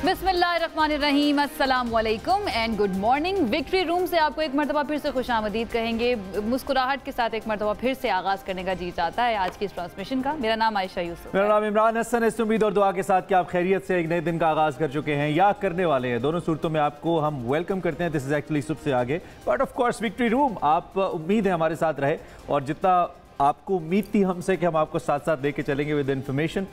बिस्मिल्लाहिर्रहमानिर्रहीम, अस्सलाम वालेकुम and good morning. Victory room से आपको एक मरतबा फिर से खुशामदीद कहेंगे। मुस्कुराहट के साथ एक मरतबा फिर से आगाज़ करने का जी चाहता है आज की इस ट्रांसमिशन का। मेरा नाम आयशा यूसुफ, मेरा नाम इमरान हसन है। इस उम्मीद और दुआ के साथ कि आप खैरियत से एक नए दिन का आगाज़ कर चुके हैं या करने वाले हैं। दोनों सूरतों में आपको हम वेलकम करते हैं। दिस इज एक्चुअली सुबह से आगे, but of course victory room. आप उम्मीद है हमारे साथ रहे और जितना आपको उम्मीद थी हमसे कि हम आपको साथ साथ लेके चलेंगे विद इन्फॉर्मेशन,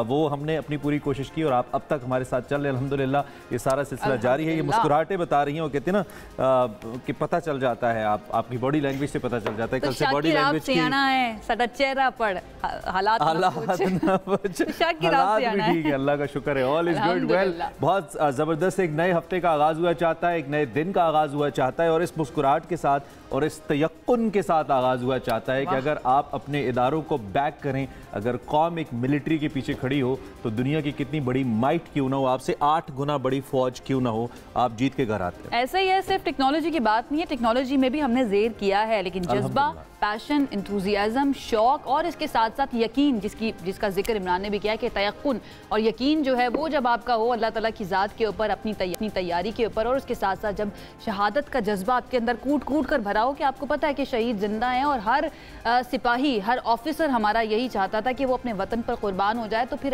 वो हमने अपनी पूरी कोशिश की और आप अब तक हमारे साथ चल रहे हैं। अल्हम्दुलिल्लाह ये सारा सिलसिला जारी है। ये मुस्कुराहटें बता रही हैं, वो कहते हैं ना कि पता चल जाता है, आपकी बॉडी लैंग्वेज से पता चल जाता है। कल से बॉडी लैंग्वेज की चेहरा पर हालात भी ठीक है, अल्लाह का शुक्र है, ऑल इज गुड वेल। बहुत ज़बरदस्त एक नए हफ्ते का आगाज़ हुआ चाहता है, एक नए दिन का आगाज़ हुआ चाहता है और इस मुस्कुराहट के साथ और इस तयक्कुन के साथ आगाज़ हुआ चाहता है कि अगर आप अपने इदारों को बैक करें, अगर कौम एक मिलिट्री के पीछे खड़ी हो तो दुनिया की कितनी बड़ी माइट क्यों ना हो, आपसे 8 गुना बड़ी फौज क्यों ना हो, आप जीत के घर आते हैं। ऐसा ही है, सिर्फ टेक्नोलॉजी की बात नहीं है, टेक्नोलॉजी में भी हमने ज़ेर किया है, लेकिन जज्बा, पैशन, इंथुजियाज़म, शौक और इसके साथ साथ यकीन, जिसका जिक्र इमरान ने भी किया कि तयक्कुन और यकीन जो है वो जब आपका हो अल्लाह ताला की ज़ात के ऊपर, अपनी तैयारी के ऊपर, और उसके साथ साथ जब शहादत का जज्बा आपके अंदर कूट कूट कर भरा हो कि आपको पता है कि शहीद जिंदा हैं और हर सिपाही, हर ऑफिसर हमारा यही चाहता था कि वो अपने वतन पर कुर्बान हो जाए, तो फिर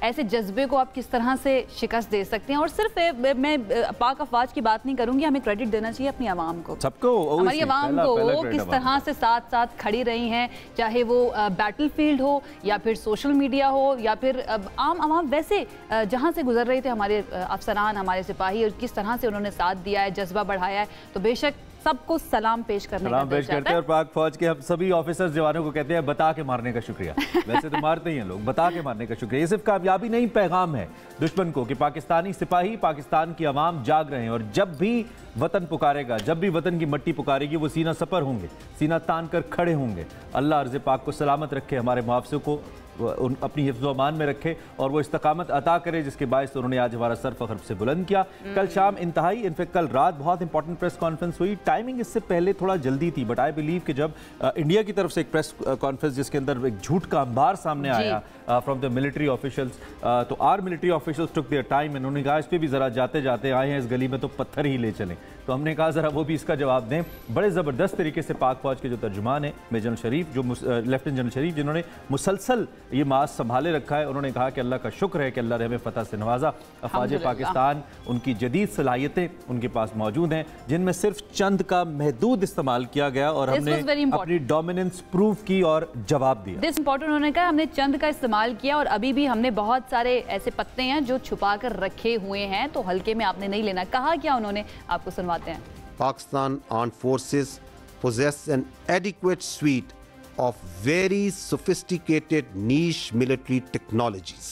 ऐसे जज्बे को आप किस तरह से शिकस्त दे सकते हैं। और सिर्फ मैं पाक अफवाज की बात नहीं करूँगी, हमें क्रेडिट देना चाहिए अपनी आवाम को, सबको, हमारी आवाम को, वो किस तरह से साथ साथ खड़ी रही हैं, चाहे वो बैटल फील्ड हो या फिर सोशल मीडिया हो या फिर आम आवाम, वैसे जहाँ से गुजर रहे थे हमारे अफसरान, हमारे सिपाही, और किस तरह से उन्होंने साथ दिया है, जज्बा बढ़ाया है, तो बेशक सबको सलाम पेश करते हैं। और पाक फौज के हम सभी ऑफिसर्स जवानों को कहते हैं बता के मारने का शुक्रिया। वैसे तो मारते ही हैं लोग, बता के मारने का शुक्रिया। ये सिर्फ कामयाबी नहीं, पैगाम है दुश्मन को कि पाकिस्तानी सिपाही, पाकिस्तान की आवाम जाग रहे हैं और जब भी वतन पुकारेगा, जब भी वतन की मट्टी पुकारेगी, वो सीना सपर होंगे, सीना तान कर खड़े होंगे। अल्लाह अर्ज़ पाक को सलामत रखे, हमारे मुआवज़े को अपनी हिफ्ज़ व अमान में रखे और वो इस्तकामत अता करे जिसके बायस उन्होंने आज हमारा सर फख्र से बुलंद किया। कल शाम इंतहाई, इनफैक्ट कल रात बहुत इंपॉर्टेंट प्रेस कॉन्फ्रेंस हुई। टाइमिंग इससे पहले थोड़ा जल्दी थी, बट आई बिलीव कि जब इंडिया की तरफ से एक प्रेस कॉन्फ्रेंस जिसके अंदर एक झूठ का अंबार सामने आया फ्रॉम द मिलिट्री ऑफिशियल्स, तो our military officials took their time, उन्होंने कहा इस पर भी ज़रा जाते जाते आए हैं इस गली में तो पत्थर ही ले चलें। तो हमने कहा ज़रा वो भी इसका जवाब दें। बड़े ज़बरदस्त तरीके से पाक फौज के जो तर्जुमान है मेजर जनरल शरीफ, जो लेफ्टिनेंट जनरल शरीफ, जिन्होंने मुसलसल ये मास संभाले रखा है, उन्होंने कहा कि अल्लाह का शुक्र है कि अल्लाह ने हमें फ़तह से नवाजा। अफवाज पाकिस्तान, उनकी जदीद सलाहियतें उनके पास मौजूद हैं जिनमें सिर्फ चंद का महदूद इस्तेमाल किया गया और हमने अपनी डोमिनेंस प्रूव की और जवाब दिया। दिस इंपॉर्टेंट, उन्होंने कहा हमने चंद का इस्तेमाल किया और अभी भी हमने बहुत सारे ऐसे पत्ते हैं जो छुपा कर रखे हुए हैं, तो हल्के में आपने नहीं लेना। कहा क्या उन्होंने, आपको सुनवाते हैं। Pakistan Armed Forces possess an adequate suite of very sophisticated niche military technologies,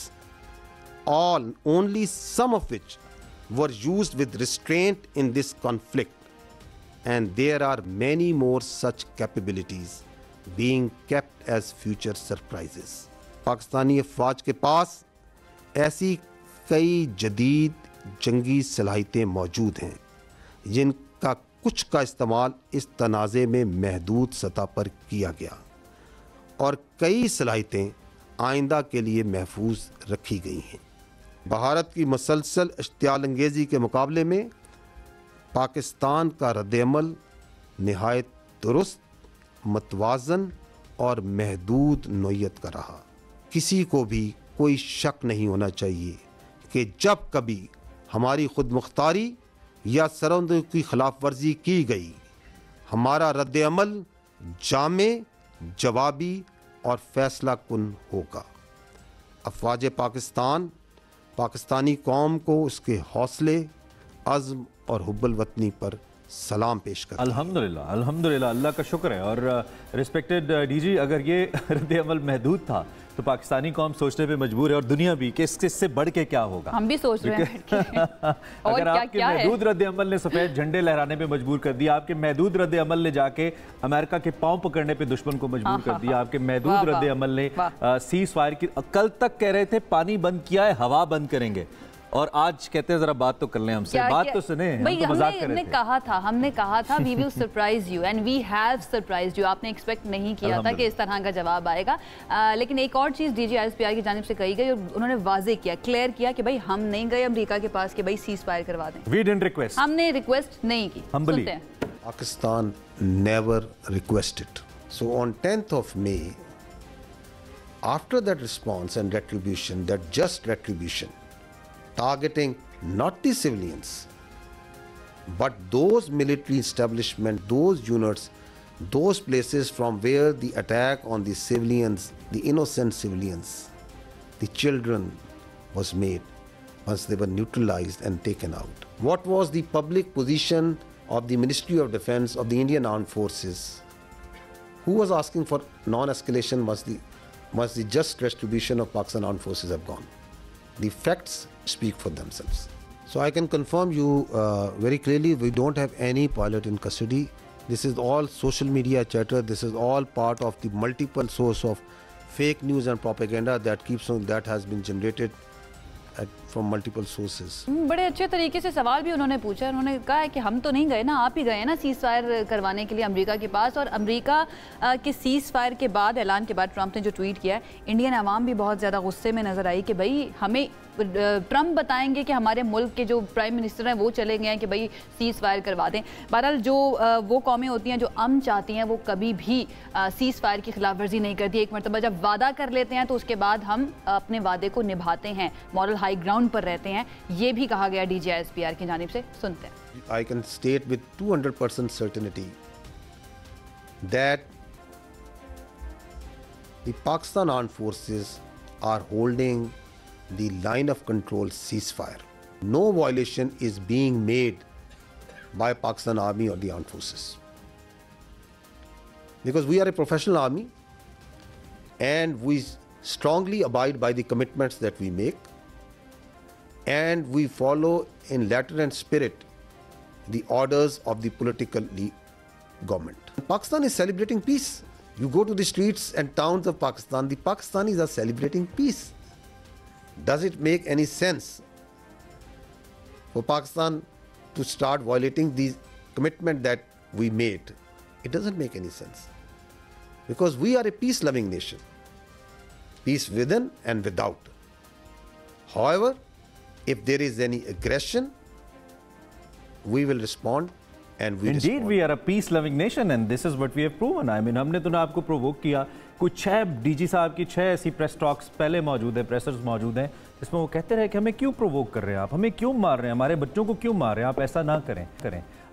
only some of which were used with restraint in this conflict, and there are many more such capabilities being kept as future surprises. Pakistani अफवाज के पास ऐसी कई जदीद जंगी सलाहियतें मौजूद हैं जिनका कुछ का इस्तेमाल इस तनाज़े में महदूद सतह पर किया गया और कई सलाहियतें आइंदा के लिए महफूज रखी गई हैं। भारत की मसलसल इश्तियाल अंगेज़ी के मुकाबले में पाकिस्तान का रद्द-ए-अमल निहायत दुरुस्त, मतवाज़न और महदूद नौइयत का रहा। किसी को भी कोई शक नहीं होना चाहिए कि जब कभी हमारी खुद मुख्तारी या सरहदों की खिलाफ वर्जी की गई, हमारा रद्द-ए-अमल जामे, जवाबी और फैसला कुन होगा। अफवाज पाकिस्तान पाकिस्तानी कौम को उसके हौसले, अज़्म और हुब्बुल वतनी पर सलाम पेश कर। अल्हम्दुलिल्लाह, अल्हम्दुलिल्लाह, अल्लाह का शुक्र है। और रिस्पेक्टेड डीजी, अगर ये रद्द-ए-अमल महदूद था तो पाकिस्तानी कौम सोचने पे मजबूर है और दुनिया भी कि इससे बढ़ के क्या होगा। हम भी सोच रहे हैं अगर आपके महदूद रद्द-ए-अमल ने सफ़ेद झंडे लहराने पे मजबूर कर दिया, आपके महदूद रद्द-ए-अमल ने जाके अमेरिका के पांव पकड़ने पे दुश्मन को मजबूर कर दिया, आपके महदूद रद्द-ए-अमल ने सीज़ फायर की, कल तक कह रहे थे पानी बंद किया है, हवा बंद करेंगे, और आज कहते हैं जरा बात तो कर लें हमसे, बात तो सुने। हम तो मजाक कर रहे थे। हमने कहा था we will surprise you and we have surprise you. आपने एक्सपेक्ट नहीं किया था कि इस तरह का जवाब आएगा, लेकिन एक और चीज DGISPR की जानिब से कही गई और उन्होंने वाजे किया, क्लियर किया कि भाई हम नहीं गए अमेरिका के पास कि भाई सीज फायर करवा दें। We didn't request. हमने रिक्वेस्ट नहीं की। सुनते हैं। Pakistan never requested. So on 10th of May, after that response and retribution, that just retribution, targeting not the civilians, but those military establishments, those units, those places from where the attack on the civilians, the innocent civilians, the children was made, once they were neutralized and taken out. What was the public position of the Ministry of Defense of the Indian Armed Forces, who was asking for non-escalation once the just retribution of Pakistan Armed Forces have gone? The facts speak for themselves. So I can confirm you very clearly, we don't have any pilot in custody. This is all social media chatter. This is all part of the multiple source of fake news and propaganda that keeps on, that has been generated from multiple sources. बड़े अच्छे तरीके से सवाल भी उन्होंने पूछा। उन्होंने कहा है कि हम तो नहीं गए ना, आप ही गए ना सीज फायर करवाने के लिए अमेरिका के पास। और अमेरिका के सीज फायर के बाद, ऐलान के बाद ट्रंप ने जो ट्वीट किया है, इंडियन अवाम भी बहुत ज़्यादा गुस्से में नजर आई कि भाई हमें ट्रंप बताएंगे कि हमारे मुल्क के जो प्राइम मिनिस्टर हैं वो चले गए हैं कि भाई सीज फायर करवा दें। बहरहाल जो वो कौमें होती हैं जो अमन चाहती हैं वो कभी भी सीज फायर की खिलाफ वर्जी नहीं करती। एक मरतबा जब वादा कर लेते हैं तो उसके बाद हम अपने वादे को निभाते हैं, मॉरल हाई ग्राउंड पर रहते हैं। ये भी कहा गया DGISPR की जानिब से। सुनते हैं। I can state with 200% certainty that the Pakistan Armed Forces are holding the line of control ceasefire. No violation is being made by Pakistan Army or the armed forces, because we are a professional army and we strongly abide by the commitments that we make, and we follow in letter and spirit the orders of the political government. Pakistan is celebrating peace. You go to the streets and towns of Pakistan, the Pakistanis are celebrating peace. Does it make any sense for Pakistan to start violating the commitment that we made? It doesn't make any sense, because we are a peace-loving nation, peace within and without. However, if there is any aggression, we will respond. Indeed, we are a peace-loving nation, and this is what we have proven. I mean, हमने तो ना आपको provoke किया। कुछ 6 DG साहब की 6 ऐसी press talks पहले मौजूद है, प्रेसर्स मौजूद हैं, इसमें वो कहते रहे कि हमें क्यों प्रोवोक कर रहे हैं आप, हमें क्यों मार रहे हैं, हमारे बच्चों को क्यों मार रहे हैं, आप ऐसा ना करें,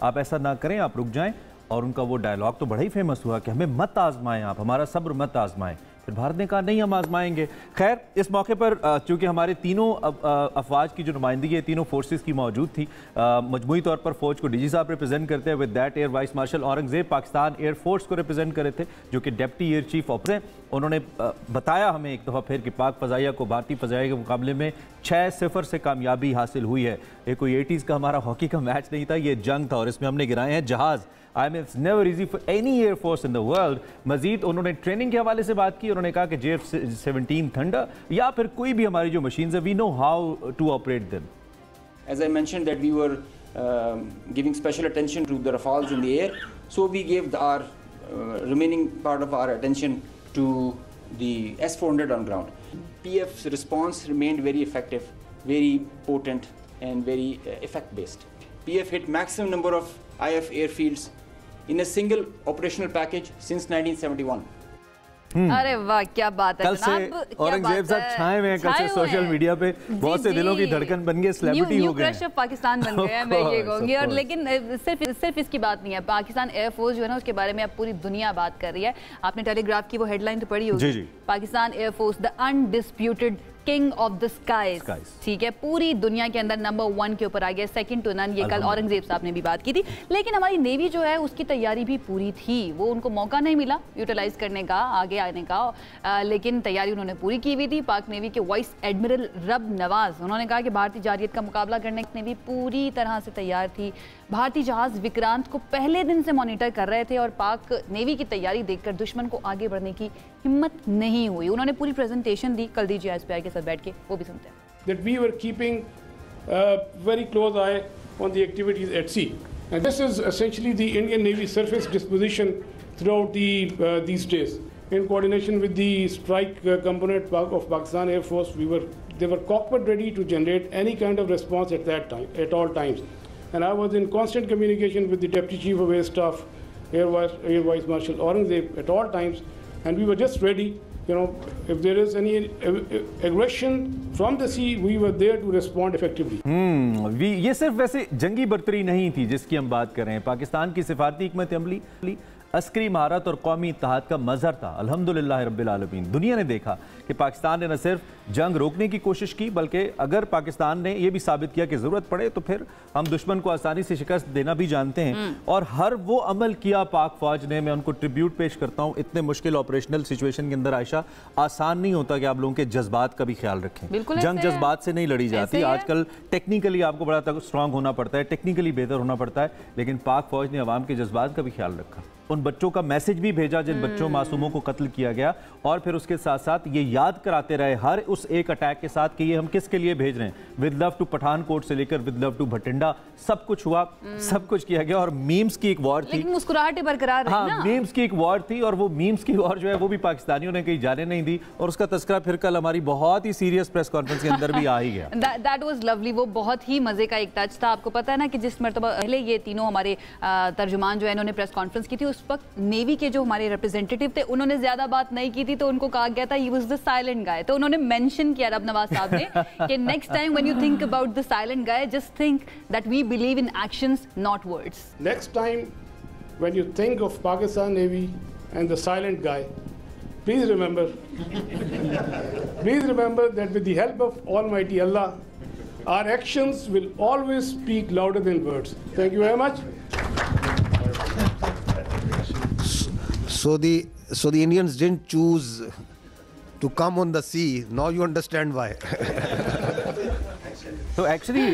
आप ऐसा ना करें, आप रुक जाएं। और उनका वो डायलॉग तो बड़ा ही फेमस हुआ कि हमें मत आजमाएं, आप हमारा सब्र मत आजमाएं। फिर भारत ने कहा नहीं हम आजमाएंगे। खैर, इस मौके पर चूंकि हमारे तीनों अफवाज की जो नुमाइंदगी है तीनों फोर्सेस की मौजूद थी, मजमूई तौर पर फौज को DG साहब रिप्रेजेंट करते हैं। With that air vice marshal Aurangzeb Pakistan air force को रिप्रेजेंट कर रहे थे, जो कि डिप्टी एयर चीफ ऑफिसर। उन्होंने बताया हमें एक दफ़ा फिर कि पाक फ़ज़ाइया को भारतीय फ़ज़ाइया के मुकाबले में 6-0 से कामयाबी हासिल हुई है। ये कोई 80s का हमारा हॉकी का मैच नहीं था, ये जंग था और इसमें हमने गिराए हैं जहाज़। I mean, it's never easy for any air force in the world. मजीद उन्होंने ट्रेनिंग के हवाले से बात की। उन्होंने कहा कि JF-17 थंडर या फिर कोई भी हमारी जो मशीन्स है, we know how to operate them. As I mentioned that we were giving special attention to the Rafales in the air, so we gave our remaining part of our attention to the S-400 on ground. PF's response remained very effective, very potent and very effect-based. PF hit maximum number of IF airfields in a single operational package since 1971. अरे वाह, क्या बात है। कल से औरंगजेब साहब छाए हुए हैं, कल से सोशल मीडिया पे बहुत से दिलों की धड़कन बन गए, सेलिब्रिटी हो गए, न्यू क्रश ऑफ पाकिस्तान बन गए हैं, मैं ये कहूंगी। और लेकिन सिर्फ इसकी बात नहीं है, पाकिस्तान एयरफोर्स जो है ना उसके बारे में अब पूरी दुनिया बात कर रही है। आपने टेलीग्राफ की वो हेडलाइन तो पढ़ी होगी, Pakistan air force the undisputed king of the skies. ठीक है, पूरी दुनिया के अंदर नंबर 1 के ऊपर आ गया, सेकंड टू नन। ये कल औरंगजेब साहब ने भी बात की थी। लेकिन हमारी नेवी जो है उसकी तैयारी भी पूरी थी, वो उनको मौका नहीं मिला यूटिलाइज करने का, आगे आने का, लेकिन तैयारी उन्होंने पूरी की हुई थी। पाक नेवी के वाइस एडमिरल रब नवाज उन्होंने कहा कि भारतीय जारियत का मुकाबला करने की नेवी पूरी तरह से तैयार थी। भारतीय जहाज विक्रांत को पहले दिन से मॉनिटर कर रहे थे और पाक नेवी की तैयारी देखकर दुश्मन को आगे बढ़ने की हिम्मत नहीं हुई। उन्होंने पूरी प्रेजेंटेशन दी कल DGISPR के साथ बैठ के, वो भी सुनते हैं। That we were keeping very close eye on the activities at sea. And this is essentially the Indian Navy surface disposition throughout these days. In coordination with the strike component of Pakistan Air Force, they were cockpit ready to generate any kind of response at that time, at all times. And I was in constant communication with the Deputy Chief of Air Staff, Air Vice Marshal Aurangzeb, at all times, and we were just ready. You know, if there is any aggression from the sea, we were there to respond effectively. ये सिर्फ वैसे जंगी बर्तरी नहीं थी जिसकी हम बात कर रहे हैं। पाकिस्तान की सिफारती हिकमत अमली, अस्करी महारत और कौमी इत्तेहाद का मजहर था। अल्हम्दुलिल्लाह रब्बिल आलमीन। दुनिया ने देखा कि पाकिस्तान ने न सिर्फ जंग रोकने की कोशिश की, बल्कि अगर पाकिस्तान ने यह भी साबित किया कि ज़रूरत पड़े तो फिर हम दुश्मन को आसानी से शिकस्त देना भी जानते हैं। और हर वो अमल किया पाक फौज ने। मैं उनको ट्रिब्यूट पेश करता हूँ। इतने मुश्किल ऑपरेशनल सिचुएशन के अंदर आयशा, आसान नहीं होता कि आप लोगों के जज्बात का भी ख्याल रखें। जंग जज्बात से नहीं लड़ी जाती। आजकल टेक्निकली आपको बड़ा स्ट्रांग होना पड़ता है, टेक्निकली बेहतर होना पड़ता है, लेकिन पाक फौज ने अवाम के जज्बात का भी ख्याल रखा। उन बच्चों का मैसेज भी भेजा जिन बच्चों मासूमों को कत्ल किया गया, और फिर उसके साथ साथ ये याद कराते रहे हर उस एक अटैक के साथ कि ये हम किसके लिए भेज रहे हैं। विद लव टू पठानकोट से लेकर विद लव टू भटिंडा सब कुछ हुआ, सब कुछ किया गया। और मीम्स की एक वॉर थी, लेकिन मुस्कुराहटें बरकरार रही ना। मीम्स की एक वॉर थी, और वो मीम्स की वॉर जो है वो भी पाकिस्तानियों ने कहीं जाने नहीं दी, और उसका तस्करा फिर कल हमारी बहुत ही सीरियस प्रेस कॉन्फ्रेंस के अंदर भी आ ही गया। That was lovely. वो बहुत ही मजे का एक टच था। आपको पता है ना कि जिस मरतबा पहले ये तीनों हमारे तर्जुमान जो है इन्होंने प्रेस कॉन्फ्रेंस की थी, उस वक्त नेवी के जो हमारे रिप्रेजेंटेटिव थे उन्होंने ज्यादा बात नहीं की थी, तो उनको कहा गया था he was the silent guy. तो उन्होंने मेंशन किया रब नवाज साहब ने कि next time when you think about the silent guy, just think that we believe in actions not words. Next time when you think of Pakistan Navy and the silent guy, please remember that with the help of Almighty Allah, our actions will always speak louder than words. Thank you very much. So the Indians didn't choose to come on the sea. Now you understand why. So actually,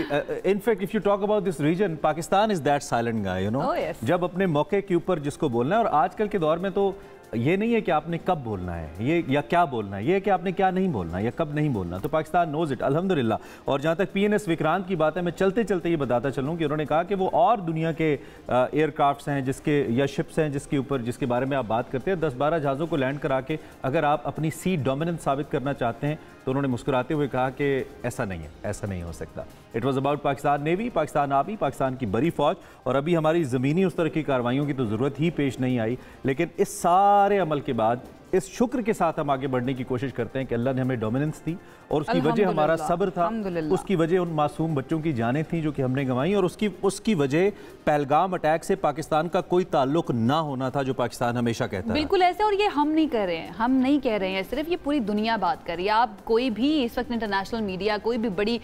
in fact, if you talk about this region, Pakistan is that silent guy, you know. Oh, yes. जब अपने मौके के ऊपर जिसको बोलना है, और आजकल के दौर में तो ये नहीं है कि आपने कब बोलना है ये या क्या बोलना है, ये है कि आपने क्या नहीं बोलना या कब नहीं बोलना। तो पाकिस्तान नोज इट अल्हम्दुलिल्लाह। और जहाँ तक PNS विक्रांत की बात है, मैं चलते चलते ये बताता चलूँ कि उन्होंने कहा कि वो और दुनिया के एयरक्राफ्ट्स हैं जिसके या शिप्स हैं जिसके बारे में आप बात करते हैं, 10-12 जहाज़ों को लैंड करा के अगर आप अपनी सी डोमिनेंस साबित करना चाहते हैं, तो उन्होंने मुस्कुराते हुए कहा कि ऐसा नहीं है, ऐसा नहीं हो सकता। It was about Pakistan navy, Pakistan army, Pakistan की बड़ी फौज। और अभी हमारी ज़मीनी उस तरह की कार्रवाइयों की तो ज़रूरत ही पेश नहीं आई, लेकिन इस सारे अमल के बाद इस शुक्र के साथ हम आगे बढ़ने की कोशिश करते हैं कि अल्लाह ने हमें डोमिनेंस दी, और उसकी वजह हमारा सब्र था, उसकी वजह उन मासूम बच्चों की जानें थी जो कि हमने गंवाई, और उसकी वजह पहलगाम अटैक से पाकिस्तान का कोई ताल्लुक ना होना था, जो पाकिस्तान हमेशा कहता है। बिल्कुल ऐसे। और ये हम नहीं कह रहे हैं, हम नहीं कह रहे हैं, सिर्फ ये पूरी दुनिया बात कर रही है। आप कोई भी इस वक्त इंटरनेशनल मीडिया, कोई भी बड़ी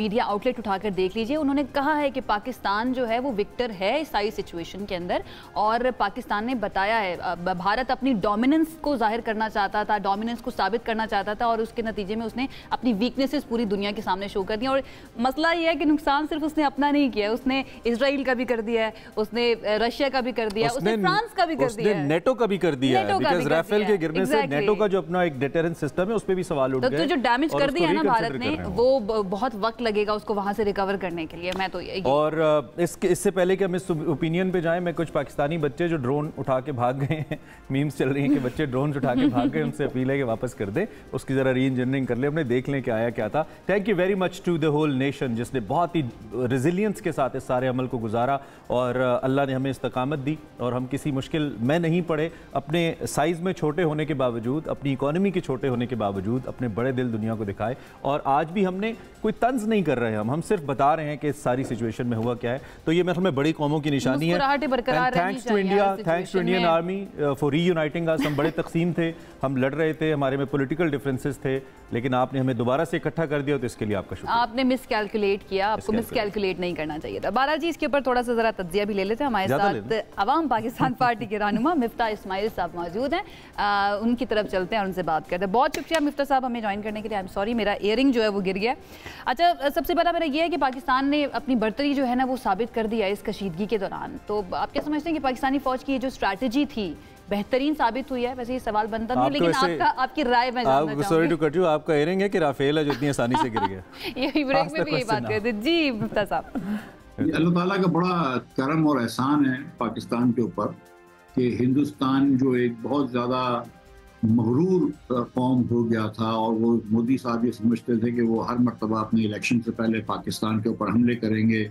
मीडिया आउटलेट उठाकर देख लीजिए, उन्होंने कहा है कि पाकिस्तान जो है वो विक्टर है इस सारी सिचुएशन के अंदर। और पाकिस्तान ने बताया है भारत अपनी डोमिनेंस को जाहिर करना चाहता था, डोमिनेंस को साबित करना चाहता था, और उसके नतीजे में उसने अपनी वीकनेसेस पूरी दुनिया के सामने शो कर दी। और मसला ये है कि नुकसान सिर्फ उसने अपना नहीं किया, उसने इजराइल का भी कर दिया है, उसने रशिया का भी कर दिया, उसने फ्रांस का भी कर दिया है, नेटो का भी कर दिया है, बिकॉज़ राफेल के गिरने से नेटो का जो अपना एक डिटरेंस सिस्टम है उस पे भी सवाल उठ गए। तो जो डैमेज कर दिया ना भारत ने, वो बहुत वक्त लगेगा उसको वहां से रिकवर करने के लिए। मैं तो और इससे पहले कि हम इस ओपिनियन पे जाएं, मैं कुछ पाकिस्तानी बच्चे जो ड्रोन उठा के भाग गए हैं, मीम्स चल रही हैं कि बच्चे ड्रोन उठा के भाग गए, उनसे अपील है कि वापस कर दे, उसकी जरा री इंजीनियरिंग कर ले, अपने देख लें कि आया क्या था। Thank you very much to the whole nation, जिसने बहुत ही रेजिलियंस के साथ इस सारे अमल को गुजारा, और अल्लाह ने हमें इस्तकामत दी, और हम किसी मुश्किल में नहीं पड़े। अपने साइज़ में छोटे होने के बावजूद, अपनी इकोनॉमी के छोटे होने के बावजूद अपने बड़े दिल दुनिया को दिखाए, और आज भी हमने कोई तंज नहीं कर रहे हैं, हम सिर्फ बता रहे हैं कि इस सारी सिचुएशन में हुआ क्या है। तो ये मतलब बड़ी कौमों की निशानी है। Thanks to India, thanks to Indian army for reuniting us. हम बड़े तकसीम थे, हम लड़ रहे थे, हमारे में पॉलिटिकल डिफरेंसेस थे, लेकिन आपने हमें दोबारा से इकट्ठा कर दिया, तो इसके लिए आपका शुक्रिया। आपने मिसकैलकुलेट किया, आपको मिसकैलकुलेट नहीं करना चाहिए था। बाला जी, इसके ऊपर थोड़ा सा जरा तज्जिया भी ले लेते हैं। हमारे साथ अवाम पाकिस्तान पार्टी के रहनुमा मिफ्ता इस्माइल साहब मौजूद हैं, उनकी तरफ चलते हैं और उनसे बात करते हैं। बहुत शुक्रिया मिफ्ता साहब हमें ज्वाइन करने के लिए। आई एम सॉरी, मेरा इयरिंग जो है वो गिर गया। अच्छा, सबसे पहला मेरा ये है कि पाकिस्तान ने अपनी बर्तरी जो है ना वो साबित कर दिया इस कशीदगी के दौरान। तो आप क्या समझते हैं कि पाकिस्तानी फौज की ये जो स्ट्रैटेजी थी बेहतरीन साबित हुई है? वैसे ये सवाल बनता नहीं, लेकिन आपकी राय मैं जानना चाहूंगी। सॉरी टू कट यू, आपका एयरिंग है कि राफेल है जो इतनी आसानी से गिर गया? ये ब्रेक में भी यही बात करते जी मुफ्ता साहब। अल्लाह ताला का बड़ा करम और एहसान है पाकिस्तान के ऊपर कि हिंदुस्तान जो एक बहुत ज़्यादा मगरूर कौम हो गया था, और वो मोदी साहब ये समझते थे कि वो हर मरतबा अपने इलेक्शन से पहले पाकिस्तान के ऊपर हमले करेंगे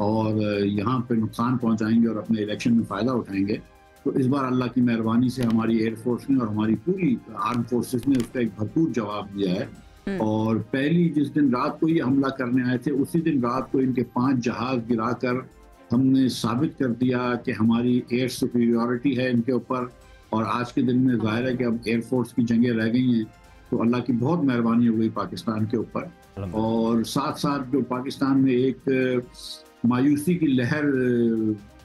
और यहाँ पे नुकसान पहुँचाएंगे और अपने इलेक्शन में फ़ायदा उठाएंगे। तो इस बार अल्लाह की मेहरबानी से हमारी एयरफोर्स ने और हमारी पूरी आर्म फोर्सेस ने उसका एक भरपूर जवाब दिया है। और पहली जिस दिन रात को ये हमला करने आए थे, उसी दिन रात को इनके 5 जहाज गिराकर हमने साबित कर दिया कि हमारी एयर सुपीरियॉरिटी है इनके ऊपर। और आज के दिन में जाहिर है कि अब एयरफोर्स की जंगें रह गई हैं, तो अल्लाह की बहुत मेहरबानी हो गई पाकिस्तान के ऊपर। और साथ साथ जो पाकिस्तान में एक मायूसी की लहर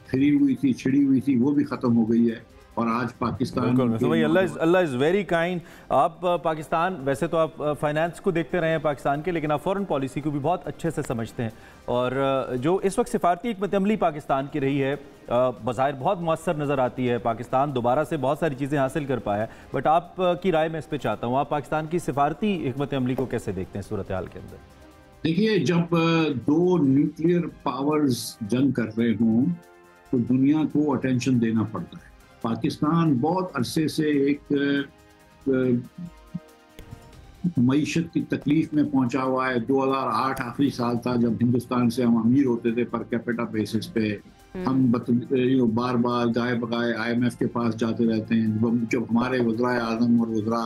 फिरी हुई थी, छिड़ी हुई थी, वो भी ख़त्म हो गई है। और आज पाकिस्तान अल्लाह इज़ वेरी काइंड। आप पाकिस्तान, वैसे तो आप फाइनेंस को देखते रहे हैं पाकिस्तान के, लेकिन आप फॉरेन पॉलिसी को भी बहुत अच्छे से समझते हैं। और जो इस वक्त सिफारती हिकमत अमली पाकिस्तान की रही है, बज़ाहिर बहुत मौसर नज़र आती है। पाकिस्तान दोबारा से बहुत सारी चीज़ें हासिल कर पाया है, बट आपकी राय मैं इस पर चाहता हूँ, आप पाकिस्तान की सिफारती हिकमत अमली को कैसे देखते हैं सूरत हाल के अंदर? देखिए, जब 2 न्यूक्लियर पावर्स जंग कर रहे हों तो दुनिया को अटेंशन देना पड़ता है। पाकिस्तान बहुत अरसे से एक मईशत की तकलीफ में पहुंचा हुआ है। 2008 आखिरी साल था जब हिंदुस्तान से हम अमीर होते थे पर कैपिटा बेसिस पे। हम बार बार गाय बगाए IMF के पास जाते रहते हैं। जब हमारे वज़राए आज़म और वज़रा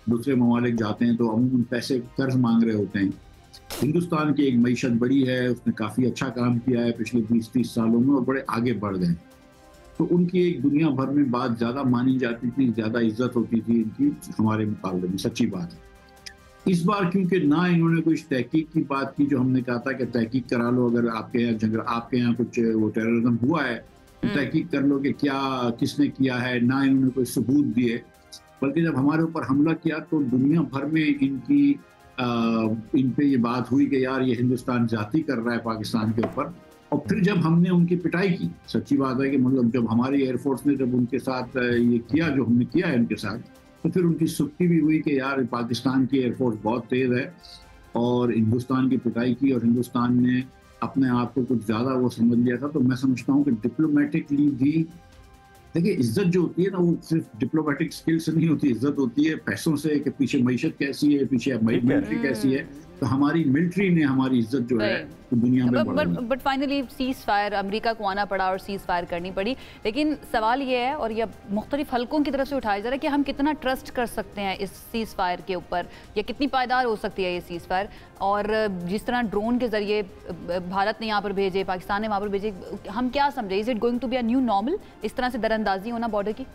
दूसरे ममालिक जाते हैं तो अमूमन पैसे कर्ज मांग रहे होते हैं। हिंदुस्तान की एक मईशत बड़ी है, उसने काफ़ी अच्छा काम किया है पिछले 20-30 सालों में और बड़े आगे बढ़ गए। तो उनकी एक दुनिया भर में बात ज़्यादा मानी जाती थी, ज़्यादा इज्जत होती थी इनकी हमारे मुकाबले में, सच्ची बात है। इस बार क्योंकि ना इन्होंने कुछ तहकीक की बात की, जो हमने कहा था कि तहकीक करा लो, अगर आपके यहाँ कुछ वो टेररिज्म हुआ है तो तहकीक कर लो कि क्या किसने किया है। ना इन्होंने कोई सबूत दिए, बल्कि जब हमारे ऊपर हमला किया तो दुनिया भर में इन पे ये बात हुई कि यार ये हिंदुस्तान जाती कर रहा है पाकिस्तान के ऊपर। और फिर जब हमने उनकी पिटाई की, सच्ची बात है कि मतलब जब हमारी एयरफोर्स ने जब उनके साथ ये किया जो हमने किया है उनके साथ, तो फिर उनकी सुक्ति भी हुई कि यार पाकिस्तान की एयरफोर्स बहुत तेज़ है, और हिंदुस्तान की पिटाई की और हिंदुस्तान ने अपने आप को कुछ ज़्यादा वो समझ लिया था। तो मैं समझता हूँ कि डिप्लोमेटिकली भी, देखिए इज्जत जो होती है ना वो सिर्फ डिप्लोमेटिक स्किल से नहीं होती, इज्जत होती है पैसों से, कि पीछे मईशत कैसी है, पीछे मिलिट्री कैसी है। तो हमारी मिलिट्री ने हमारी इज्जत जो है तो दुनिया में but finally cease fire America को आना पड़ा और सीज फायर करनी पड़ी। लेकिन सवाल ये है, और ये मुख्तलिफ हलकों की तरफ से उठाया जा रहा है, कि हम कितना ट्रस्ट कर सकते हैं इस सीज फायर के ऊपर, या कितनी पायदार हो सकती है ये सीज फायर। और जिस तरह ड्रोन के जरिए भारत ने यहाँ पर भेजे, पाकिस्तान ने वहाँ पर भेजे, हम क्या समझे, is it going to be a new normal, इस तरह से दरअंदाजी होना बॉर्डर की?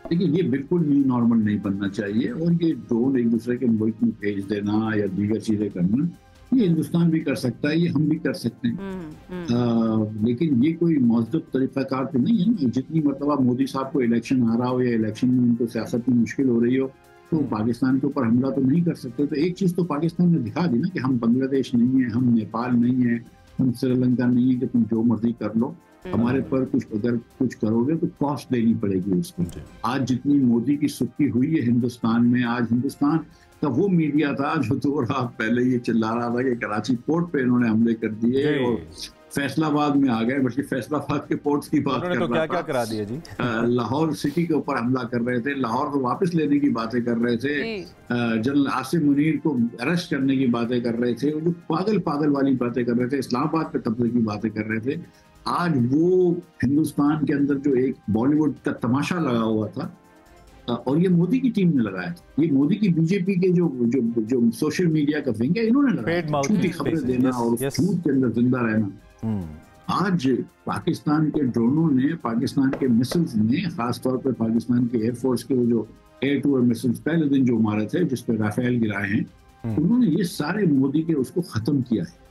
देखिए, ये बिल्कुल न्यू नॉर्मल नहीं बनना चाहिए। और ये ड्रोन एक दूसरे के मुल्क में भेज देना या दीगर चीजें करना, ये हिंदुस्तान भी कर सकता है, ये हम भी कर सकते हैं। लेकिन ये कोई मौजूद तरीक़ाकार तो नहीं है ना। जितनी मरतबा मोदी साहब को इलेक्शन आ रहा हो या इलेक्शन में उनको सियासत में मुश्किल हो रही हो, तो पाकिस्तान के ऊपर हमला तो नहीं कर सकते। तो एक चीज़ तो पाकिस्तान ने दिखा दी ना कि हम बांग्लादेश नहीं है, हम नेपाल नहीं है, हम श्रीलंका नहीं है कि तुम जो मर्जी कर लो, हमारे पर अगर कुछ करोगे तो कॉस्ट देनी पड़ेगी उसको। आज जितनी मोदी की सुक्ति हुई है हिंदुस्तान में, आज हिंदुस्तान का वो मीडिया था जो 2 रात पहले ये चिल्ला रहा था कि कराची पोर्ट पे इन्होंने हमले कर दिए और फैसलाबाद में आ गए, बल्कि फैसलाबाद के पोर्ट्स की बात कर रहा था। क्या करा दिया जी? लाहौर सिटी के ऊपर हमला कर रहे थे, लाहौर को वापस लेने की बातें कर रहे थे, जनरल आसिम मुनीर को अरेस्ट करने की बातें कर रहे थे, जो पागल वाली बातें कर रहे थे, इस्लामाबाद पे कब्जे की बातें कर रहे थे। आज वो हिंदुस्तान के अंदर जो एक बॉलीवुड का तमाशा लगा हुआ था, और ये मोदी की टीम ने लगाया था, ये मोदी की बीजेपी के जो सोशल मीडिया का विंग है, इन्होंने लगाया, झूठी खबरें देना और झूठ के अंदर जिंदा रहना। आज पाकिस्तान के ड्रोनों ने, पाकिस्तान के मिसाइल्स ने, खासतौर पर पाकिस्तान के एयरफोर्स के वो जो एयर टू एयर मिसाइल्स पहले दिन जो मारे थे जिसपे राफेल गिराए हैं, उन्होंने ये सारे मोदी के उसको खत्म किया है।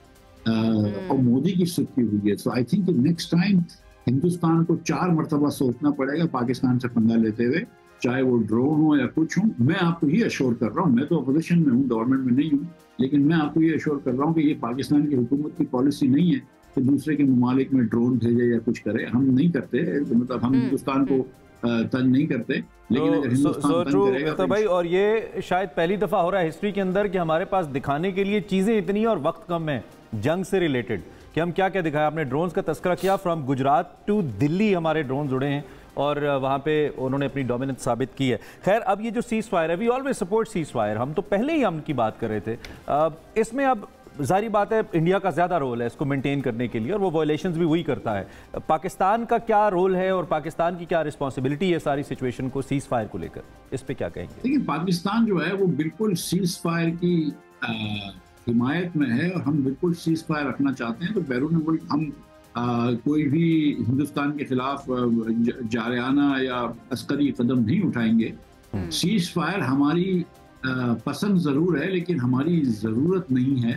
और मोदी की सुक्ति हुई है। So I think next time Hindustan को 4 मरतबा सोचना पड़ेगा पाकिस्तान से पंगा लेते हुए, चाहे वो ड्रोन हो या कुछ हो। मैं आपको ये अश्योर कर रहा हूँ, मैं तो अपोजिशन में हूँ, गवर्नमेंट में नहीं हूँ, लेकिन मैं आपको ये अश्योर कर रहा हूँ कि ये पाकिस्तान की हुकूमत की पॉलिसी नहीं है कि दूसरे के ममालिक में ड्रोन भेजे या कुछ करे। हम नहीं करते, मतलब हम हिंदुस्तान को तंग नहीं करते, लेकिन अगर हिंदुस्तान तंग करेगा तो भाई, और ये शायद पहली दफा हो रहा है हिस्ट्री के अंदर कि हमारे पास दिखाने के लिए चीजें इतनी और वक्त कम है जंग से रिलेटेड, कि हम क्या क्या दिखाया। आपने ड्रोन्स का तस्करा किया, फ्रॉम गुजरात टू दिल्ली हमारे ड्रोन जुड़े हैं और वहाँ पे उन्होंने अपनी डोमिनेंस साबित की है। खैर, अब ये जो सीज फायर है, we always support cease fire, हम तो पहले ही हम की बात कर रहे थे। इसमें अब जारी बात है इंडिया का ज़्यादा रोल है इसको मेंटेन करने के लिए, और वो वायलेशंस भी वही करता है। पाकिस्तान का क्या रोल है और पाकिस्तान की क्या रिस्पॉन्सिबिलिटी है सारी सिचुएशन को सीज फायर को लेकर, इस पे क्या कहेंगे? देखिए, पाकिस्तान जो है वो बिल्कुल सीज फायर की हिमायत में है और हम बिल्कुल सीज फायर रखना चाहते हैं। तो बैरून मुल्क हम कोई भी हिंदुस्तान के खिलाफ जारियाना या अस्करी कदम नहीं उठाएंगे। सीज फायर हमारी पसंद जरूर है, लेकिन हमारी जरूरत नहीं है।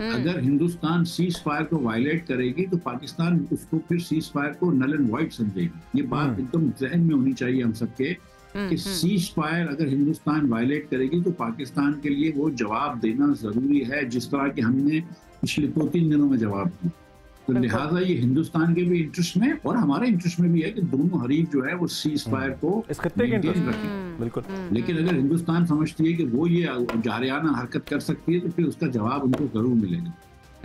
अगर हिंदुस्तान सीज फायर को वायलेट करेगी तो पाकिस्तान उसको फिर सीज फायर को नल एंड वाइड समझेगी। ये बात एकदम जहन में होनी चाहिए हम सबके कि सीज फायर अगर हिंदुस्तान वायलेट करेगी तो पाकिस्तान के लिए वो जवाब देना जरूरी है, जिस तरह कि हमने पिछले 2-3 दिनों में जवाब दिया। तो लिहाजा ये हिंदुस्तान के भी इंटरेस्ट में और हमारे इंटरेस्ट में भी है कि दोनों हरीफ जो है वो सीज फायर को मेंटेन रखें। बिल्कुल। लेकिन अगर हिंदुस्तान समझती है कि वो ये जारियाना हरकत कर सकती है तो फिर उसका जवाब उनको जरूर मिलेगा।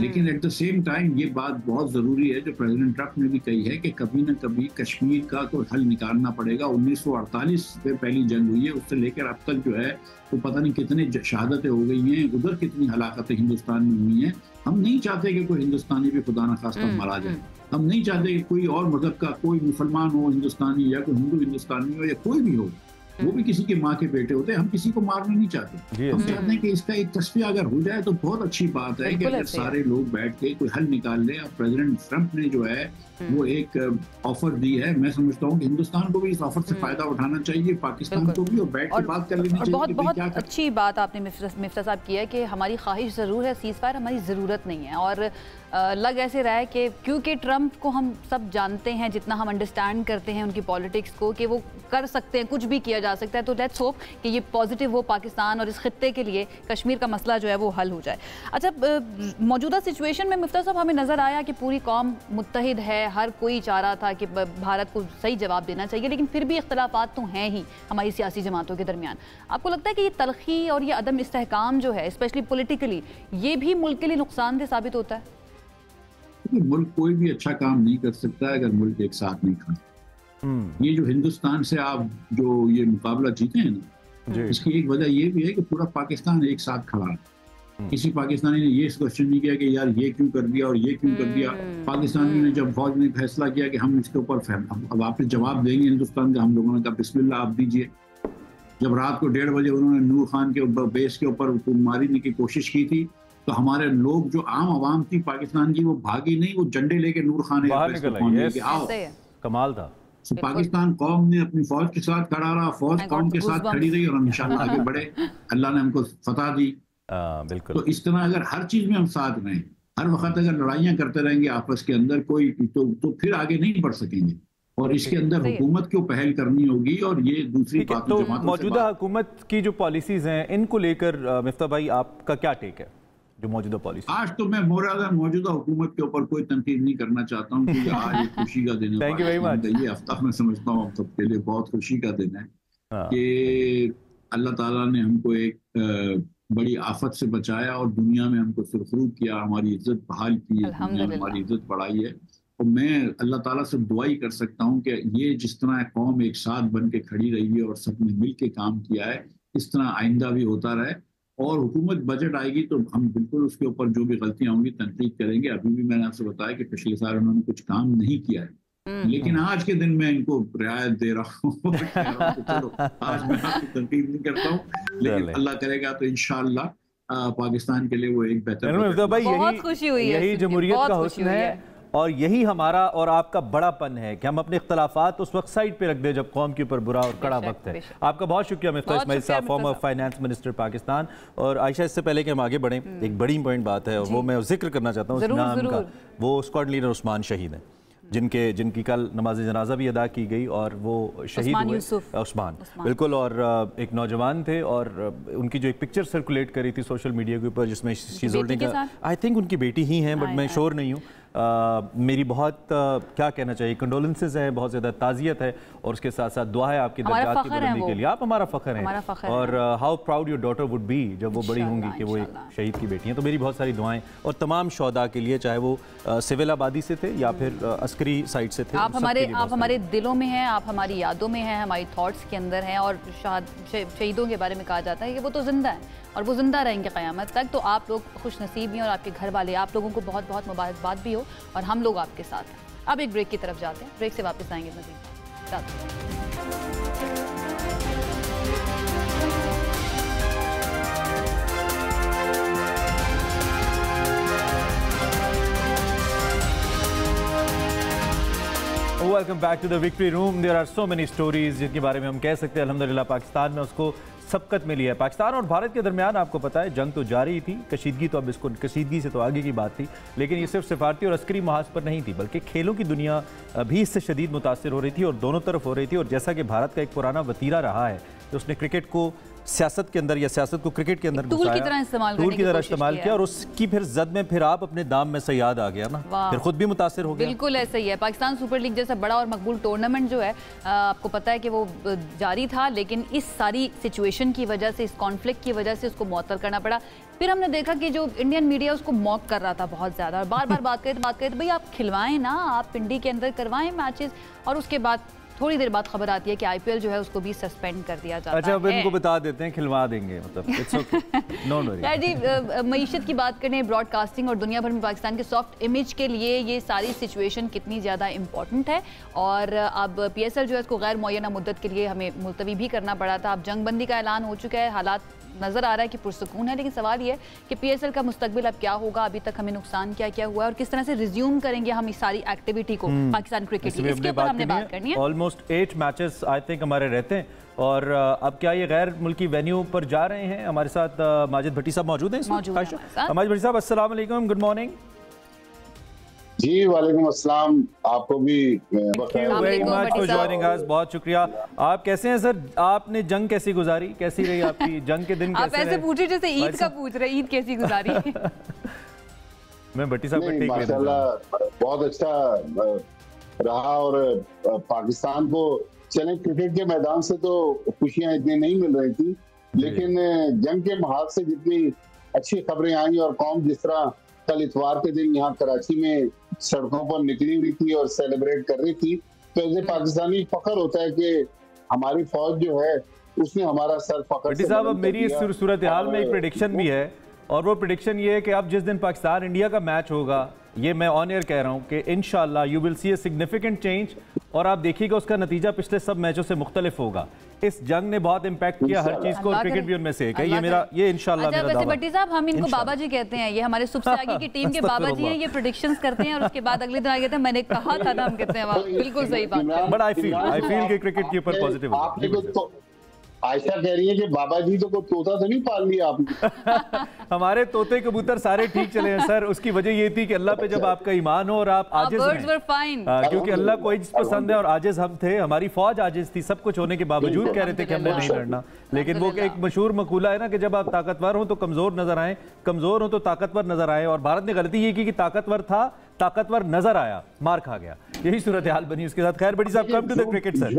लेकिन एट द सेम टाइम ये बात बहुत जरूरी है जो प्रेसिडेंट ट्रंप ने भी कही है कि कभी न कभी कश्मीर का तो हल निकालना पड़ेगा। 1948 से पहली जंग हुई है, उससे लेकर अब तक जो है तो पता नहीं कितनी शहादतें हो गई हैं, उधर कितनी हलाकतें हिंदुस्तान में हुई हैं। हम नहीं चाहते कि कोई हिंदुस्तानी भी खुदा न खास्ता मारा जाए। हम नहीं चाहते कि कोई और मजहब का कोई मुसलमान हो हिंदुस्तानी या कोई हिंदू हिंदुस्तानी हो या कोई भी हो, वो भी किसी के माँ के बेटे होते हैं। हम किसी को मारना नहीं चाहते। हम चाहते हैं कि इसका एक तस्वीर अगर हो जाए तो बहुत अच्छी बात है कि अगर सारे लोग बैठ के कोई हल निकाल लें। अब प्रेसिडेंट ट्रंप ने जो है वो एक ऑफर दी है। मैं समझता हूँ कि हिंदुस्तान को भी इस ऑफर से फायदा उठाना चाहिए, पाकिस्तान को भी, और बैठ के बात कर लेनी चाहिए। बहुत अच्छी बात आपने मिफ्ता साहब की है कि हमारी ख्वाहिश ज़रूर है सीज फायर, हमारी ज़रूरत नहीं है। और लग ऐसे रहा है कि क्योंकि ट्रंप को हम सब जानते हैं, जितना हम अंडरस्टैंड करते हैं उनकी पॉलिटिक्स को, कि वो कर सकते हैं, कुछ भी किया जा सकता है। तो लेट्स होप कि ये पॉजिटिव हो पाकिस्तान और इस खित्ते के लिए कश्मीर का मसला जो है वो हल हो जाए। अच्छा, मौजूदा सिचुएशन में मिफ्ता साहब हमें नज़र आया कि पूरी कौम मुत्तहिद है, हर कोई चाह रहा था कि भारत को सही जवाब देना चाहिए, लेकिन फिर भी इख्तलाफात तो हैं ही हमारी सियासी जमातों के दरमियान। आपको लगता है कि ये तलखी और ये अदम इस्तेहकाम जो है, स्पेशली पॉलिटिकली, ये भी मुल्क के लिए नुकसानदेह साबित होता है? मुल्क कोई भी अच्छा काम नहीं कर सकता अगर मुल्क एक साथ नहीं खड़ा। ये जो हिंदुस्तान से आप जो ये मुकाबला जीते हैं ना, इसकी एक वजह ये भी है कि पूरा पाकिस्तान एक साथ खड़ा है। किसी पाकिस्तानी ने ये क्वेश्चन नहीं किया कि यार ये क्यों कर दिया और ये क्यों कर दिया। पाकिस्तानी ने जब फौज ने फैसला किया कि हम इसके ऊपर अब आप जवाब देंगे हिंदुस्तान का, हम लोगों ने कहा बिस्मिल्लाह आप दीजिए। जब रात को 1:30 बजे उन्होंने नूर खान के बेस के ऊपर मारने की कोशिश की थी, तो हमारे लोग जो आम आवाम थी पाकिस्तान की, वो भागी नहीं, वो झंडे लेके नूर खान आओ। कमाल था। तो पाकिस्तान कौम ने अपनी फौज के साथ खड़ा रहा, फौज कौम के साथ खड़ी रही और हम इंशाल्लाह आगे बढ़े। अल्लाह ने हमको फतह दी। बिल्कुल। तो इस तरह अगर हर चीज में हम साथ रहें, हर वक्त अगर लड़ाइयाँ करते रहेंगे आपस के अंदर कोई तो फिर आगे नहीं बढ़ सकेंगे। और इसके अंदर हुकूमत को पहल करनी होगी। और ये दूसरी बात, तो मौजूदा हुकूमत की जो पॉलिसीज हैं इनको लेकर मिफ्ता भाई आपका क्या टेक है? जो मौजूदा पॉलिसी, आज तो मैं मौजूदा हुकूमत के ऊपर कोई तनकीद नहीं करना चाहता हूँ, क्योंकि आज एक खुशी का दिन है। ये हफ्ता मैं समझता हूँ हम सबके लिए बहुत खुशी का दिन है कि अल्लाह ताला ने हमको एक बड़ी आफत से बचाया और दुनिया में हमको सुरखरू किया, हमारी इज्जत बहाल की, हमारी इज्जत बढ़ाई है। और मैं अल्लाह ताला से दुआ ही कर सकता हूँ कि ये जिस तरह कौम एक साथ बन के खड़ी रही है और सबने मिल के काम किया है, इस तरह आइंदा भी होता रहे। और हुकूमत बजट आएगी तो हम बिल्कुल उसके ऊपर जो भी गलतियां होंगी तनकीद करेंगे। अभी भी मैंने आपसे बताया कि पिछले साल उन्होंने कुछ काम नहीं किया है, लेकिन आज के दिन मैं इनको रियायत दे रहा हूँ। चलो आज मैं आपकी तनकीद नहीं करता हूँ, लेकिन अल्लाह करेगा तो इंशाअल्लाह पाकिस्तान के लिए वो एक बेहतर, यही जमहूरियत का हुस्न है और यही हमारा और आपका बड़ापन है कि हम अपने इख्तलाफात उस वक्त साइड पे रख दे जब कौम के ऊपर बुरा और कड़ा वक्त है। आपका बहुत शुक्रिया मिफ्ता इस्माइल साहब, फॉर्मर फाइनेंस मिनिस्टर पाकिस्तान। और आयशा, इससे पहले कि हम आगे बढ़ें, एक बड़ी इंपॉर्टेंट बात है और वो मैं जिक्र करना चाहता हूँ नाम का। वो स्क्वाड लीडर उस्मान शहीद हैं, जिनकी कल नमाज जनाजा भी अदा की गई और वो शहीद हुए। उस्मान बिल्कुल। और एक नौजवान थे और उनकी जो एक पिक्चर सर्कुलेट करी थी सोशल मीडिया के ऊपर जिसमें she is holding, I think उनकी बेटी ही हैं, बट मैं श्योर नहीं हूँ। मेरी बहुत क्या कहना चाहिए, कंडोलेंसेज है, बहुत ज़्यादा ताज़ियत है और उसके साथ साथ दुआ है आपकी दर्जात की बुलंदी के लिए। आप हमारा फ़ख्र हैं और how proud your daughter would be जब वो बड़ी होंगी कि वो एक शहीद की बेटी हैं। तो मेरी बहुत सारी दुआएं और तमाम शोहदा के लिए, चाहे वो सिविल आबादी से थे या फिर अस्करी साइड से थे। आप हमारे दिलों में हैं, आप हमारी यादों में हैं, हमारी थॉट्स के अंदर हैं। और शहीदों के बारे में कहा जाता है कि वो तो जिंदा हैं और वो जिंदा रहेंगे क़यामत तक। तो आप लोग खुश नसीब हैं और आपके घर वाले, आप लोगों को बहुत बहुत मुबारकबाद भी हो और हम लोग आपके साथ हैं। अब एक ब्रेक की तरफ जाते हैं, ब्रेक से वापस आएंगे मज़ीद। Welcome back to the victory room. There are so many stories जिनके बारे में हम कह सकते हैं अल्हम्दुलिल्लाह पाकिस्तान में उसको सबकत मिली है। पाकिस्तान और भारत के दरमियान आपको पता है जंग तो जारी थी, कशीदगी तो अब इसको कशीदगी से तो आगे की बात थी, लेकिन ये सिर्फ सिफारती और अस्करी महाज पर नहीं थी बल्कि खेलों की दुनिया भी इससे शदीद मुतासर हो रही थी और दोनों तरफ हो रही थी। और जैसा कि भारत का एक पुराना वतीरा रहा है कि उसने क्रिकेट को सियासत के अंदर या सियासत को क्रिकेट के अंदर टूल की तरह इस्तेमाल किया और उसकी फिर जद में फिर आप अपने दाम में सयाद आ गया ना, फिर खुद भी मुतासिर हो गया। बिल्कुल ऐसा ही है। पाकिस्तान सुपर लीग जैसा बड़ा और मकबूल टूर्नामेंट जो है, आपको पता है कि वो जारी था, लेकिन इस सारी सिचुएशन की वजह से, इस कॉन्फ्लिक्ट की वजह से उसको मुअत्तल करना पड़ा। फिर हमने देखा कि जो इंडियन मीडिया उसको मॉक कर रहा था बहुत ज़्यादा और बार बार बात करते भाई आप खिलवाएं ना, आप पिंडी के अंदर करवाएं मैचेस। और उसके बाद थोड़ी देर बाद खबर आती है कि आईपीएल जो है उसको भी सस्पेंड कर दिया जाता है। अच्छा, अब इनको बता देते हैं, खिलवा देंगे, मतलब इट्स ओके, नो वरी। यार जी, मईशत की बात करें, ब्रॉडकास्टिंग और दुनिया भर में पाकिस्तान के सॉफ्ट इमेज के लिए ये सारी सिचुएशन कितनी ज़्यादा इंपॉर्टेंट है। और अब पीएसएल जो है इसको गैर मुअय्यना मुद्दत के लिए हमें मुलतवी भी करना पड़ा था। अब जंगबंदी का ऐलान हो चुका है, हालात नज़र आ रहा है कि पुरसुकून है, लेकिन सवाल ये है कि पीएसएल का मुस्तकबिल अब क्या होगा। अभी तक हमें नुकसान क्या क्या हुआ है और किस तरह से रिज्यूम करेंगे हम इस सारी एक्टिविटी को पाकिस्तान क्रिकेट की, इसके ऊपर हमने बात करनी है। ऑलमोस्ट 8 मैचेस आई थिंक हमारे रहते हैं और अब क्या ये गैर मुल्की वेन्यू पर जा रहे हैं। हमारे साथ माजिद भट्टी साहब मौजूद हैं। माजिद भट्टी साहब अस्सलाम वालेकुम, गुड मॉर्निंग। जी वालेकुम अस्सलाम, आपको भी very much for joining us, बहुत शुक्रिया। आप कैसे हैं सर? आपने जंग कैसी गुजारी, कैसी रही आपकी जंग के दिन? आप ऐसे पूछे जैसे ईद का पूछ रहे, ईद कैसी गुजारी? मैं भट्टी साहब को टेक माशाल्लाह बहुत अच्छा रहा और पाकिस्तान को चले क्रिकेट के मैदान से तो खुशियां इतनी नहीं मिल रही थी, लेकिन जंग के महाज से जितनी अच्छी खबरें आई और कौम जिस तरह कल इतवार के दिन यहाँ कराची में सड़कों पर निकली हुई थी और सेलिब्रेट कर रही थी, तो ऐसे पाकिस्तानी फख्र होता है कि हमारी फौज जो है उसने हमारा सर फख्र से साहब। अब मेरी इस सूरत हाल में एक प्रेडिक्शन भी है और वो प्रेडिक्शन ये है कि अब जिस दिन पाकिस्तान इंडिया का मैच होगा, ये मैं ऑन एयर कह रहा हूँ कि इंशाल्लाह you will see a significant change और आप देखिएगा उसका नतीजा पिछले सब मैचों से मुख्तलिफ होगा। इस जंग ने बहुत इम्पैक्ट किया हर चीज को, क्रिकेट भी उनमें से एक है। ये मेरा ये इंशाल्लाह मेरा दावा। भट्टी साहब, हम इनको बाबा जी कहते हैं, ये हमारे सुबह से आगे की टीम के बाबा जी हैं, ये प्रेडिक्शंस करते हैं और उसके बाद अगले दिन आगे कहते हैं मैंने कहा था ना, हम कहते हैं बिल्कुल सही बात। बट आई फील कि क्रिकेट के ऊपर पॉजिटिव। आयशा कह रही है कि बाबा जी तो कोई तोता तो नहीं पाल लिया आपने? हमारे तोते कबूतर सारे ठीक चले हैं सर। उसकी वजह ये थी कि अल्लाह पे जब आपका ईमान हो और आप आजिज हैं, क्योंकि अल्लाह को इज्जत पसंद है और आजिज हम थे, हमारी फौज आजिज थी, सब कुछ होने के बावजूद कह रहे थे कि हमने नहीं लड़ना। लेकिन वो एक मशहूर मकूला है ना कि जब आप ताकतवर हो तो कमजोर नजर आए, कमजोर हो तो ताकतवर नजर आए। और भारत ने गलती ये की कि ताकतवर था, ताकतवर नजर आया, मार खा गया। यही सूरत हाल बनी उसके साथ। खैर बड़ी साहब, come to the cricket sir.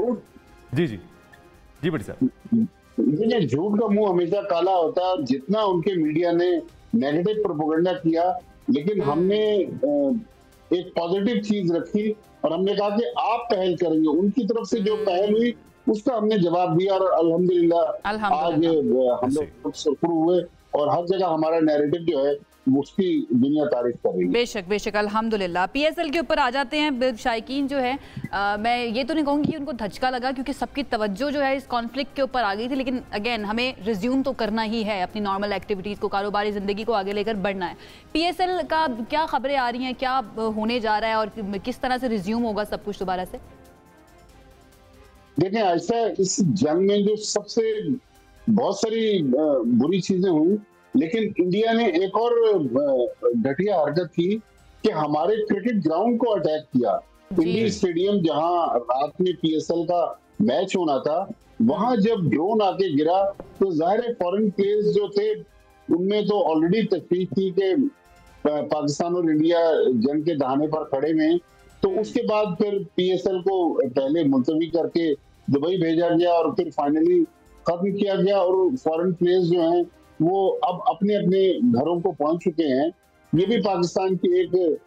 जी जी जी बड़ी साहब, देखिए झूठ का मुंह हमेशा काला होता है। जितना उनके मीडिया ने नेगेटिव प्रोपेगेंडा किया, लेकिन हमने एक पॉजिटिव चीज रखी और हमने कहा कि आप पहल करेंगे। उनकी तरफ से जो पहल हुई उसका हमने जवाब दिया और अल्हम्दुलिल्लाह आज हम लोग सुरखरू हुए और हर जगह हमारा नैरेटिव जो है उसकी दुनिया तारीफ कर रही है। बेशक बेशक अल्हम्दुलिल्लाह। पीएसएल के ऊपर आ जाते हैं। शायकीन जो है, मैं ये तो नहीं कहूँगी कि उनको धचका लगा, क्योंकि सबकी तवज्जो जो है इस कॉन्फ्लिक्ट के ऊपर आ गई थी, लेकिन अगेन हमें रिज्यूम तो करना ही है अपनी नॉर्मल एक्टिविटीज़ को, कारोबारी ज़िंदगी को आगे लेकर बढ़ना है। पीएसएल का क्या खबरें आ रही हैं, क्या होने जा रहा है और किस तरह से रिज्यूम होगा सब कुछ दोबारा से? देखें, ऐसा इस जंग में जो सबसे बहुत सारी बुरी चीजें हुई, लेकिन इंडिया ने एक और घटिया हरकत की कि हमारे क्रिकेट ग्राउंड को अटैक किया। इंडी स्टेडियम जहां रात में पीएसएल का मैच होना था, वहां जब ड्रोन आके गिरा तो जाहिर है फॉरेन प्लेयर्स जो थे उनमें तो ऑलरेडी तशवीश थी कि पाकिस्तान और इंडिया जंग के दहाने पर खड़े में, तो उसके बाद फिर PSL को पहले मुलतवी करके दुबई भेजा गया और फिर फाइनली खत्म किया गया और फॉरेन प्लेयर्स जो हैं वो अब अपने अपने घरों को पहुंच चुके हैं। ये भी पाकिस्तान की एक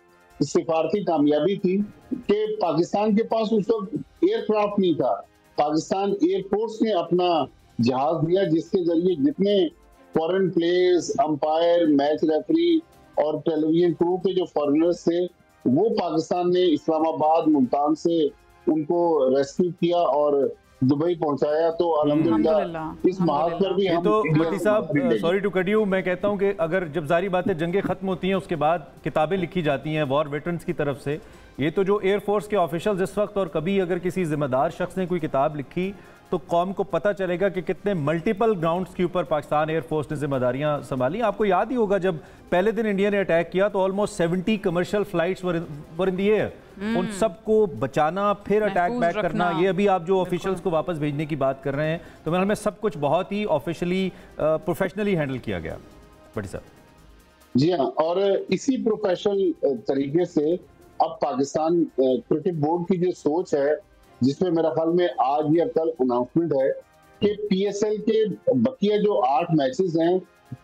सिफारती कामयाबी थी कि पाकिस्तान के पास उस वक्त एयरक्राफ्ट नहीं था। पाकिस्तान एयरफोर्स ने अपना जहाज दिया जिसके जरिए जितने foreign players, umpire, match referee और टेलीविजन क्रू के जो फॉरेनर्स थे वो पाकिस्तान ने इस्लामाबाद, मुल्तान से उनको रेस्क्यू किया और दुबई पहुंचाया। तो अल्हम्दुलिल्लाह इस महाज पर भी हम तो भट्टी साहब, सॉरी टू कट यू, मैं कहता हूं कि अगर जब जारी बात है जंगें खत्म होती हैं उसके बाद किताबें लिखी जाती हैं वॉर वेटरन्स की तरफ से, ये तो जो एयरफोर्स के ऑफिशियल्स इस वक्त और कभी अगर किसी जिम्मेदार शख्स ने कोई किताब लिखी तो कौम को पता चलेगा कि कितने मल्टीपल ग्राउंड्स के ऊपर पाकिस्तान एयरफोर्स ने जिम्मेदारियां संभाली। आपको याद ही होगा जब पहले दिन इंडिया ने अटैक किया तो almost 70 commercial flights were in the air. उन सबको बचाना, फिर अटैक बैक करना, ये अभी आप जो ऑफिशियल्स को वापस भेजने की बात कर रहे हैं, तो मेरे ख्याल में सब कुछ बहुत ही ऑफिशियली प्रोफेशनली हैंडल किया गया। भट्टी साहब जी हाँ, और इसी प्रोफेशनल तरीके से अब पाकिस्तान क्रिकेट बोर्ड की जो सोच है, जिसमें मेरा ख्याल में आज या कल अनाउंसमेंट है कि PSL के बकिया जो 8 मैचेस हैं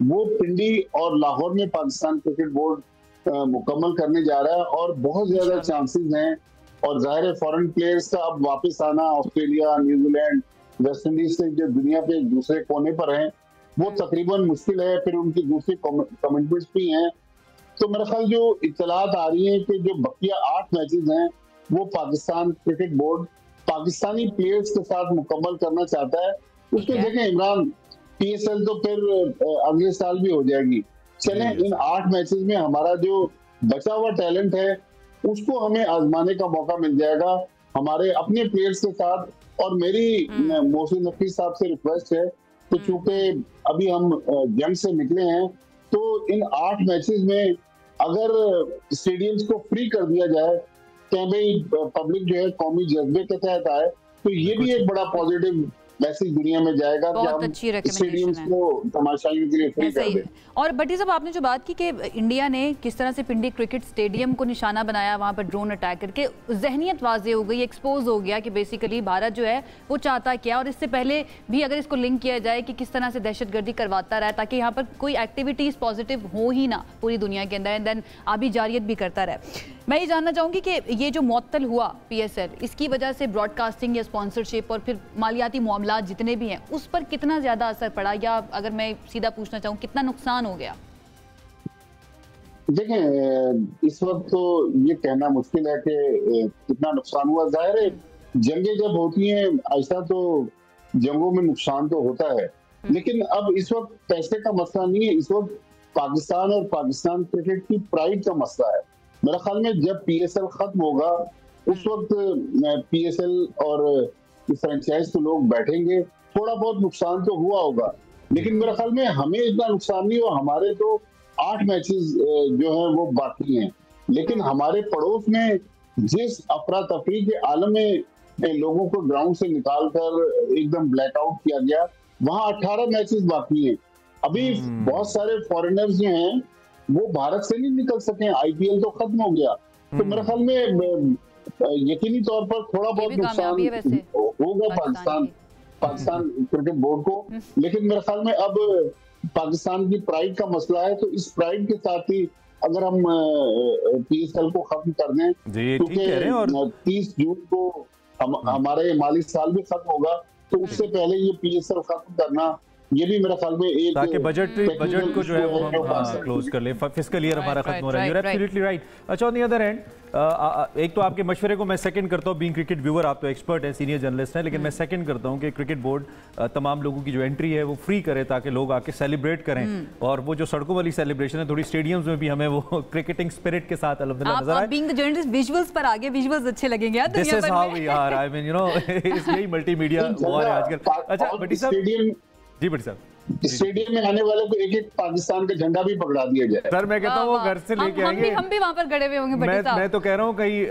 वो पिंडी और लाहौर में पाकिस्तान क्रिकेट बोर्ड मुकम्मल करने जा रहा है और बहुत ज्यादा चांसेस हैं। और जाहिर है फॉरेन प्लेयर्स का अब वापस आना, ऑस्ट्रेलिया, न्यूजीलैंड, वेस्ट इंडीज से जो दुनिया के दूसरे कोने पर हैं वो तकरीबन मुश्किल है, फिर उनकी दूसरी कमिटमेंट्स भी हैं। तो मेरा ख्याल जो इत्तलात आ रही है कि जो बकिया 8 मैचेस हैं वो Pakistan cricket board Pakistani players के साथ मुकम्मल करना चाहता है। उसमें देखें इमरान, PSL तो फिर अगले साल भी हो जाएगी। चलें इन 8 मैचेस में हमारा जो बचा हुआ टैलेंट है उसको हमें आजमाने का मौका मिल जाएगा हमारे अपने प्लेयर्स के साथ। और मेरी मोहसिन नकवी साहब से रिक्वेस्ट है कि चूंकि अभी हम जंग से निकले हैं तो इन 8 मैचेस में अगर स्टेडियम्स को फ्री कर दिया जाए कि भाई पब्लिक जो है कौमी जज्बे के तहत आए, तो ये भी एक बड़ा पॉजिटिव मैसेज दुनिया में जाएगा कि हम स्टेडियम्स को तमाशाइयों के लिए फ्री कर दें। और भट्टी साहब आपने जो बात की कि इंडिया ने किस तरह से पिंडी क्रिकेट स्टेडियम को निशाना बनाया, वहां पर ड्रोन अटैक करके जहनियत वाज़ेह हो गई, एक्सपोज हो गया कि बेसिकली भारत जो है वो चाहता क्या। और इससे पहले भी अगर इसको लिंक किया जाए कि किस तरह से दहशतगर्दी करवाता रहा ताकि यहाँ पर कोई एक्टिविटीज पॉजिटिव हो ही ना पूरी दुनिया के अंदर, एंड देन आबी जारियत भी करता रहे। मैं ये जानना चाहूँगी कि ये जो मुअत्तल हुआ PSL, इसकी वजह से ब्रॉडकास्टिंग या स्पॉन्सरशिप और फिर मालियाती मामला जितने भी हैं उस पर कितना ज़्यादा असर पड़ा, या अगर मैं सीधा पूछना चाहूँ कितना नुकसान हो गया? देखें इस वक्त तो ये कहना मुश्किल है कि कितना नुकसान हुआ। जाहिर है जंगें जब होती हैं ऐसा तो जंगों में नुकसान तो होता है, लेकिन अब इस वक्त पैसे का मसला नहीं है, इस वक्त पाकिस्तान और पाकिस्तान क्रिकेट की प्राइड का मसला है। मेरा ख्याल में जब PSL खत्म होगा उस वक्त PSL और फ्रेंचाइज के लोग बैठेंगे, थोड़ा बहुत नुकसान तो हुआ होगा, लेकिन मेरा ख्याल में हमें इतना नुकसान नहीं हुआ। हमारे तो 8 मैचेस जो हैं वो बाकी हैं, लेकिन हमारे पड़ोस में जिस अफरा तफरी के आलम में लोगों को ग्राउंड से निकाल कर एकदम ब्लैकआउट किया गया, वहाँ 18 मैचेस बाकी हैं। अभी बहुत सारे फॉरेनर्स जो हैं वो भारत से नहीं निकल सके, IPL तो खत्म हो गया। तो मेरे ख्याल में यकीनी तौर पर थोड़ा बहुत नुकसान होगा पाकिस्तान क्रिकेट बोर्ड को, लेकिन मेरे ख्याल में अब पाकिस्तान की प्राइड का मसला है, तो इस प्राइड के साथ ही अगर हम PSL को खत्म कर दें, क्योंकि 30 जून को हमारे माली साल भी खत्म होगा, तो उससे पहले ये PSL खत्म करना ये भी मेरे ख्याल में एक ताकि बजट को जो है वो हम क्लोज कर ले, फिस्कल ईयर हमारा खत्म हो रहा है। You are absolutely right. अच्छा, ऑन द अदर एंड एक तो आपके मशवरे को मैं सेकंड करता हूँ, बीइंग क्रिकेट व्यूअर आप तो एक्सपर्ट हैं, सीनियर जर्नलिस्ट हैं, लेकिन मैं सेकंड करता हूँ कि क्रिकेट बोर्ड तमाम लोगों की जो एंट्री है वो फ्री करे ताकि लोग आके सेलिब्रेट करें, और वो जो सड़कों वाली सेलिब्रेशन है थोड़ी स्टेडियम्स में भी हमें वो क्रिकेटिंग स्पिरिट के साथ अल्हम्दुलिल्लाह नजर आए। बीइंग द जर्नलिस्ट विजुअल्स पर आगे, विजुअल्स अच्छे लगेंगे यार दुनिया भर में। This is how we are, I mean you know यही मल्टीमीडिया वॉर है आजकल। अच्छा भट्टी साहब, जी भट्टी साहब, स्टेडियम में आने वाले को एक एक पाकिस्तान का झंडा भी पकड़ा दिया जाए। सर मैं कहता हूँ वो घर से लेके आएंगे। हम भी वहां पर खड़े हुए होंगे। मैं तो कह रहा हूँ कहीं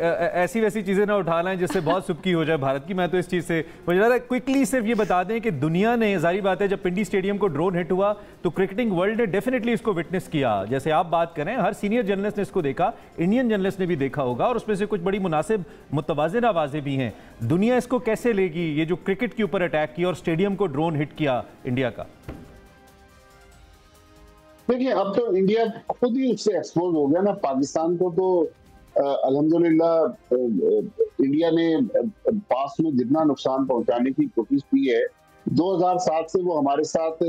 ऐसी वैसी चीजें ना उठा लाएं जिससे बहुत सुबकी हो जाए भारत की। मैं तो इस चीज से मुझे लग रहा है क्विकली सिर्फ ये बता दें कि दुनिया ने, जारी बात है, जब पिंडी स्टेडियम को ड्रोन हिट हुआ तो क्रिकेटिंग वर्ल्ड ने डेफिनेटली इसको विटनेस किया। जैसे आप बात करें, हर सीनियर जर्नलिस्ट ने इसको देखा, इंडियन जर्नलिस्ट ने भी देखा होगा, और उसमें से कुछ बड़ी मुनासिब मुतवाज़िन आवाजें भी हैं। दुनिया इसको कैसे लेगी, ये जो क्रिकेट के ऊपर अटैक किया और स्टेडियम को ड्रोन हिट किया इंडिया का? देखिए, अब तो इंडिया खुद ही उससे एक्सपोज हो गया ना। पाकिस्तान को तो अल्हम्दुलिल्लाह इंडिया ने पास में जितना नुकसान पहुंचाने की कोशिश की है, 2007 से वो हमारे साथ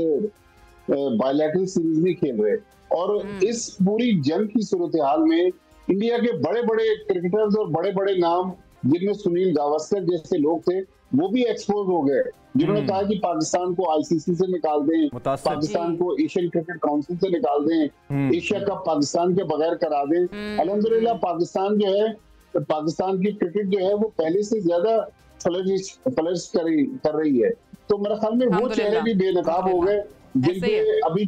बायलैटरल सीरीज भी खेल रहे, और इस पूरी जंग की सूरत हाल में इंडिया के बड़े बड़े क्रिकेटर्स और बड़े बड़े नाम, जिनमें सुनील गावस्कर जैसे लोग थे, वो भी एक्सपोज हो गए, जिन्होंने कहा कि पाकिस्तान को आईसीसी से निकाल दें, पाकिस्तान को एशियन क्रिकेट काउंसिल से निकाल दें, एशिया कप पाकिस्तान के बगैर करा दें। अल्हम्दुलिल्लाह पाकिस्तान जो है, पाकिस्तान की क्रिकेट जो है वो पहले से ज्यादा फ्लरिश कर रही है। तो मेरे ख्याल में वो चेहरे भी बेनकाब हो गए जिनके अभी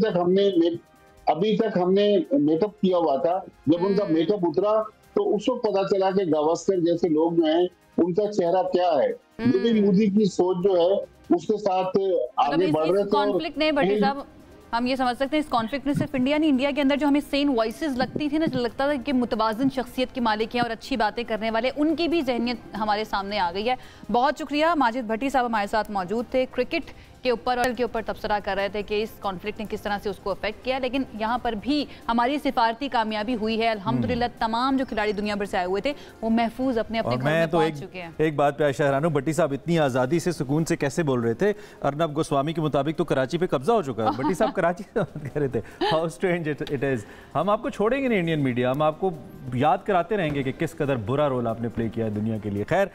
तक हमने मेकअप किया हुआ था। जब उनका मेकअप उतरा तो उस वक्त पता चला कि गावस्कर जैसे लोग जो हैं उनका चेहरा क्या है। लेकिन मोदी की सोच जो है उसके साथ आगे बढ़ रहे थे। कॉन्फ्लिक्ट नहीं भट्टी साहब, हम ये समझ सकते हैं इस कॉन्फ्लिक्ट में सिर्फ इंडिया नहीं, इंडिया के अंदर जो हमें सेन वॉइसेस लगती थी ना, जो लगता था कि मुतवाज़िन शख्सियत के मालिक हैं और अच्छी बातें करने वाले, उनकी भी जहनियत हमारे सामने आ गई है। बहुत शुक्रिया। माजिद भट्टी साहब हमारे साथ मौजूद थे, क्रिकेट के ऊपर तबसरा कर रहे थे कि इस कॉन्फ्लिक्ट ने किस तरह से उसको अफेक्ट किया, लेकिन यहाँ पर भी हमारी सिफारती कामयाबी हुई है अल्हम्दुलिल्लाह। तमाम जो खिलाड़ी दुनिया भर से आए हुए थे वो महफूज अपने अपने घर में पहुंच चुके हैं। एक बात पे आयशा हैरान हूं, भट्टी साहब इतनी आज़ादी से सुकून से कैसे बोल रहे थे? अर्नब गोस्वामी के मुताबिक तो कराची पे कब्जा हो चुका है। भट्टी साहब कराची से बात कर रहे थे। How strange it is. हम आपको छोड़ेंगे नहीं इंडियन मीडिया, हम आपको याद कराते रहेंगे कि किस कदर बुरा रोल आपने प्ले किया है दुनिया के लिए। खैर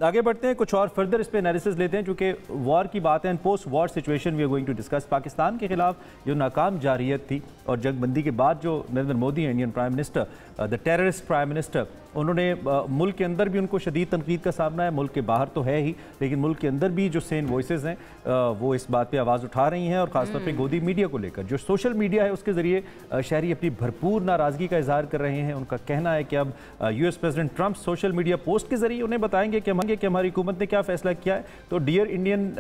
आगे बढ़ते हैं, कुछ और फर्दर इस पे एनालिसिस लेते हैं, क्योंकि वॉर की बात है and post war situation we are going to discuss. Pakistan के खिलाफ जो नाकाम जारियत थी और जंगबंदी के बाद जो नरेंद्र मोदी हैं, Indian prime minister, the terrorist prime minister, उन्होंने मुल्क के अंदर भी उनको शदीद तनकीद का सामना है, मुल्क के बाहर तो है ही, लेकिन मुल्क के अंदर भी जो सेन वॉइसेस हैं वो इस बात पे आवाज़ उठा रही हैं, और ख़ासतौर पे गोदी मीडिया को लेकर। जो सोशल मीडिया है उसके ज़रिए शहरी अपनी भरपूर नाराज़गी का इजहार कर रहे हैं। उनका कहना है कि अब US president Trump social media post के ज़रिए उन्हें बताएंगे कि हमारी हुकूमत ने क्या फ़ैसला किया है। तो डियर इंडियन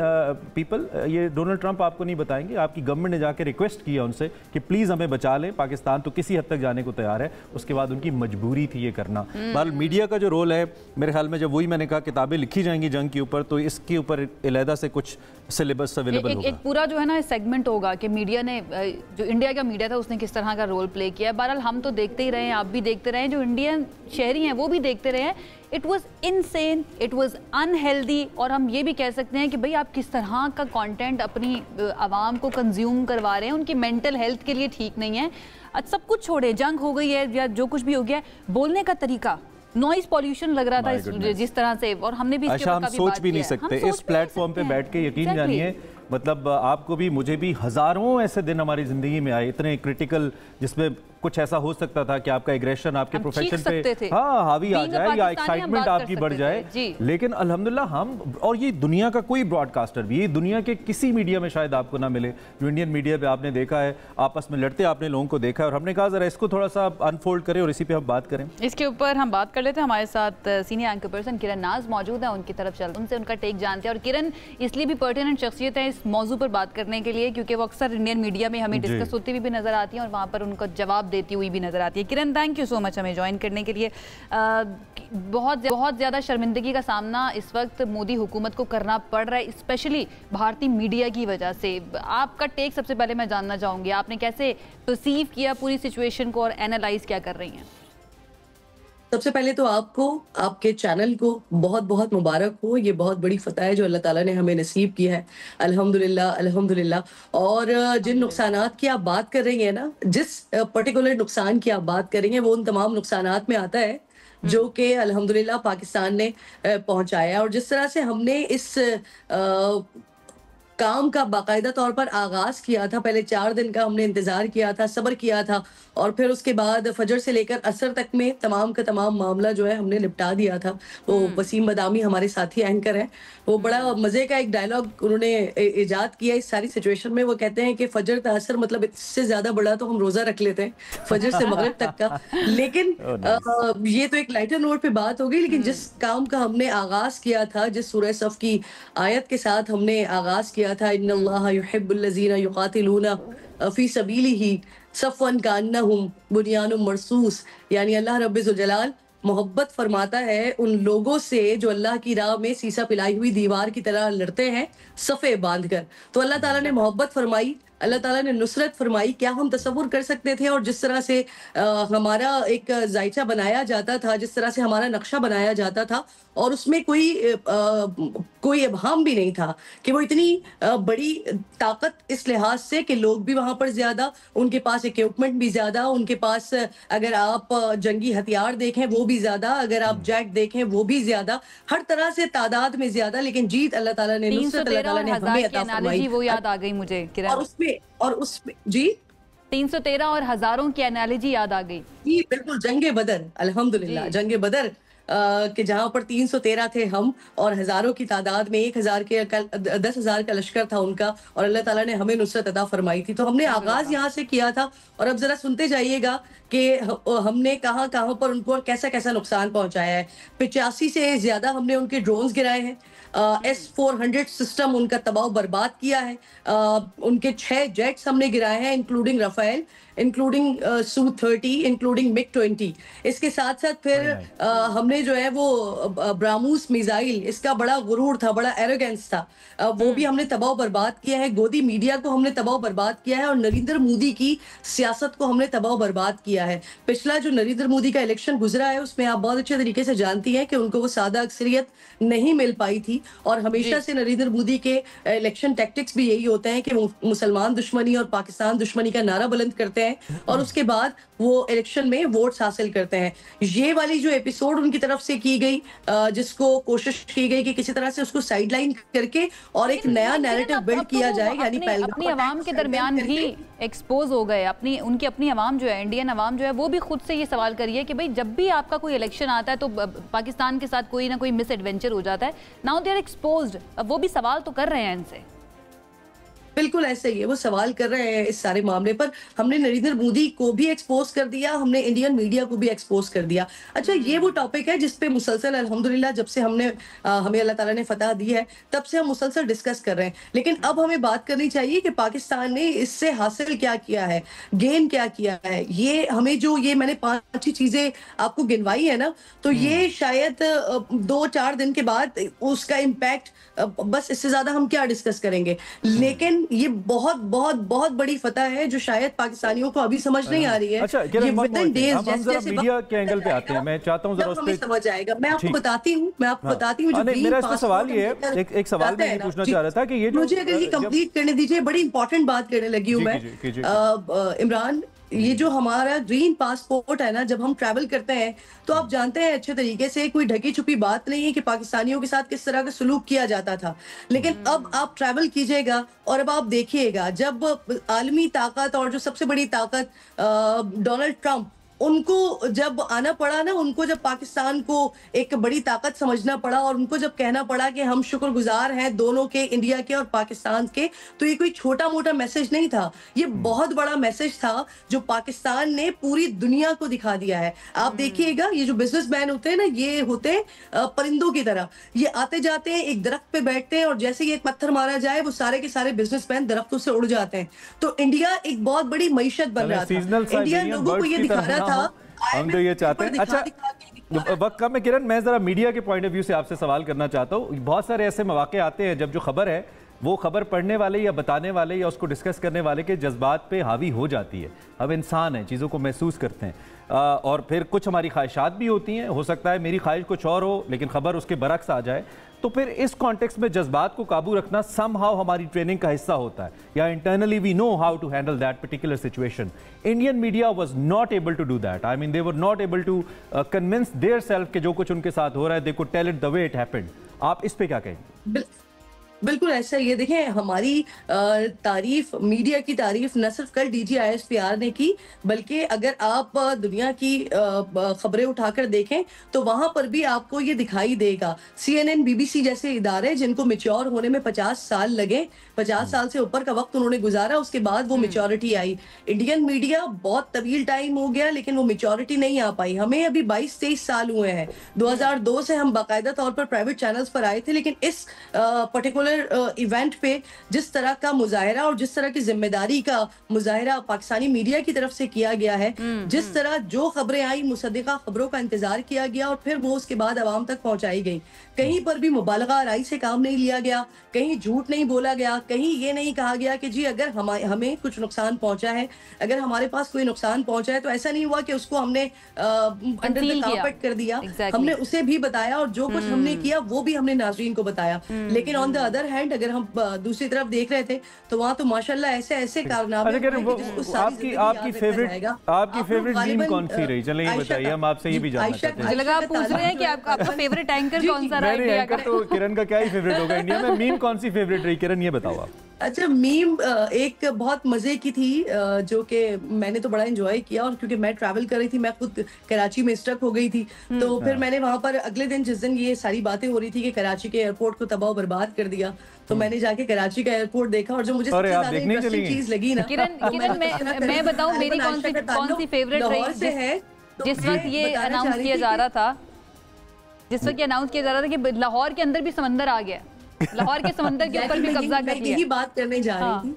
पीपल, ये डोनाल्ड ट्रंप आपको नहीं बताएंगे, आपकी गवर्नमेंट ने जाकर रिक्वेस्ट किया उनसे कि प्लीज़ हमें बचा लें, पाकिस्तान तो किसी हद तक जाने को तैयार है। उसके बाद उनकी मजबूरी थी ये करना। बहरहाल मीडिया का जो रोल है, मेरे ख्याल में जब वही मैंने कहा किताबें लिखी जाएंगी जंग के ऊपर, तो इसके ऊपर अलहदा से कुछ सिलेबस अवेलेबल होगा। एक पूरा जो है ना सेगमेंट होगा कि मीडिया ने, जो इंडिया का मीडिया था उसने किस तरह का रोल प्ले किया है। बहरहाल हम तो देखते ही रहे, आप भी देखते रहे, जो इंडियन शहरी हैं वो भी देखते रहे। It was insane, it was unhealthy, और हम ये भी कह सकते हैं कि भाई आप किस तरह का कंटेंट अपनी आवाम को कंज्यूम करवा रहे हैं, उनकी मेंटल हेल्थ के लिए ठीक नहीं है। सब कुछ छोड़े, जंग हो गई है या जो कुछ भी हो गया, बोलने का तरीका, नॉइज पॉल्यूशन लग रहा था जिस तरह से, और हमने भी इसके ऊपर सोच भी नहीं सकते इस प्लेटफॉर्म पे बैठ के, यकीन जानिए। मतलब आपको भी, मुझे भी हजारों ऐसे दिन हमारी जिंदगी में आए इतने क्रिटिकल, जिसमें कुछ ऐसा हो सकता था कि आपका एग्रेशन आपके प्रोफेशन पे हावी आ जाए या एक्साइटमेंट आपकी बढ़ जाए। लेकिन अल्हम्दुलिल्लाह हम, और ये दुनिया का कोई ब्रॉडकास्टर भी, ये दुनिया के किसी मीडिया में शायद आपको ना मिले जो इंडियन मीडिया पे आपने देखा है, आपस में लड़ते आपने लोगों को देखा है, और हमने कहा जरा इसको थोड़ा सा अनफोल्ड करें और इसी पे हम बात करें। इसके ऊपर हम बात कर लेते हैं। हमारे साथ सीनियर एंकर पर्सन किरण नाज मौजूद है, उनकी तरफ चलते, उनसे उनका टेक जानते हैं। और किरण इसलिए भी पर्टिनेंट शख्सियत है इस मौजू पर बात करने के लिए क्योंकि वो अक्सर इंडियन मीडिया में हमें डिस्कस होती हुई भी नजर आती है और वहाँ पर उनको जवाब देती हुई भी नजर आती है। किरण, थैंक यू सो मच हमें ज्वाइन करने के लिए। बहुत ज़्यादा शर्मिंदगी का सामना इस वक्त मोदी हुकूमत को करना पड़ रहा है, स्पेशली भारतीय मीडिया की वजह से। आपका टेक सबसे पहले मैं जानना चाहूँगी, आपने कैसे परसीव किया पूरी सिचुएशन को और एनालाइज क्या कर रही हैं? सबसे पहले तो आपको, आपके चैनल को बहुत बहुत मुबारक हो। ये बहुत बड़ी फतह है जो अल्लाह ताला ने हमें नसीब किया है, अल्हम्दुलिल्लाह अल्हम्दुलिल्लाह। और जिन नुकसानात की आप बात कर रही हैं ना, जिस पर्टिकुलर नुकसान की आप बात कर रही हैं, वो उन तमाम नुकसानात में आता है जो कि अल्हम्दुलिल्लाह पाकिस्तान ने पहुंचाया। और जिस तरह से हमने इस काम का बाकायदा तौर पर आगाज किया था। पहले 4 दिन का हमने इंतजार किया था, सब्र किया था, और फिर उसके बाद फजर से लेकर असर तक में तमाम का तमाम मामला जो है हमने निपटा दिया था। वो वसीम बदामी हमारे साथी एंकर हैं, वो बड़ा मजे का एक डायलॉग उन्होंने इजाद किया इस सारी सिचुएशन में। वो कहते हैं कि फजर का असर मतलब इससे ज्यादा बड़ा तो हम रोजा रख लेते हैं, फजर से मगरिब तक का। लेकिन ये तो एक लाइटर नोट पे बात हो गई, लेकिन जिस काम का हमने आगाज किया था, जिस सूरह सफ की आयत के साथ हमने आगाज किया था, इन्नल्लाह युहिब्बुल लज़ीना युक़ातिलूना फी सबीलिही सफ़वन कान्नहुम बुनियानुम मरसूस, यानी अल्लाह रब्बिल जलाल मोहब्बत फरमाता है उन लोगों से जो अल्लाह की राह में सीसा पिलाई हुई दीवार की तरह लड़ते हैं सफ़े बांधकर। तो अल्लाह ताला ने मोहब्बत फरमाई, अल्लाह ताला ने नुसरत फरमाई। क्या हम तसव्वुर कर सकते थे? और जिस तरह से हमारा एक जायचा बनाया जाता था, जिस तरह से हमारा नक्शा बनाया जाता था, और उसमें कोई इबहाम भी नहीं था कि वो इतनी बड़ी ताकत इस लिहाज से कि लोग भी वहां पर ज्यादा, उनके पास इक्विपमेंट भी ज्यादा, उनके पास अगर आप जंगी हथियार देखें वो भी ज्यादा, अगर आप जेट देखें वो भी ज्यादा, हर तरह से तादाद में ज्यादा, लेकिन जीत अल्लाह ताला ने, नुसरत अल्लाह ताला ने हमें अता फरमाई। वो याद आ गई मुझे किरण, और उसमें जी 313 और हजारों की एनालॉजी याद आ गई जी, बिल्कुल। जंगे बदर, अल्हम्दुलिल्लाह, जंगे बदर कि जहां पर 313 थे हम और हजारों की तादाद में 1000 का लश्कर था उनका, और अल्लाह ताला ने हमें नुसरत अता फरमाई थी। तो हमने आगाज यहाँ से किया था, और अब जरा सुनते जाइएगा कि हमने कहां कहां पर उनको कैसा कैसा नुकसान पहुंचाया है। 85 से ज्यादा हमने उनके ड्रोन्स गिराए हैं, S-400 सिस्टम उनका तबाह बर्बाद किया है, उनके 6 जेट्स हमने गिराए हैं, including Rafale, including Su-30, including MiG-20। इसके साथ साथ फिर हमने जो है वो ब्राह्मोस मिसाइल, इसका बड़ा गुरूर था, बड़ा एरोगेंस था, वो भी हमने तबाह बर्बाद किया है। गोदी मीडिया को हमने तबाह बर्बाद किया है, और नरेंद्र मोदी की सियासत को हमने तबाह बर्बाद किया है। पिछला जो नरेंद्र मोदी का इलेक्शन गुजरा है उसमें आप बहुत अच्छे तरीके से जानती हैं कि उनको वो सादा अक्सरियत नहीं मिल पाई थी, और हमेशा से नरेंद्र मोदी के इलेक्शन टैक्टिक्स भी यही होते हैं कि वो मुसलमान दुश्मनी और पाकिस्तान दुश्मनी का नारा बुलंद करते हैं और उसके बाद वो इलेक्शन में वोट्स हासिल करते हैं। ये वाली जो एपिसोड उनकी तरफ से की गई, जिसको कोशिश की गई कि किसी तरह से उसको साइडलाइन करके और एक नया नैरेटिव बिल्ड किया जाए, यानी अपनी आवाम के दरमियान भी एक्सपोज हो गए। उनकी अपनी आवाम जो है, इंडियन आवाम जो है, वो भी खुद से ये सवाल करिए कि भाई जब भी आपका कोई इलेक्शन आता है तो पाकिस्तान के साथ कोई ना कोई मिस एडवेंचर हो जाता है। नाउ दे आर एक्सपोज्ड, अब वो भी सवाल तो कर रहे हैं इनसे। बिल्कुल ऐसे ही है, वो सवाल कर रहे हैं इस सारे मामले पर। हमने नरेंद्र मोदी को भी एक्सपोज कर दिया, हमने इंडियन मीडिया को भी एक्सपोज कर दिया। अच्छा, ये वो टॉपिक है जिसपे मुसलसल अल्हम्दुलिल्लाह जब से हमें अल्लाह ताला ने फतह दी है तब से हम मुसलसल डिस्कस कर रहे हैं। लेकिन अब हमें बात करनी चाहिए कि पाकिस्तान ने इससे हासिल क्या किया है, गेन क्या किया है। ये हमें जो ये मैंने 5 चीजें आपको गिनवाई है ना, तो ये शायद 2-4 दिन के बाद उसका इम्पैक्ट, बस इससे ज्यादा हम क्या डिस्कस करेंगे। लेकिन ये बहुत बहुत बहुत बड़ी फतह है जो शायद पाकिस्तानियों को अभी समझ नहीं आ रही है। अच्छा, ये विदिन डेज जैसे मीडिया के एंगल पे आते हैं, मैं चाहता हूं जरा उस पे समझ आएगा। मैं आपको बताती हूँ जो मेरा इसमें सवाल ये है, एक सवाल मैं पूछना चाह रहा था कि ये मुझे अगर ये कंप्लीट करने दीजिए, बड़ी इंपॉर्टेंट बात करने लगी हूँ मैं इमरान। ये जो हमारा ग्रीन पासपोर्ट है ना, जब हम ट्रैवल करते हैं तो आप जानते हैं अच्छे तरीके से, कोई ढकी छुपी बात नहीं है कि पाकिस्तानियों के साथ किस तरह का सलूक किया जाता था। लेकिन अब आप ट्रैवल कीजिएगा और अब आप देखिएगा, जब आलमी ताकत और जो सबसे बड़ी ताकत डोनाल्ड ट्रंप, उनको जब आना पड़ा ना, उनको जब पाकिस्तान को एक बड़ी ताकत समझना पड़ा और उनको जब कहना पड़ा कि हम शुक्रगुजार हैं दोनों के, इंडिया के और पाकिस्तान के, तो ये कोई छोटा मोटा मैसेज नहीं था, ये बहुत बड़ा मैसेज था जो पाकिस्तान ने पूरी दुनिया को दिखा दिया है। आप देखिएगा, ये जो बिजनेसमैन होते हैं ना, ये होते हैं परिंदों की तरह, ये आते जाते हैं, एक दरख्त पे बैठते हैं और जैसे ही एक पत्थर मारा जाए वो सारे के सारे बिजनेसमैन दरख्तों से उड़ जाते हैं। तो इंडिया एक बहुत बड़ी मईशत बन रहा था, इंडिया लोगों को ये दिखा रहा था। हम तो ये चाहते हैं। अच्छा, वक्त कम है किरण, मैं जरा मीडिया के पॉइंट ऑफ व्यू से आपसे सवाल करना चाहता हूँ। बहुत सारे ऐसे मौके आते हैं जब जो खबर है वो खबर पढ़ने वाले या बताने वाले या उसको डिस्कस करने वाले के जज्बात पे हावी हो जाती है। अब इंसान है, चीज़ों को महसूस करते हैं, और फिर कुछ हमारी ख्वाहिशात भी होती हैं। हो सकता है मेरी ख्वाहिश कुछ और हो लेकिन खबर उसके बरक्स आ जाए। तो फिर इस कॉन्टेक्स्ट में जज्बात को काबू रखना समहाउ हमारी ट्रेनिंग का हिस्सा होता है, या internally we know how to handle that particular situation. Indian media was not able to do that. I mean they were not able to convince their self कि जो कुछ उनके साथ हो रहा है, they could tell it the way it happened. आप इस पे क्या कहेंगे? बिल्कुल ऐसा ही है। देखें, हमारी तारीफ, मीडिया की तारीफ न सिर्फ कल DGISPR ने की, बल्कि अगर आप दुनिया की खबरें उठाकर देखें तो वहां पर भी आपको ये दिखाई देगा। CNN, BBC जैसे इदारे जिनको मेच्योर होने में 50 साल लगे, 50 साल से ऊपर का वक्त उन्होंने गुजारा, उसके बाद वो मेच्योरिटी आई। इंडियन मीडिया बहुत तवील टाइम हो गया लेकिन वो मेच्योरिटी नहीं आ पाई। हमें अभी 22-23 साल हुए हैं। 2002 से हम बाकायदा तौर पर प्राइवेट चैनल्स पर आए थे, लेकिन इस पर्टिकुलर इवेंट पे जिस तरह का मुजाहरा और जिस तरह की जिम्मेदारी का मुजाहरा पाकिस्तानी मीडिया की तरफ से किया गया है, जिस तरह जो खबरें आई मुसद्दिका खबरों का इंतजार किया गया और फिर वो उसके बाद आवाम तक पहुंचाई गई। कहीं पर भी मुबालगा आराई से काम नहीं लिया गया, कहीं झूठ नहीं बोला गया, कहीं ये नहीं कहा गया कि जी अगर हमें कुछ नुकसान पहुंचा है, अगर हमारे पास कोई नुकसान पहुंचा है तो ऐसा नहीं हुआ कि उसको हमने अंडर द कारपेट कर दिया। हमने उसे भी बताया और जो कुछ हमने किया वो भी हमने नाज़रीन को बताया। लेकिन ऑन द अदर हैंड अगर हम दूसरी तरफ देख रहे थे तो वहाँ तो माशाल्लाह ऐसे कारनामे आपकी फेवरेट मीम कौन सी रही? चलिए ये बताइए, हम आपसे ये भी जानना चाहते हैं। लगा आप पूछ रहे हैं कि आपका फेवरेट एंकर कौन सा रहा है? एंकर तो किरण का क्या ही फेवरेट होगा इंडिया में। मीम कौन सी फेवरेट रही किरण, ये बताओ आप। अच्छा, मीम एक बहुत मजे की थी जो कि मैंने तो बड़ा एंजॉय किया, और क्योंकि मैं ट्रैवल कर रही थी, मैं खुद कराची में स्टक हो गई थी, तो फिर मैंने वहां पर अगले दिन, जिस दिन ये सारी बातें हो रही थी कि कराची के एयरपोर्ट को तबाह बर्बाद कर दिया, तो मैंने जाके कराची का एयरपोर्ट देखा और जो मुझे सबसे ज्यादा इंटरेस्टिंग चीज लगी ना, किरण मैं बताऊं मेरी कौन सी फेवरेट रही से है। जिस वक्त ये अनाउंस किया जा रहा था, कि लाहौर के अंदर भी समंदर आ गया, लाहौर के समंदर के ऊपर भी कब्जा कर लिया। यही बात करने जा रही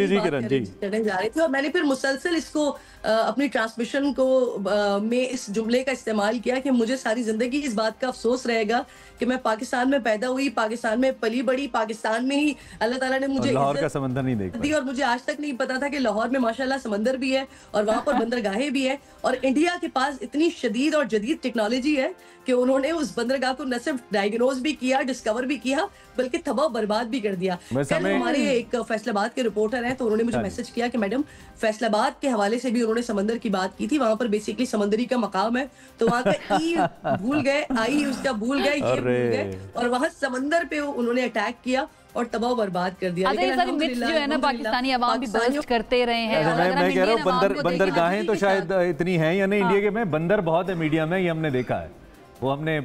थी, करने जा रही थी, और मैंने फिर मुसलसल इसको अपनी ट्रांसमिशन को में इस जुमले का इस्तेमाल किया कि मुझे सारी जिंदगी इस बात का अफसोस रहेगा कि मैं पाकिस्तान में पैदा हुई, पाकिस्तान में पली बड़ी, पाकिस्तान में ही अल्लाह ताला ने मुझे लाहौर का समंदर नहीं देख दी, और मुझे आज तक नहीं पता था कि लाहौर में माशाल्लाह समंदर भी है और वहाँ पर बंदरगाहें भी है, और इंडिया के पास इतनी शदीद और जदीद टेक्नोलॉजी है कि उन्होंने उस बंदरगाह को न सिर्फ डायग्नोज भी किया, डिस्कवर भी किया, बल्कि तबाह बर्बाद भी कर दिया। कल हमारे एक फैसलाबाद के रिपोर्टर हैं, तो उन्होंने मुझे मैसेज किया कि मैडम, फैसलाबाद के हवाले से भी उन्होंने समंदर की बात की थी, वहां पर बेसिकली समंदरी का मकाम है, तो वहां का ई भूल गए, आई उसका भूल गए, ये भूल गए, और वहां समंदर पे उन्होंने अटैक किया और तबाह बर्बाद कर दिया। लेकिन सारी मिथ्स जो है ना पाकिस्तानी अवाम भी बर्स्ट करते रहे हैं। मैं कह रहा हूँ बंदरगाहें तो शायद इतनी हैं या नहीं, इंडिया के में बंदर बहुत है मीडिया में, ये हमने देखा है, वो हमने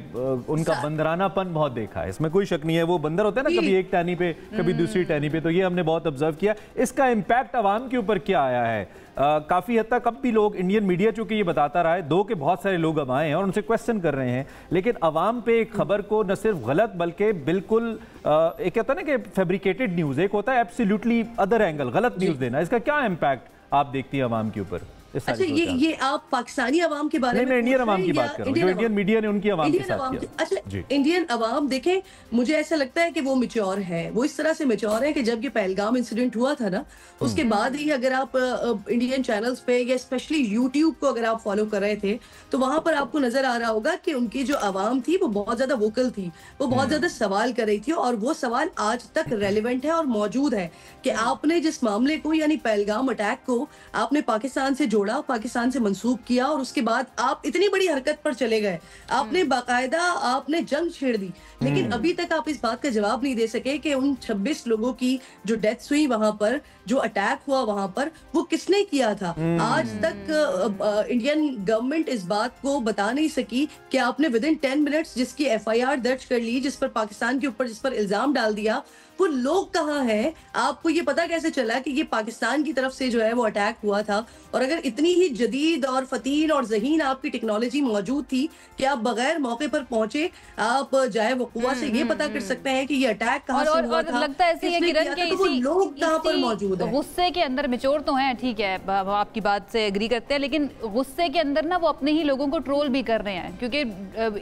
उनका बंदरानापन बहुत देखा है, इसमें कोई शक नहीं है। वो बंदर होते हैं ना, कभी एक टहनी पे कभी दूसरी टहनी पे, तो ये हमने बहुत ऑब्जर्व किया। इसका इम्पैक्ट आवाम के ऊपर क्या आया है? काफ़ी हद तक अब भी लोग, इंडियन मीडिया चूंकि ये बताता रहा है, दो के बहुत सारे लोग अब आए हैं और उनसे क्वेश्चन कर रहे हैं, लेकिन आवाम पे एक खबर को न सिर्फ गलत बल्कि बिल्कुल एक कहता है ना कि फैब्रिकेटेड न्यूज़, एक होता है एब्सोल्युटली अदर एंगल, गलत न्यूज़ देना, इसका क्या इम्पैक्ट आप देखती है आवाम के ऊपर? अच्छा, ये आप पाकिस्तानी अवाम के बारे में, इंडियन अवाम की बात कर रहा हूं, जो इंडियन मीडिया ने उनकी अवाम के साथ किया। अच्छा, इंडियन अवाम देखें, मुझे ऐसा लगता है कि वो मैच्योर है, वो इस तरह से मैच्योर है कि जब ये पहलगाम इंसिडेंट हुआ था ना, उसके बाद ही अगर आप इंडियन चैनल्स पे या स्पेशली यूट्यूब को अगर आप फॉलो कर रहे थे, तो वहां पर आपको नजर आ रहा होगा कि उनकी जो अवाम थी वो बहुत ज्यादा वोकल थी, वो बहुत ज्यादा सवाल कर रही थी, और वो सवाल आज तक रेलिवेंट है और मौजूद है कि आपने जिस मामले को, यानी पहलगाम अटैक को आपने पाकिस्तान से जोड़ा, पाकिस्तान से मंसूब किया, और उसके बाद आप इतनी बड़ी हरकत पर चले गए, आपने बाकायदा आपने जंग छेड़ दी, लेकिन अभी तक आप इस बात का जवाब नहीं दे सके कि उन 26 लोगों की जो डेथ्स हुई वहां पर, जो अटैक हुआ वहां पर, वो किसने किया था। आज तक इंडियन गवर्नमेंट इस बात को बता नहीं सकी कि आपने विद इन 10 मिनट्स जिसकी FIR दर्ज कर ली, जिस पर पाकिस्तान के ऊपर जिस पर इल्जाम डाल दिया, वो लोग कहाँ हैं? आपको ये पता कैसे चला कि ये पाकिस्तान की तरफ से जो है वो अटैक हुआ था? और अगर इतनी ही जदीद और फतीन और ज़हीन आपकी टेक्नोलॉजी मौजूद थी कि आप बगैर मौके पर पहुंचे, आप जाए वक़ुआ से ये पता कर सकते हैं कि ये अटैक कहाँ से हुआ था, लगता है ऐसे ही किरण के तो लोग कहाँ पर मौजूद हैं? गुस्से के अंदर मेच्योर तो हैं, ठीक है, आपकी बात से एग्री करते हैं, लेकिन गुस्से के अंदर ना वो अपने ही लोगों को ट्रोल भी कर रहे हैं, क्योंकि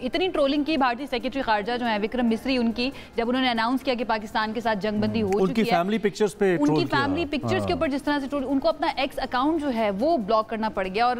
इतनी ट्रोलिंग की भारतीय सेक्रेटरी खारजा जो है विक्रम मिस्री, उनकी जब उन्होंने अनाउंस किया कि पाकिस्तान के साथ जंगबंदी हो चुकी है, उनकी फैमिली पिक्चर्स पे, उनकी फैमिली पिक्चर्स के ऊपर जिस तरह से उनको अपना एक्स अकाउंट जो है वो ब्लॉक करना पड़ गया और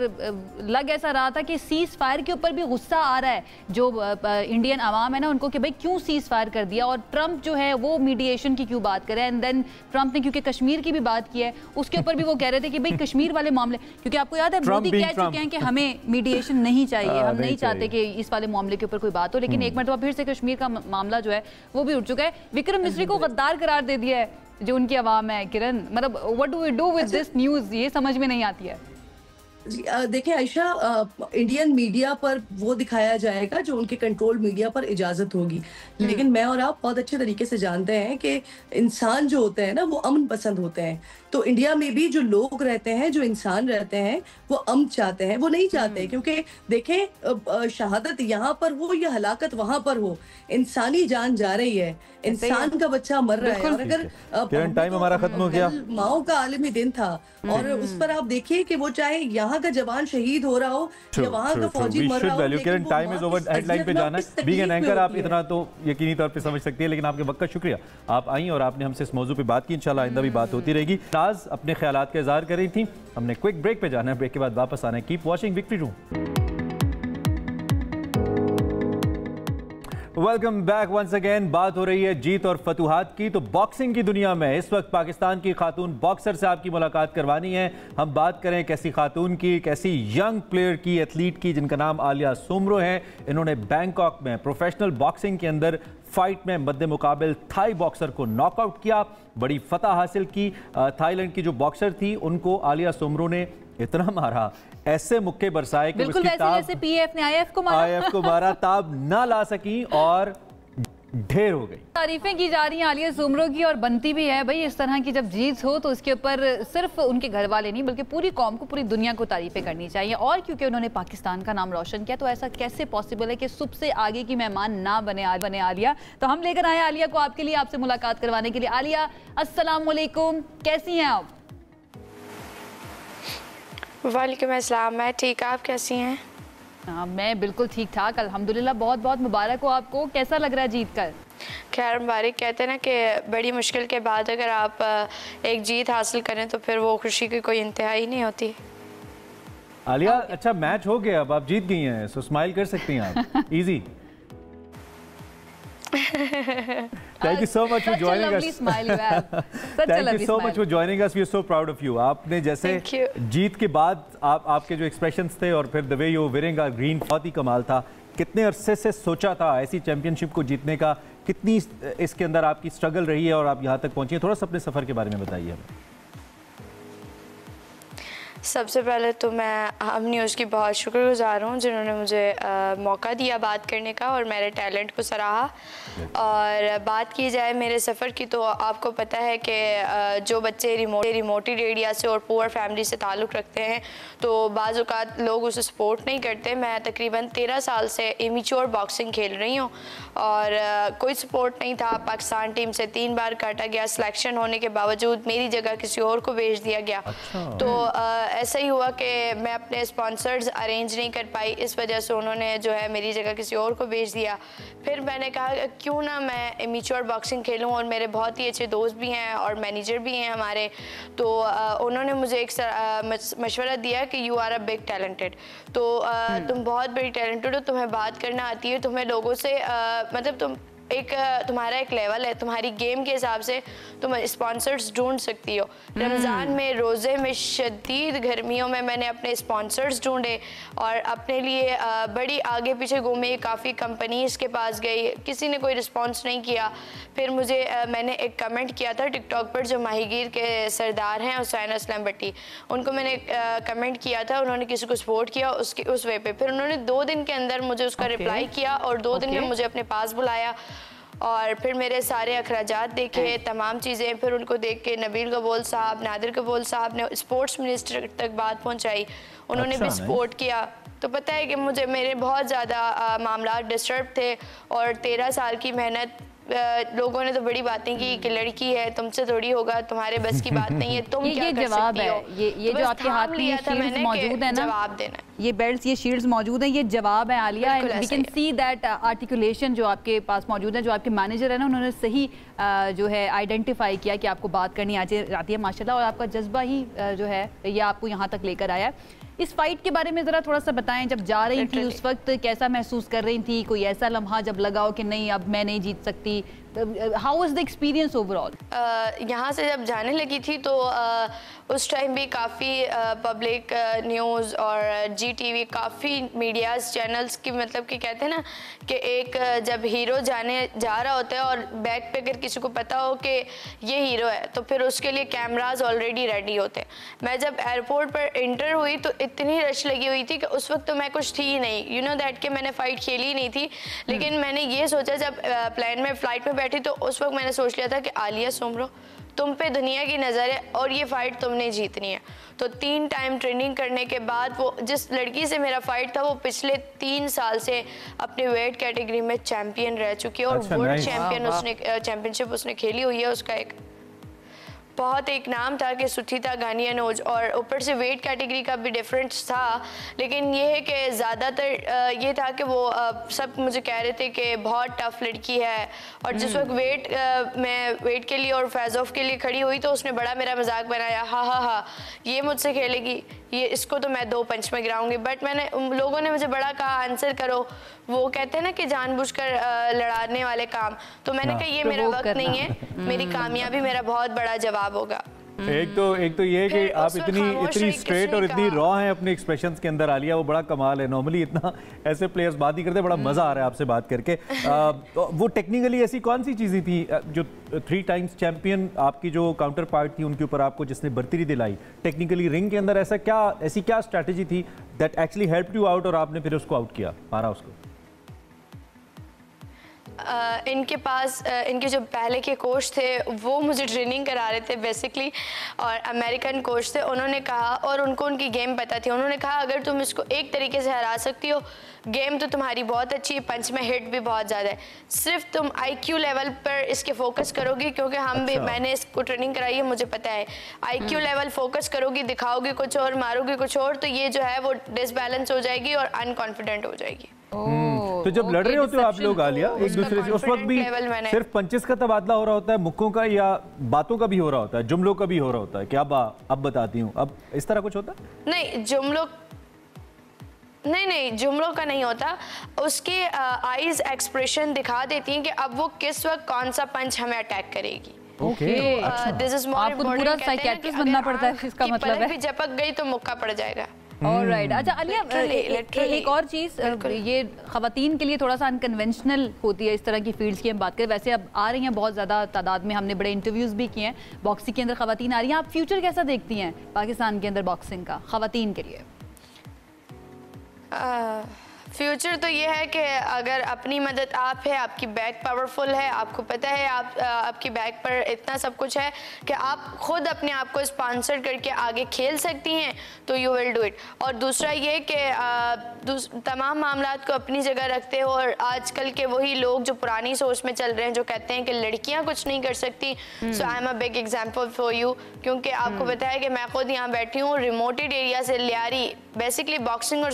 लग ऐसा रहा था कि सीज फायर के ऊपर भी गुस्सा आ रहा है जो इंडियन आवाम है ना उनको कि भाई क्यों सीज फायर कर दिया और ट्रंप जो है वो मीडिएशन की क्यों बात करे। एंड देन ट्रंप ने क्योंकि कश्मीर की भी बात की है उसके ऊपर भी वो कह रहे थे कि भाई कश्मीर वाले मामले, क्योंकि आपको याद है मोदी कह चुके हैं कि हमें मीडिएशन नहीं चाहिए, हम नहीं चाहते कि इस वाले मामले के ऊपर कोई बात हो। लेकिन एक मरतबा फिर से कश्मीर का मामला जो है वो भी उठ चुका है। विक्रम मिस्री को गद्दार करार दे दिया है जो उनकी आवाम है। किरण, मतलब what do we do with this news, ये समझ में नहीं आती है। देखिए आयशा, इंडियन मीडिया पर वो दिखाया जाएगा जो उनके कंट्रोल मीडिया पर इजाजत होगी, लेकिन मैं और आप बहुत अच्छे तरीके से जानते हैं कि इंसान जो होते हैं ना वो अमन पसंद होते हैं। तो इंडिया में भी जो लोग रहते हैं, जो इंसान रहते हैं, वो अमन चाहते हैं, वो नहीं चाहते क्योंकि देखें शहादत यहाँ पर हो या हलाकत वहां पर हो, इंसानी जान जा रही है, इंसान का बच्चा मर रहा है। और अगर टाइम हमारा खत्म हो गया, माओ का आलमी दिन था और उस पर आप देखिए कि वो चाहे यहाँ का जवान शहीद हो रहा हो या वहाँ का फौजी मर रहा हो, किरण टाइम इज ओवर, हेडलाइन पे जाना है। बीइंग एन एंकर आप इतना तो यकीनी तौर पे समझ सकती है, लेकिन आपके वक्त का शुक्रिया, आप आई और आपने हमसे इस मौजू पे बात की। इंशाल्लाह आइंदा भी बात होती रहेगी। नाज अपने ख्यालात का इज़हार कर रही थी, हमने क्विक ब्रेक पे जाना है, ब्रेक के बाद वापस आना है। Keep watching victory room. Welcome back once again. बात हो रही है जीत और फतूहात की, तो बॉक्सिंग की दुनिया में इस वक्त पाकिस्तान की खातून बॉक्सर से आपकी मुलाकात करवानी है। हम बात करें एक ऐसी खातून की, एक ऐसी यंग प्लेयर की, एथलीट की, जिनका नाम आलिया सोमरो है। इन्होंने बैंकॉक में प्रोफेशनल बॉक्सिंग के अंदर फाइट में मद्दे मुकाबिल थाई बॉक्सर को नॉकआउट किया, बड़ी फतह हासिल की। थाईलैंड की जो बॉक्सर थी उनको आलिया सोमरो ने इतना मारा, ऐसे मुक्के बरसाए कि बिल्कुल जैसे पीएफ ने आईएफ को मारा, ताब ना ला सकी और ढेर हो गई। तारीफें की जा रही हैं आलिया सोमरो की और बनती भी है भाई। इस तरह की जब जीत हो तो इसके ऊपर सिर्फ उनके घर वाले नहीं बल्कि पूरी कौम को, पूरी दुनिया को तारीफें करनी चाहिए। और क्योंकि उन्होंने पाकिस्तान का नाम रोशन किया तो ऐसा कैसे पॉसिबल है कि सबसे आगे की मेहमान ना बने आलिया। तो हम लेकर आए आलिया को आपके लिए, आपसे मुलाकात करवाने के लिए। आलिया अस्सलाम वालेकुम, कैसी हैं आप? वालेकुम अस्सलाम, मैं ठीक, आप कैसी हैं? मैं बिल्कुल ठीक ठाक अल्हम्दुलिल्लाह। बहुत बहुत मुबारक हो आपको, कैसा लग रहा है जीत कर? खैर मुबारक। कहते हैं ना कि बड़ी मुश्किल के बाद अगर आप एक जीत हासिल करें तो फिर वो खुशी की कोई इंतहा ही नहीं होती। आलिया अच्छा मैच हो गया, अब आप जीत गई हैं, सो स्माइल कर सकती हैं आप। Easy. Thank you so much for joining us. Thank you so much for joining us. We are so proud of you. आपने जैसे जीत के बाद आपके जो एक्सप्रेशंस थे और फिर the way you wearing a green, बहुत ही कमाल था। कितने अरसे से सोचा था ऐसी चैंपियनशिप को जीतने का, कितनी इसके अंदर आपकी स्ट्रगल रही है और आप यहाँ तक पहुँची हैं? थोड़ा सा अपने सफ़र के बारे में बताइए हमें। सबसे पहले तो मैं हम न्यूज़ की बहुत शुक्रगुजार हूँ जिन्होंने मुझे मौका दिया बात करने का और मेरे टैलेंट को सराहा। और बात की जाए मेरे सफ़र की तो आपको पता है कि जो बच्चे रिमोटेड एरिया से और पुअर फैमिली से ताल्लुक़ रखते हैं तो बाज़ औक़ात लोग उसे सपोर्ट नहीं करते। मैं तकरीबन 13 साल से इमेच्योर बॉक्सिंग खेल रही हूँ और कोई सपोर्ट नहीं था। पाकिस्तान टीम से 3 बार काटा गया, सिलेक्शन होने के बावजूद मेरी जगह किसी और को भेज दिया गया। तो ऐसा ही हुआ कि मैं अपने स्पॉन्सर्स अरेंज नहीं कर पाई, इस वजह से उन्होंने जो है मेरी जगह किसी और को भेज दिया। फिर मैंने कहा क्यों ना मैं इमेच्योर बॉक्सिंग खेलूं और मेरे बहुत ही अच्छे दोस्त भी हैं और मैनेजर भी हैं हमारे। तो उन्होंने मुझे एक मशवरा दिया कि you are a big talented, तो तुम बहुत बड़ी टैलेंटेड हो, तुम्हें बात करना आती है, तुम्हें लोगों से मतलब तुम्हारा एक लेवल है, तुम्हारी गेम के हिसाब से तुम स्पॉन्सर्स ढूंढ सकती हो। रमज़ान में, रोज़े में, शदीद गर्मियों में मैंने अपने स्पॉन्सर्स ढूंढे और अपने लिए बड़ी आगे पीछे घूमी, काफ़ी कंपनीज़ के पास गई, किसी ने कोई रिस्पॉन्स नहीं किया। फिर मैंने एक कमेंट किया था टिकटॉक पर, जो माहीगीर के सरदार हैं हुसैन असलम भट्टी, उनको मैंने कमेंट किया था, उन्होंने किसी को सपोर्ट किया उस वे पे। फिर उन्होंने 2 दिन के अंदर मुझे उसका रिप्लाई किया और 2 दिन में मुझे अपने पास बुलाया और फिर मेरे सारे अखराजात देखे, तमाम चीज़ें। फिर उनको देख के नबील कबूल साहब, नादिर कबूल साहब ने स्पोर्ट्स मिनिस्टर तक बात पहुंचाई, उन्होंने भी सपोर्ट किया। तो पता है कि मेरे बहुत ज़्यादा मामला डिस्टर्ब थे और 13 साल की मेहनत लोगों ने तो बड़ी बातें की कि लड़की है, तुमसे थोड़ी होगा, तुम्हारे बस की बात नहीं है, तुम क्या कर सकती हो। ये जो आपके हाथ में ये शील्ड्स मौजूद है ना, जवाब देना, ये बेल्ट्स, ये शील्ड्स मौजूद हैं, ये जवाब है Alia. And we can see that articulation जो आपके पास मौजूद है, जो आपके मैनेजर है ना, उन्होंने सही जो है आइडेंटिफाई किया कि आपको बात करनी आती है माशाल्लाह, और आपका जज्बा ही जो है ये आपको यहाँ तक लेकर आया है। इस फाइट के बारे में जरा थोड़ा सा बताएं, जब जा रही थी उस वक्त कैसा महसूस कर रही थी? कोई ऐसा लम्हा जब लगा हो कि नहीं अब मैं नहीं जीत सकती? How was the experience overall? यहाँ से जब जाने लगी थी तो उस टाइम भी काफ़ी पब्लिक न्यूज़ और GTV काफ़ी मीडियाज़ चैनल्स की, मतलब कि कहते हैं ना कि एक जब हीरो जाने जा रहा होता है और बैक पे अगर किसी को पता हो कि ये हीरो है तो फिर उसके लिए कैमराज ऑलरेडी रेडी होते हैं। मैं जब एयरपोर्ट पर एंटर हुई तो इतनी रश लगी हुई थी कि उस वक्त तो मैं कुछ थी ही नहीं, यू नो दैट कि मैंने फ़ाइट खेली ही नहीं थी। लेकिन मैंने ये सोचा जब प्लेन में फ़्लाइट में बैठी तो उस वक्त मैंने सोच लिया था कि आलिया सुमरो, तुम पे दुनिया की नज़र है और ये फाइट तुमने जीतनी है। तो 3 टाइम ट्रेनिंग करने के बाद वो जिस लड़की से मेरा फाइट था वो पिछले 3 साल से अपने वेट कैटेगरी में चैंपियन रह चुकी है और वर्ल्ड चैंपियन उसने चैंपियनशिप उसने खेली हुई है। उसका एक बहुत एक नाम था कि सुथिता गानियानोज, और ऊपर से वेट कैटेगरी का भी डिफरेंस था। लेकिन ये है कि ज़्यादातर ये था कि वो सब मुझे कह रहे थे कि बहुत टफ लड़की है, और जिस वक्त मैं वेट के लिए और फेज ऑफ के लिए खड़ी हुई तो उसने बड़ा मेरा मजाक बनाया, हा ये मुझसे खेलेगी, ये इसको तो मैं 2 पंच में गिराऊंगी। बट मैंने लोगों ने मुझे बड़ा कहा आंसर करो, वो कहते हैं ना कि जानबूझकर लड़ाने वाले काम, तो मैंने कहा ये मेरा वक्त नहीं है, मेरी कामयाबी मेरा बहुत बड़ा जवाब होगा। एक तो ये कि आप इतनी स्ट्रेट और इतनी रॉ हैं अपने एक्सप्रेशंस के अंदर आलिया, वो बड़ा कमाल है। नॉर्मली इतना ऐसे प्लेयर्स बात नहीं करते, बड़ा मजा आ रहा है आपसे बात करके। वो टेक्निकली ऐसी कौन सी चीजें थी जो 3 टाइम्स चैंपियन आपकी जो काउंटर पार्ट थी उनके ऊपर आपको जिसने बर्तरी दिलाई टेक्निकली रिंग के अंदर? ऐसी क्या स्ट्रैटेजी थी that actually helped you out और आपने फिर उसको आउट किया, मारा उसको? इनके पास इनके जो पहले के कोच थे वो मुझे ट्रेनिंग करा रहे थे बेसिकली, और अमेरिकन कोच थे। उन्होंने कहा, और उनको उनकी गेम पता थी, उन्होंने कहा अगर तुम इसको एक तरीके से हरा सकती हो, गेम तो तुम्हारी बहुत अच्छी है, पंच में हिट भी बहुत ज़्यादा है, सिर्फ तुम IQ लेवल पर इसके फोकस करोगी, क्योंकि हम भी मैंने इसको ट्रेनिंग कराई है, मुझे पता है IQ लेवल फोकस करोगी, दिखाओगी कुछ और मारोगी कुछ और, तो ये जो है वो डिसबैलेंस हो जाएगी और अनकॉन्फिडेंट हो जाएगी। तो जब लड़ रहे होते हो आप लोग आलिया एक दूसरे से, उस वक्त भी सिर्फ पंचेस का तबादला हो रहा होता है, मुक्कों का या बातों का भी हो रहा होता है, जुमलों का भी हो रहा होता है? क्या अब बताती हूँ, अब इस तरह कुछ होता है? नहीं, जुमलों का नहीं होता, उसके आईज एक्सप्रेशन दिखा देती हैं कि अब वो किस वक्त कौन सा पंच हमें अटैक करेगी। This is more important. पूरा साइकियाट्रिस्ट बनना पड़ता है, इसका मतलब है भी झपक गई तो मुक्का पड़ जाएगा। ऑलराइट। अच्छा आलिया, एक और चीज़, ये ख़वातीन के लिए थोड़ा सा अनकन्वेंशनल होती है इस तरह की फील्ड्स की हम बात करें, वैसे अब आ रही हैं बहुत ज़्यादा तादाद में, हमने बड़े इंटरव्यूज़ भी किए हैं, बॉक्सिंग के अंदर ख़वातीन आ रही हैं। आप फ्यूचर कैसा देखती हैं पाकिस्तान के अंदर बॉक्सिंग का ख़वातीन के लिए? फ्यूचर तो ये है कि अगर अपनी मदद आप है, आपकी बैक पावरफुल है, आपको पता है आपकी बैक पर इतना सब कुछ है कि आप खुद अपने आप को स्पॉन्सर करके आगे खेल सकती हैं, तो यू विल डू इट। और दूसरा ये कि तमाम मामलात को अपनी जगह रखते हो, और आजकल के वही लोग जो पुरानी सोच में चल रहे हैं, जो कहते हैं कि लड़कियां कुछ नहीं कर सकती, so I am a big example for you, क्योंकि आपको पता है कि मैं खुद यहाँ बैठी हूँ रिमोटेड एरिया से। लियारी बेसिकली बॉक्सिंग और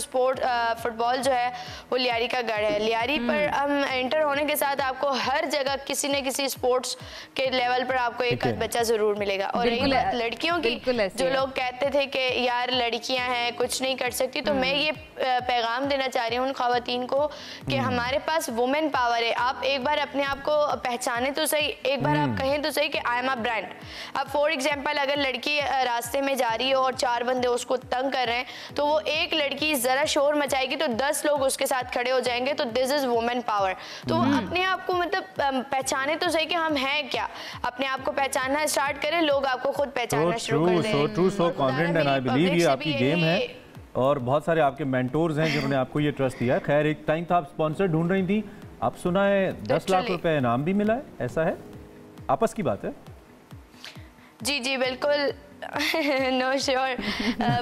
फुटबॉल जो है वो लियारी का गढ़ है। लियारी पर हम एंटर होने के साथ आपको हर जगह किसी न किसी स्पोर्ट्स के लेवल पर आपको एक बच्चा जरूर मिलेगा। और रही बात लड़कियों की, जो लोग कहते थे कि यार लड़कियां हैं कुछ नहीं कर सकती, तो मैं ये पैगाम देना चाह रही हूँ उन खवातीन को कि हमारे पास वुमेन पावर है। आप एक बार अपने आप को पहचाने तो सही, एक बार आप कहें तो सही कि आई एम अ ब्रांड। अब फॉर एग्जाम्पल अगर लड़की रास्ते में जा रही है और 4 बंदे उसको तंग कर रहे हैं, तो वो एक लड़की जरा शोर मचाएगी तो 10 लोग उसके साथ खड़े हो जाएंगे, तो दिस इज वुमेन पावर। तो अपने आप को मतलब पहचाने तो सही कि हम हैं क्या, अपने आप को पहचानना स्टार्ट करें, लोग आपको खुद पहचानना शुरू कर दें। So true, so confident, and I believe ये आपकी गेम है, और बहुत सारे आपके मेंटोर्स हैं जिन्होंने आपको ये ट्रस्ट दिया है। खैर एक टाइम था आप स्पॉन्सर ढूंढ रही थी, आप सुना है 10 लाख रुपए इनाम भी मिला है, ऐसा है? आपस की बात है? जी बिल्कुल, नो श्योर।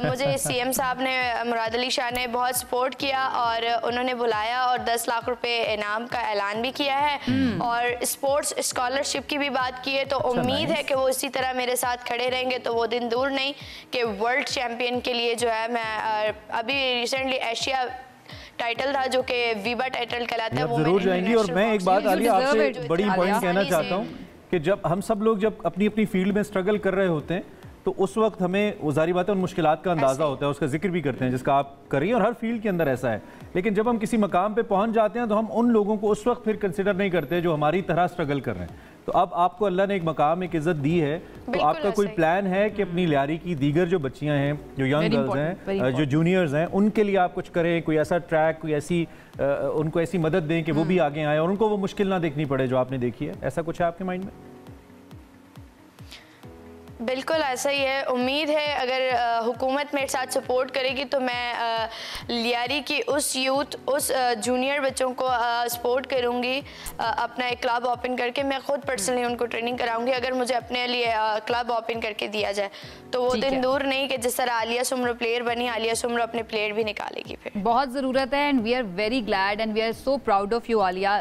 मुझे सीएम साहब ने, मुराद अली शाह ने बहुत सपोर्ट किया और उन्होंने बुलाया और 10 लाख रुपए इनाम का ऐलान भी किया है और स्पोर्ट्स स्कॉलरशिप की भी बात की है। तो उम्मीद है कि वो इसी तरह मेरे साथ खड़े रहेंगे, तो वो दिन दूर नहीं कि वर्ल्ड चैम्पियन के लिए जो है मैं अभी रिसेंटली एशिया टाइटल था जो कि वीबा टाइटल कहलाता है, वो जरूर जाएंगी। और मैं एक बात आलिया आपसे बड़ी पॉइंट कहना चाहता हूँ कि जब हम सब लोग जब अपनी अपनी फील्ड में स्ट्रगल कर रहे होते हैं तो उस वक्त हमें वो जारी बात है उन मुश्किलात का अंदाजा होता है, उसका जिक्र भी करते हैं जिसका आप कर रही हैं और हर फील्ड के अंदर ऐसा है। लेकिन जब हम किसी मकाम पे पहुंच जाते हैं तो हम उन लोगों को उस वक्त फिर कंसिडर नहीं करते जो हमारी तरह स्ट्रगल कर रहे हैं। तो अब आपको अल्लाह ने एक मकाम, एक इज्जत दी है, तो आपका कोई प्लान है कि अपनी लियारी की दीगर जो बच्चियां हैं, जो यंग गर्ल्स हैं, जो जूनियर्स हैं, उनके लिए आप कुछ करें, कोई ऐसा ट्रैक, कोई ऐसी उनको ऐसी मदद दें कि वो भी आगे आए और उनको वो मुश्किल ना देखनी पड़े जो आपने देखी है? ऐसा कुछ है आपके माइंड में? बिल्कुल ऐसा ही है। उम्मीद है अगर हुकूमत मेरे साथ सपोर्ट करेगी तो मैं लियारी की उस यूथ, उस जूनियर बच्चों को सपोर्ट करूंगी। अपना एक क्लब ओपन करके मैं खुद पर्सनली उनको ट्रेनिंग कराऊंगी अगर मुझे अपने लिए क्लब ओपन करके दिया जाए। तो वो दिन दूर नहीं कि जिस तरह आलिया सुमरो प्लेयर बनी, आलिया सुमरो अपने प्लेयर भी निकालेगी। फिर बहुत ज़रूरत है and we are very glad and we are so proud of you Alia.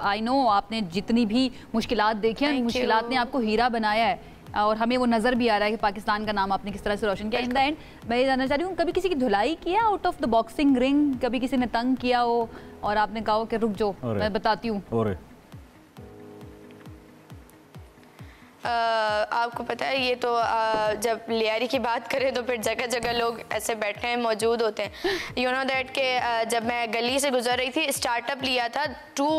I know आपने जितनी भी मुश्किलात देखी हैं, मुश्किलात ने आपको हीरा बनाया है और हमें वो नज़र भी आ रहा है कि पाकिस्तान का नाम आपने किस तरह से रोशन किया। इन द एंड मैं ये जानना चाह रही हूँ, कभी किसी की धुलाई किया out of the boxing ring? कभी किसी ने तंग किया हो और आपने कहा हो कि रुक जाओ मैं बताती हूँ? आपको पता है ये तो जब लियारी की बात करें तो फिर जगह जगह लोग ऐसे बैठे हैं, मौजूद होते हैं। यू नो दैट के जब मैं गली से गुजर रही थी, स्टार्टअप लिया था, 2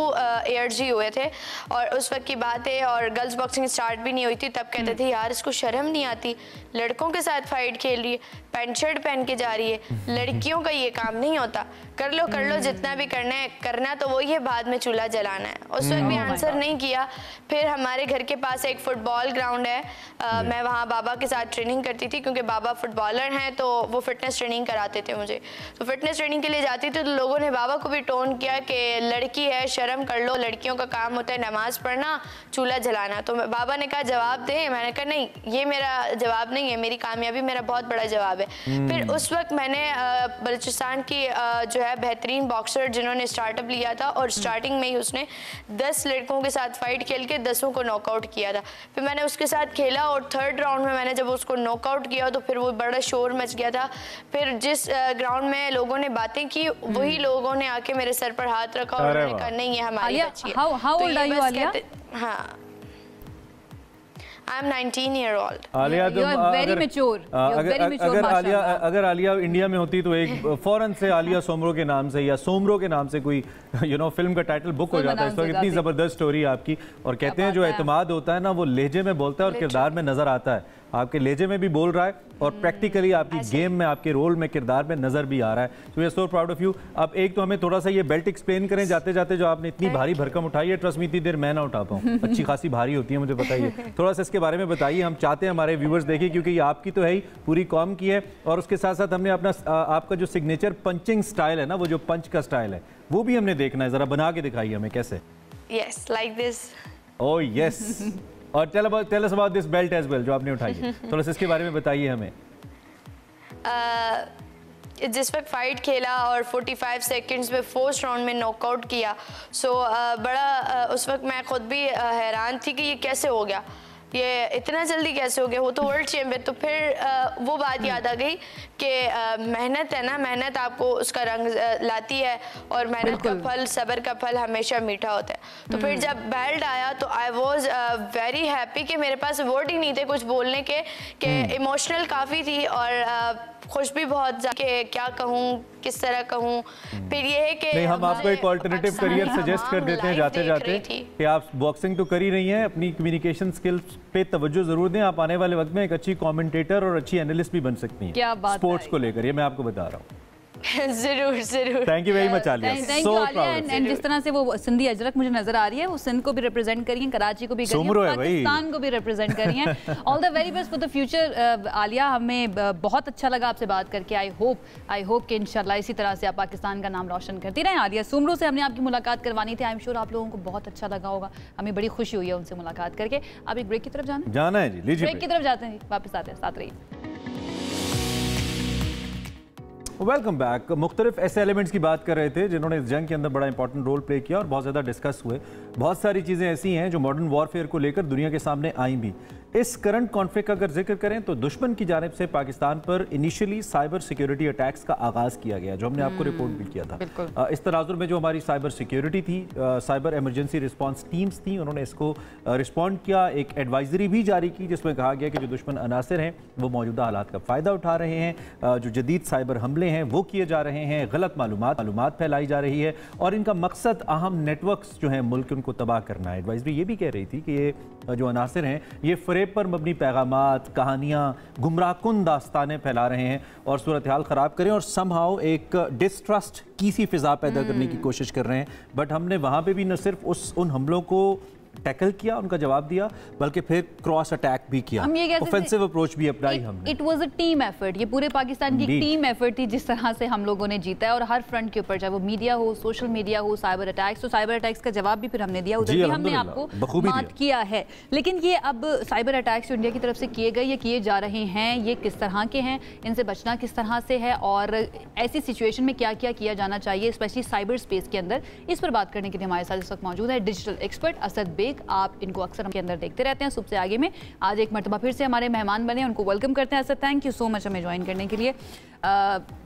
ARG हुए थे और उस वक्त की बात है और गर्ल्स बॉक्सिंग स्टार्ट भी नहीं हुई थी। तब कहते थे यार इसको शर्म नहीं आती, लड़कों के साथ फाइट खेल रही है, पैंट शर्ट पहन के जा रही है, लड़कियों का ये काम नहीं होता, कर लो जितना भी करना है, करना तो वही है, बाद में चूल्हा जलाना है। उस वक्त भी आंसर नहीं किया। फिर हमारे घर के पास एक फुटबॉल ग्राउंड है, मैं वहाँ बाबा के साथ ट्रेनिंग करती थी क्योंकि बाबा फुटबॉलर हैं, तो वो फिटनेस ट्रेनिंग कराते थे मुझे। तो फिटनेस ट्रेनिंग के लिए जाती थी तो लोगों ने बाबा को भी टोन किया कि लड़की है, शर्म कर लो, लड़कियों का काम होता है नमाज पढ़ना, चूल्हा जलाना। तो बाबा ने कहा जवाब दे, मैंने कहा नहीं ये मेरा जवाब नहीं है, मेरी कामयाबी मेरा बहुत बड़ा जवाब है। फिर उस वक्त मैंने बलूचिस्तान की जो है बेहतरीन बॉक्सर जिन्होंने स्टार्टअप लिया था और स्टार्टिंग में ही उसने 10 लड़कों के साथ फाइट खेल के 10 को नॉकआउट किया था। फिर मैंने उसके साथ खेला और 3rd राउंड में मैंने जब उसको नॉकआउट किया तो फिर वो बड़ा शोर मच गया था। फिर जिस ग्राउंड में लोगों ने बातें की वही लोगों ने आके मेरे सर पर हाथ रखा और उन्होंने कहा नहीं ये हमारी बच्ची है। How old are you, Alia? हाँ, I'm 19 year old. Alia You are very mature. You are very mature, माशाल्लाह। अगर आलिया इंडिया में होती तो एक फौरन से आलिया सोमरो के नाम से या सोमरो के नाम से कोई फिल्म का टाइटल बुक हो जाता है। इस वक्त इतनी जबरदस्त स्टोरी है आपकी। और कहते हैं जो एतमाद होता है ना वो लहजे में बोलता है और किरदार में नजर आता है। आपके लहजे में भी बोल रहा है और प्रैक्टिकली आपकी गेम में, आपके रोल में, किरदार में नजर भी आ रहा है। तो we are so proud of you. अब एक तो हमें थोड़ा सा ये बेल्ट एक्सप्लेन करें जाते जाते, जो आपने इतनी भारी भरकम उठाई है, ट्रस्ट मी इतनी देर मैं ना उठा पाऊँ, अच्छी खासी भारी होती है मुझे बताइए। थोड़ा सा इसके बारे में बताइए, हम चाहते हैं हमारे व्यूवर्स देखें क्योंकि ये आपकी तो है ही, पूरी कौम की है। और उसके साथ साथ हमने अपना आपका जो सिग्नेचर पंचिंग स्टाइल है ना, वो जो पंच का स्टाइल है वो भी हमने देखना है, जरा बना के दिखाइए हमें कैसे। Yes, like this. Oh yes. और tell us about this belt as well जो आपने उठाई है, थोड़ा सा इसके बारे में बताइए हमें। जिस वक्त फाइट खेला और 45 सेकंड्स में 4th राउंड में नॉकआउट किया, सो बड़ा उस वक्त मैं खुद भी हैरान थी कि ये कैसे हो गया, ये इतना जल्दी कैसे हो गया, वो तो वर्ल्ड चैंपियन। तो फिर वो बात याद आ गई कि मेहनत है ना, मेहनत आपको उसका रंग लाती है और मेहनत का फल, सब्र का फल हमेशा मीठा होता है। तो फिर जब बेल्ट आया तो आई वॉज वेरी हैप्पी कि मेरे पास वर्ड ही नहीं थे कुछ बोलने के, कि इमोशनल काफ़ी थी और खुश भी बहुत कि क्या कहूँ, किस तरह कहूँ। फिर ये है कि नहीं, हम आपको एक ऑल्टरनेटिव करियर सजेस्ट कर देते हैं जाते जाते कि आप बॉक्सिंग तो कर ही रही हैं, अपनी कम्युनिकेशन स्किल्स पे तवज्जो जरूर दें। आप आने वाले वक्त में एक अच्छी कमेंटेटर और अच्छी एनालिस्ट भी बन सकती हैं, क्या बात स्पोर्ट्स को लेकर, ये मैं आपको बता रहा हूँ। जरूर जरूर। Thank you very much Alia, thank you Alia. And जिस तरह से वो सिंधी अजरक मुझे नजर आ रही है, वो सिंध को भी रिप्रेजेंट करी है, कराची को भी करी है, पाकिस्तान को भी रिप्रेजेंट करी है। All the very best for the future Alia. हमें बहुत अच्छा लगा आपसे बात करके। आई होप कि इंशाल्लाह इसी तरह से आप पाकिस्तान का नाम रोशन करती रहें। आलिया सुमरू से हमने आपकी मुलाकात करवानी थी। आई एम श्योर आप लोगों को बहुत अच्छा लगा होगा, हमें बड़ी खुशी हुई है उनसे मुलाकात करके। अब एक ब्रेक की तरफ जाना है जी, लीजिए ब्रेक की तरफ जाते हैं, वापस आते हैं, साथ रहिए। Welcome back. मुख्तलिफ ऐसे एलिमेंट्स की बात कर रहे थे जिन्होंने इस जंग के अंदर बड़ा इंपॉर्टेंट रोल प्ले किया और बहुत ज़्यादा डिस्कस हुए। बहुत सारी चीज़ें ऐसी हैं जो मॉडर्न वॉरफेयर को लेकर दुनिया के सामने आई भी। इस करंट कॉन्फ्लिक्ट का अगर जिक्र करें तो दुश्मन की जानिब से पाकिस्तान पर इनिशियली साइबर सिक्योरिटी अटैक्स का आगाज़ किया गया, जो हमने आपको रिपोर्ट भी किया था। इस तनाजुर में जो हमारी साइबर सिक्योरिटी थी, साइबर इमरजेंसी रिस्पॉन्स टीम्स थी, उन्होंने इसको रिस्पॉन्ड किया। एक एडवाइजरी भी जारी की जिसमें कहा गया कि जो दुश्मन अनासिर हैं वो मौजूदा हालात का फ़ायदा उठा रहे हैं, जो जदीद साइबर हमले हैं वो किए जा रहे हैं, गलत मालूमात फैलाई जा रही है और इनका मकसद अहम नेटवर्क्स जो हैं मुल्क उनको तबाह करना है। एडवाइजरी ये भी कह रही थी कि ये जो अनासिर हैं ये फ़रेब पर मबनी पैगामात, कहानियाँ, गुमराहकुन दास्तानें फैला रहे हैं और सूरत हाल ख़राब करें और समहाउ एक डिस्ट्रस्ट की सी फिज़ा पैदा करने की कोशिश कर रहे हैं। बट हमने वहाँ पे भी न सिर्फ उन हमलों को टैकल किया, उनका जवाब दिया, बल्कि फिर क्रॉस अटैक भी किया, ऑफेंसिव अप्रोच भी अपनाई हमने। It was a team effort, ये पूरे पाकिस्तान की टीम एफर्ट थी जिस तरह से हम लोगों ने जीता है और हर फ्रंट के ऊपर, चाहे वो मीडिया हो, सोशल मीडिया हो, साइबर अटैक्स, तो साइबर अटैक्स का जवाब भी फिर हमने दिया, उधर भी हमने आपको बात किया है। लेकिन ये अब साइबर अटैक्स जो इंडिया की तरफ से किए गए या किए जा रहे हैं, ये किस तरह के हैं, इनसे बचना किस तरह से है और ऐसी सिचुएशन में क्या क्या किया जाना चाहिए, स्पेशली साइबर स्पेस के अंदर, इस पर बात करने के लिए हमारे साथ इस वक्त मौजूद है डिजिटल एक्सपर्ट असद बेग। आप इनको अक्सर के अंदर देखते रहते हैं सुबह से आगे में, आज एक मरतबा फिर से हमारे मेहमान बने, उनको वेलकम करते हैं। Sir thank you so much हमें ज्वाइन करने के लिए।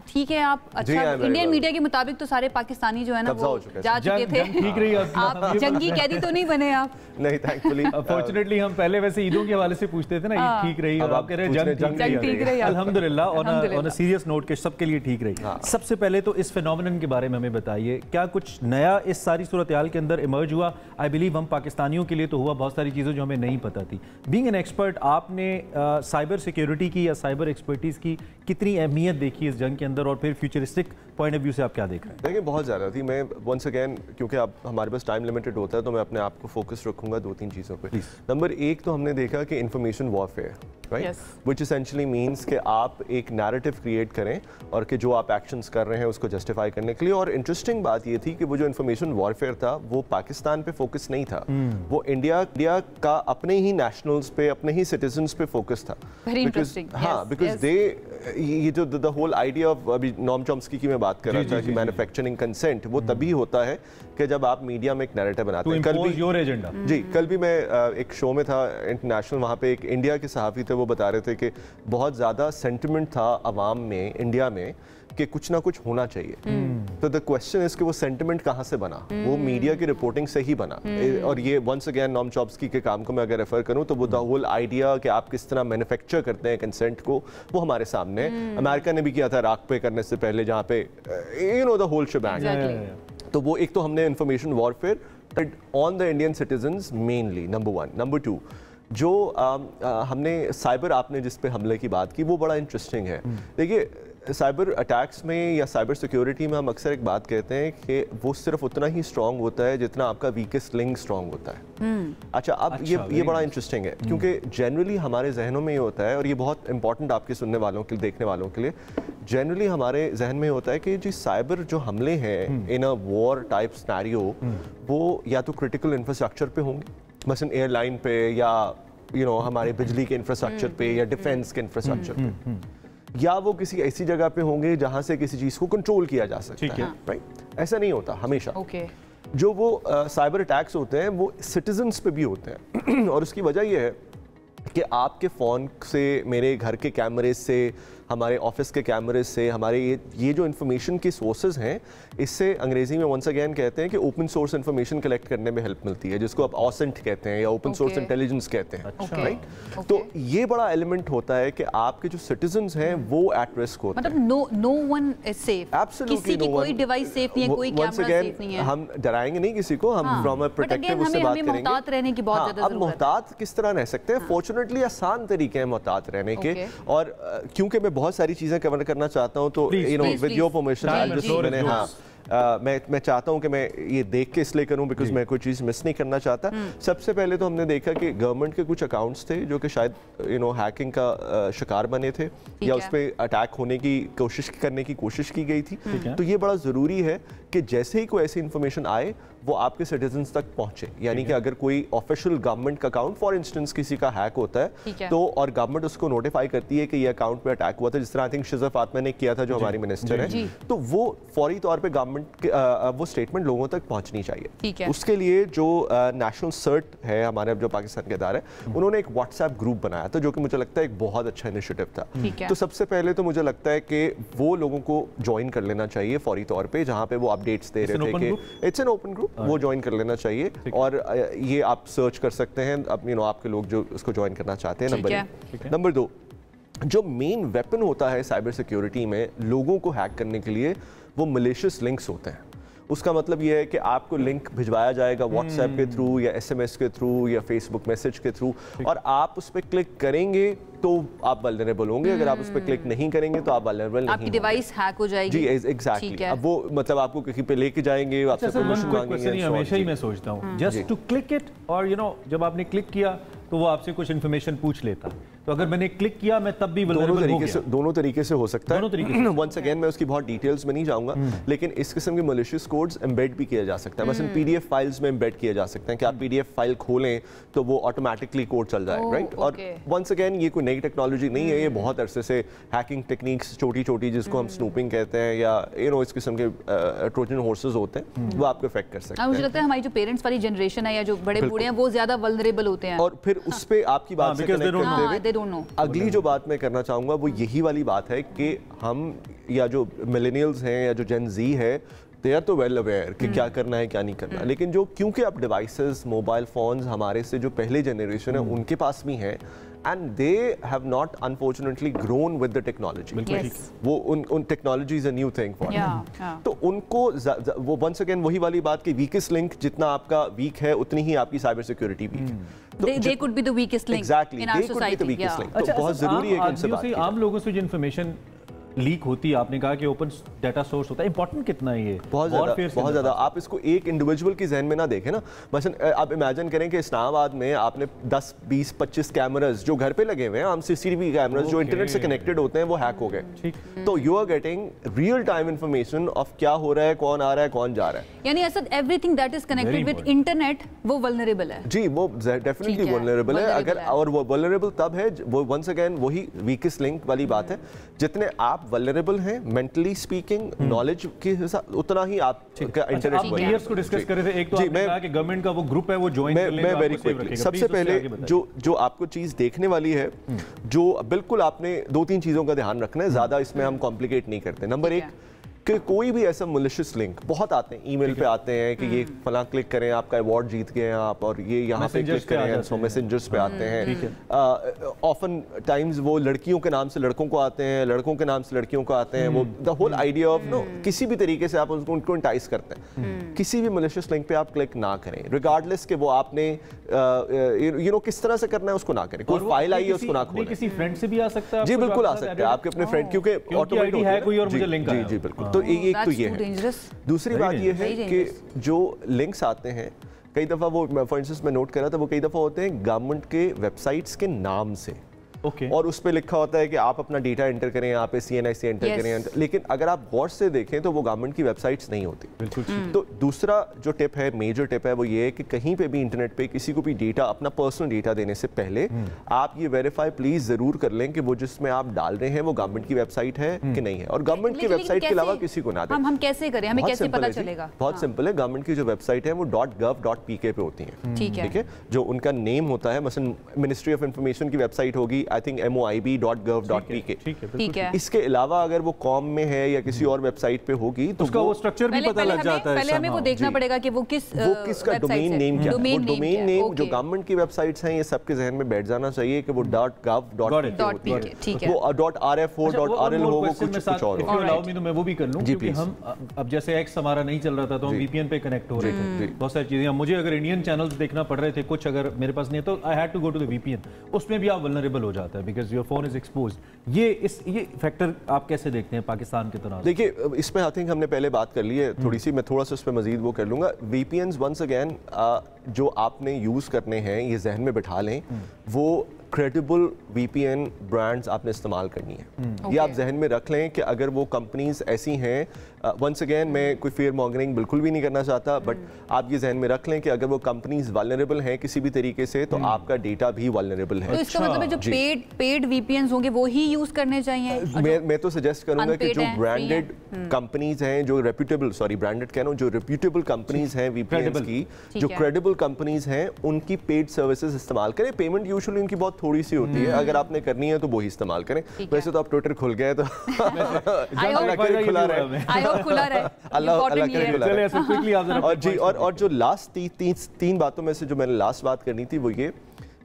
ठीक है, आप अच्छा इंडियन मीडिया के मुताबिक तो सारे पाकिस्तानी जो है ना वो जा चुके थे, ठीक रही आप जंगी कैदी तो नहीं बने आप? नहीं, थैंकफुली फॉर्चुनेटली हम पहले वैसे ईदों के हवाले से पूछते थे ना, ईद ठीक रही, अब आप कह रहे हैं जंग ठीक रही। अल्हम्दुलिल्लाह, ऑन अ सीरियस नोट के सबके लिए ठीक रही। सबसे पहले तो इस फिनोमेनन के बारे में हमें बताइए, क्या कुछ नया इस सारी सूरत हाल के अंदर इमर्ज हुआ? आई बिलीव हम पाकिस्तानियों के लिए तो हुआ, बहुत सारी चीज़ें जो हमें नहीं पता थी। बीइंग एन एक्सपर्ट, आपने साइबर सिक्योरिटी की या साइबर एक्सपर्टीज़ की कितनी अहमियत देखी इस जंग के अंदर और फिर फ्यूचरिस्टिक पॉइंट ऑफ व्यू से आप क्या देख रहे हैं? देखिए, बहुत ज़्यादा थी। मैं वंस अगेन, क्योंकि आप हमारे पास टाइम लिमिटेड होता है तो मैं अपने आप को फोकस रखूंगा 2-3 चीज़ों पे। नंबर 1 तो हमने देखा कि information warfare, right, which essentially means कि आप एक नैरेटिव क्रिएट करें और कि जो आप एक्शंस कर रहे हैं उसको जस्टिफाई करने के लिए। और इंटरेस्टिंग बात ये थी कि वो जो इंफॉर्मेशन वॉरफेयर था वो पाकिस्तान पे फोकस नहीं था, वो इंडिया का अपने ही नेशनल्स पे, अपने ही सिटीजन्स पे फोकस था। बिकॉज दे, ये जो द होल आइडिया ऑफ, अभी नॉम चॉम्स्की की मैं बात कर रहा था कि मैन्युफैक्चरिंग कंसेंट, वो तभी होता है कि जब आप मीडिया में एक नैरेटिव बनाते हैं। कल भी मैं एक शो में था इंटरनेशनल, वहाँ पे एक इंडिया के सहाफ़ी थे, वो बता रहे थे कि बहुत ज़्यादा सेंटिमेंट था अवाम में, इंडिया में, कि कुछ ना कुछ होना चाहिए। तो द क्वेश्चन इज कि वो सेंटिमेंट कहाँ से बना? वो मीडिया की रिपोर्टिंग से ही बना। और ये वंस अगेन नॉम चॉम्स्की के काम को मैं अगर रेफर करूँ तो वो द होल आइडिया कि आप किस तरह मैन्युफैक्चर करते हैं कंसेंट को, वो हमारे सामने अमेरिका ने भी किया था राख पे करने से पहले, जहाँ पे you know the whole shebang. तो वो एक तो हमने information warfare on the Indian citizens mainly, number 1। Number 2, जो हमने साइबर, आपने जिस पे हमले की बात की, वो बड़ा इंटरेस्टिंग है। देखिए, साइबर अटैक्स में या साइबर सिक्योरिटी में हम अक्सर एक बात कहते हैं कि वो सिर्फ उतना ही स्ट्रॉन्ग होता है जितना आपका वीकेस्ट लिंक स्ट्रॉन्ग होता है। अच्छा, अब ये बड़ा इंटरेस्टिंग है क्योंकि जनरली हमारे जहनों में ये होता है, और ये बहुत इंपॉर्टेंट आपके सुनने वालों के, देखने वालों के लिए, जनरली हमारे जहन में होता है कि जी साइबर जो हमले हैं इन अ वॉर टाइप सिनेरियो, वो या तो क्रिटिकल इंफ्रास्ट्रक्चर पे होंगे, मसलन एयरलाइन पे, या हमारे बिजली के इंफ्रास्ट्रक्चर पे, या डिफेंस के इंफ्रास्ट्रक्चर पे, या वो किसी ऐसी जगह पे होंगे जहां से किसी चीज को कंट्रोल किया जा सकता है, राइट? ऐसा नहीं होता हमेशा। जो वो साइबर अटैक्स होते हैं वो सिटीजन्स पे भी होते हैं और उसकी वजह ये है कि आपके फ़ोन से, मेरे घर के कैमरे से, हमारे ऑफिस के कैमरे से, हमारे ये जो इन्फॉर्मेशन के सोर्सेज हैं, इससे अंग्रेजी में वंस अगेन कहते हैं कि ओपन सोर्स इन्फॉर्मेशन कलेक्ट करने में हेल्प मिलती है, जिसको आप ऑसेंट कहते हैं या ओपन सोर्स इंटेलिजेंस कहते हैं, राइट? तो ये बड़ा एलिमेंट होता है कि आपके जो सिटीजन्स हैं वो एट रिस्क होते हैं। मतलब no one is safe, absolutely कोई डिवाइस सेफ नहीं है, कोई कैमरा सेफ नहीं है। हम डराएंगे नहीं किसी को, हम फ्रॉम अ प्रोटेक्टिव उससे बात करेंगे। मोहतात रहने की बहुत ज्यादा जरूरत है। अब मोहतात किस तरह रह सकते हैं? फॉर्चुनेटली आसान तरीके हैं मोहतात रहने के, और क्योंकि मैं बहुत सारी चीज़ें कवर करना चाहता हूँ, तो you know with your permission मैंने मैं चाहता हूँ कि मैं ये देख के इसलिए करूँ बिकॉज मैं कोई चीज़ मिस नहीं करना चाहता। सबसे पहले तो हमने देखा कि गवर्नमेंट के कुछ अकाउंट्स थे जो कि शायद यू नो हैकिंग का शिकार बने थे या उस पर अटैक होने की करने की कोशिश की गई थी। तो ये बड़ा ज़रूरी है कि जैसे ही कोई ऐसी इंफॉर्मेशन आए वो आपके सिटीजन्स तक पहुंचे, यानी कि अगर कोई ऑफिशियल गवर्नमेंट का अकाउंट फॉर इंस्टेंस किसी का हैक होता है तो और गवर्नमेंट उसको नोटिफाई करती है कि ये अकाउंट पे अटैक हुआ था, जिस तरह आई थिंक शिज़ा फातिमा ने किया था जो हमारी मिनिस्टर है, तो वो फौरी तौर पे गवर्नमेंट वो स्टेटमेंट लोगों तक पहुंचनी चाहिए। उसके लिए जो नेशनल सर्ट है हमारे जो पाकिस्तान के इदारे, उन्होंने एक व्हाट्सएप ग्रुप बनाया था जो कि मुझे लगता है एक बहुत अच्छा इनिशिएटिव था। तो सबसे पहले तो मुझे लगता है कि वो लोगों को ज्वाइन कर लेना चाहिए फौरी तौर पे, जहाँ पे वो अपडेट्स दे रहे थे कि इट्स एन ओपन ग्रुप, वो ज्वाइन कर लेना चाहिए और ये आप सर्च कर सकते हैं अब यू नो आपके लोग जो उसको ज्वाइन करना चाहते हैं। नंबर 1। नंबर 2, जो मेन वेपन होता है साइबर सिक्योरिटी में लोगों को हैक करने के लिए, वो मलिशियस लिंक्स होते हैं। उसका मतलब ये है कि आपको लिंक भिजवाया जाएगा व्हाट्सएप के थ्रू या SMS के थ्रू या फेसबुक मैसेज के थ्रू, और आप उस पर क्लिक करेंगे तो आप वल्नरेबल होंगे, अगर आप उस पर क्लिक नहीं करेंगे तो आप वल्नरेबल नहीं, आपकी डिवाइस हैक हो जाएगी। जी एग्जैक्टली। अब वो मतलब आपको कहीं पे लेके जाएंगे, आपसे परमिशन मांगेंगे। हमेशा ही मैं सोचता हूँ जस्ट टू क्लिक इट, और यू नो जब आपने क्लिक किया तो वो आपसे कुछ इन्फॉर्मेशन पूछ लेता, तो अगर मैंने क्लिक किया मैं तब भी दोनों तरीके से हो सकता है। वंस अगेन मैं उसकी बहुत डिटेल्स में नहीं जाऊंगा, लेकिन इस किस्म के मलिशियस कोड्स एम्बेड भी किया जा सकता है। मसलन PDF फाइल्स में एम्बेड किया जा सकते हैं कि आप PDF फाइल खोलें तो वो ऑटोमेटिकली कोड चल जाए, राइट। और वंस अगेन ये कोई नई टेक्नोलॉजी नहीं है, ये बहुत अरसे से हैकिंग टेक्निक्स छोटी छोटी जिसको हम स्नूपिंग कहते हैं या यू नो इस किस्म के ट्रोजन हॉर्सेस होते हैं, वो आपको इफेक्ट कर सकते हैं। मुझे लगता है हमारी जो पेरेंट्स वाली जनरेशन है या जो बड़े बूढ़े हैं वो ज्यादा वल्नरेबल होते हैं, और फिर उस पे आपकी बात से कनेक्ट करते हुए अगली जो बात मैं करना चाहूँगा वो यही वाली बात है कि हम या जो मिलेनियल्स हैं या जो जेन ज़ी है, दे आर तो वेल अवेयर कि क्या करना है क्या नहीं करना, लेकिन जो क्योंकि अब डिवाइसेस मोबाइल फोन्स हमारे से जो पहले जनरेशन है उनके पास भी हैं and they have not unfortunately grown with the technology. वो उन technology is a new thing for them. तो उनको वो once again वही वाली बात कि weakest link जितना आपका weak है उतनी ही आपकी cyber security weak है। They could be the weakest link in our society. The weakest link. तो बहुत जरूरी है कि उनसे बात करें। आम लोगों से जो इन्फॉर्मेशन लीक होती है, आपने कहा कि ओपन डाटा सोर्स होता है, इंपॉर्टेंट कितना है ये? बहुत ज़्यादा। आप इसको एक इंडिविजुअल की जहन में ना देखें ना, मसलन आप इमेजिन करें कि इस्लामाबाद में आपने 10, 20, 25 कैमरास जो घर पे लगे हुए हैं, हम CCTV कैमरास जो इंटरनेट से कनेक्टेड होते हैं वो हैक हो गए, तो you are getting real time information of क्या हो रहा है, कौन आ रहा है, कौन जा रहा है, यानी Asad everything that is connected with internet वो वल्नरेबल है। जी वो डेफिनेटली वल्नरेबल है। अगर और वो वल्नरेबल तब है, वो वंस अगेन वही वीकेस्ट लिंक वाली बात है, जितने आप वल्नरेबल हैं मेंटली स्पीकिंग, नॉलेज के हिसाब उतना ही आप इंटरनेट को डिस्कस कर रहे थे। एक तो आपने कहा कि गवर्नमेंट का वो ग्रुप है वो ज्वाइन कर लेगा, मैं वेरी क्विकली सबसे पहले जो आपको चीज देखने वाली है, जो बिल्कुल आपने 2-3 चीजों का ध्यान रखना है, ज्यादा इसमें हम कॉम्प्लिकेट नहीं करते। नंबर 1 कि कोई भी ऐसा मलिशियस लिंक बहुत आते हैं, ईमेल पे आते हैं कि ये फलां क्लिक करें आपका अवार्ड जीत गए हैं आप, और ये यहाँ पे क्लिक करें, सो मैसेंजर्स पे आते हैं। ऑफन टाइम्स वो लड़कियों के नाम से लड़कों को आते हैं, लड़कों के नाम से लड़कियों को आते हैं। वो the whole idea of no किसी भी तरीके से आप उनको इंटाइस करते हैं। किसी भी मलिशियस लिंक पे आप क्लिक ना करें, रिगार्डलेस कि वो आपने यू नो किस तरह से करना है उसको ना करें। कोई फाइल आई है उसको ना खोलें। किसी फ्रेंड से भी आ सकता है? जी बिल्कुल आ सकता है, आपके अपने फ्रेंड, क्योंकि ऑटोमेटिक है कोई और मुझे लिंक आया। जी बिल्कुल। तो एक तो ये है। दूसरी बात ये है कि जो लिंक्स आते हैं कई दफ़ा वो फॉर इंस्टेंस मैं नोट करा था, वो कई दफ़ा होते हैं गवर्नमेंट के वेबसाइट्स के नाम से, और उस पे लिखा होता है कि आप अपना डेटा एंटर करें, यहाँ पे CNIC एंटर करें, लेकिन अगर आप गौर से देखें तो वो गवर्नमेंट की वेबसाइट्स नहीं होती। तो दूसरा जो टिप है, मेजर टिप है, वो ये है कि कहीं पे भी इंटरनेट पे किसी को भी डेटा, अपना पर्सनल डेटा देने से पहले आप ये वेरीफाई प्लीज जरूर कर लें कि वो जिसमें आप डाल रहे हैं वो गवर्नमेंट की वेबसाइट है कि नहीं है, और गवर्नमेंट की वेबसाइट के अलावा किसी को ना दें। हम कैसे करें, हमें कैसे पता चलेगा? बहुत सिंपल है, गवर्नमेंट की जो वेबसाइट है वो .gov.pk पे होती है, ठीक है, जो उनका नेम होता है, मसलन मिनिस्ट्री ऑफ इंफॉर्मेशन की वेबसाइट होगी, आई थिंक MOIB.gov.pk। ठीक है। इसके अलावा अगर वो कॉम में है या किसी और वेबसाइट पे होगी तो उसका वो स्ट्रक्चर भी पता लग जाता है। पहले हमें वो देखना पड़ेगा कि वो किसका डोमेन नेम क्या है। डोमेन नेम जो गवर्नमेंट की वेबसाइट्स हैं, ये सबके जहन में बैठ जाना चाहिए कि वो .gov.pk वो .rf हो .rl हो, वो कुछ और हो। मैं वो भी कर लूं, क्योंकि हम अब जैसे X हमारा नहीं चल रहा था तो हम VPN पे कनेक्ट हो रहे थे, बहुत सारी चीजें। मुझे अगर इंडियन चैनल्स देखना पड़ रहे थे कुछ, अगर मेरे पास नहीं है तो I had to go to the VPN, उसमें भी आप वल्नरेबल हो जाता है because your phone is exposed. ये फैक्टर आप कैसे देखते हैं पाकिस्तान के तनाव? देखिए, इसमें आई थिंक हमने पहले बात कर ली है थोड़ी सी, मैं थोड़ा सा उस पर मजीद वो कर लूँगा। VPNs वंस अगैन जो आपने यूज़ करने हैं ये जहन में बिठा लें, वो क्रेडिबल VPN ब्रांड्स आपने इस्तेमाल करनी है। ये आप जहन में रख लें कि अगर वो कंपनीज ऐसी हैं, वंस अगेन मैं कोई फेयर मॉन्गरिंग बिल्कुल भी नहीं करना चाहता, बट आप ये जहन में रख लें कि अगर वो कंपनीज वल्नरेबल हैं किसी भी तरीके से, तो आपका डेटा भी वल्नरेबल है। तो इसका मतलब है जो पेड VPNs होंगे वो ही यूज करने चाहिए। मैं तो सजेस्ट करूंगा कि जो ब्रांडेड कंपनीज हैं, जो रेप्यूटेबल, सॉरी ब्रांडेड कह रहा हूँ, जो रेप्यूटेबल कंपनीज हैं VPNs की, जो क्रेडिबल कंपनीज हैं, उनकी पेड सर्विसेज इस्तेमाल करें। पेमेंट यूजुअली उनकी बहुत थोड़ी सी होती है, अगर आपने करनी है तो वो ही इस्तेमाल करें। वैसे तो आप ट्विटर खुल गए तो खुला रहे, अल्लाह करे खुला रहे। और जी, और जो लास्ट तीन बातों में से जो मैंने लास्ट बात करनी थी वो ये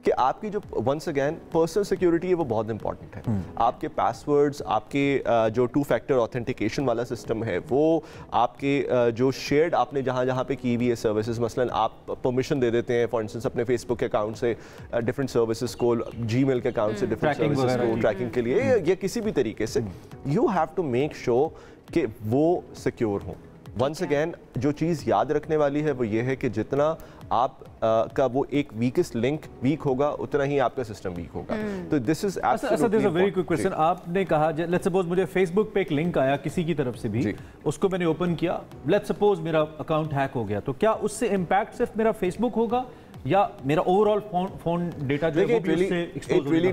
कि आपकी जो वंस अगेन पर्सनल सिक्योरिटी है वो बहुत इंपॉर्टेंट है। आपके पासवर्ड्स, आपके जो 2 फैक्टर ऑथेंटिकेशन वाला सिस्टम है, वो आपके जो शेयर्ड आपने जहाँ जहाँ पे की हुई है सर्विसेज, मसलन आप परमिशन दे देते हैं फॉर इंस्टेंस अपने फेसबुक के अकाउंट से डिफरेंट सर्विसेज को, जीमेल के अकाउंट से डिफरेंट सर्विसेज को ट्रैकिंग के लिए, या किसी भी तरीके से, you have to make sure कि वो सिक्योर हों। वंस अगेन जो चीज़ याद रखने वाली है वो ये है कि जितना आप का वो एक वीकेस्ट लिंक वीक होगा, उतना ही आपका सिस्टम वीक होगा। तो this is absolutely very quick question. आपने कहा लेट्स सपोज मुझे फेसबुक पे एक लिंक आया किसी की तरफ से भी, उसको मैंने ओपन किया, लेट्स सपोज मेरा अकाउंट हैक हो गया, तो क्या उससे इम्पैक्ट सिर्फ मेरा फेसबुक होगा या मेरा ओवरऑल फोन डेटा जो है वो भी उससे एक्सपोज इट रियली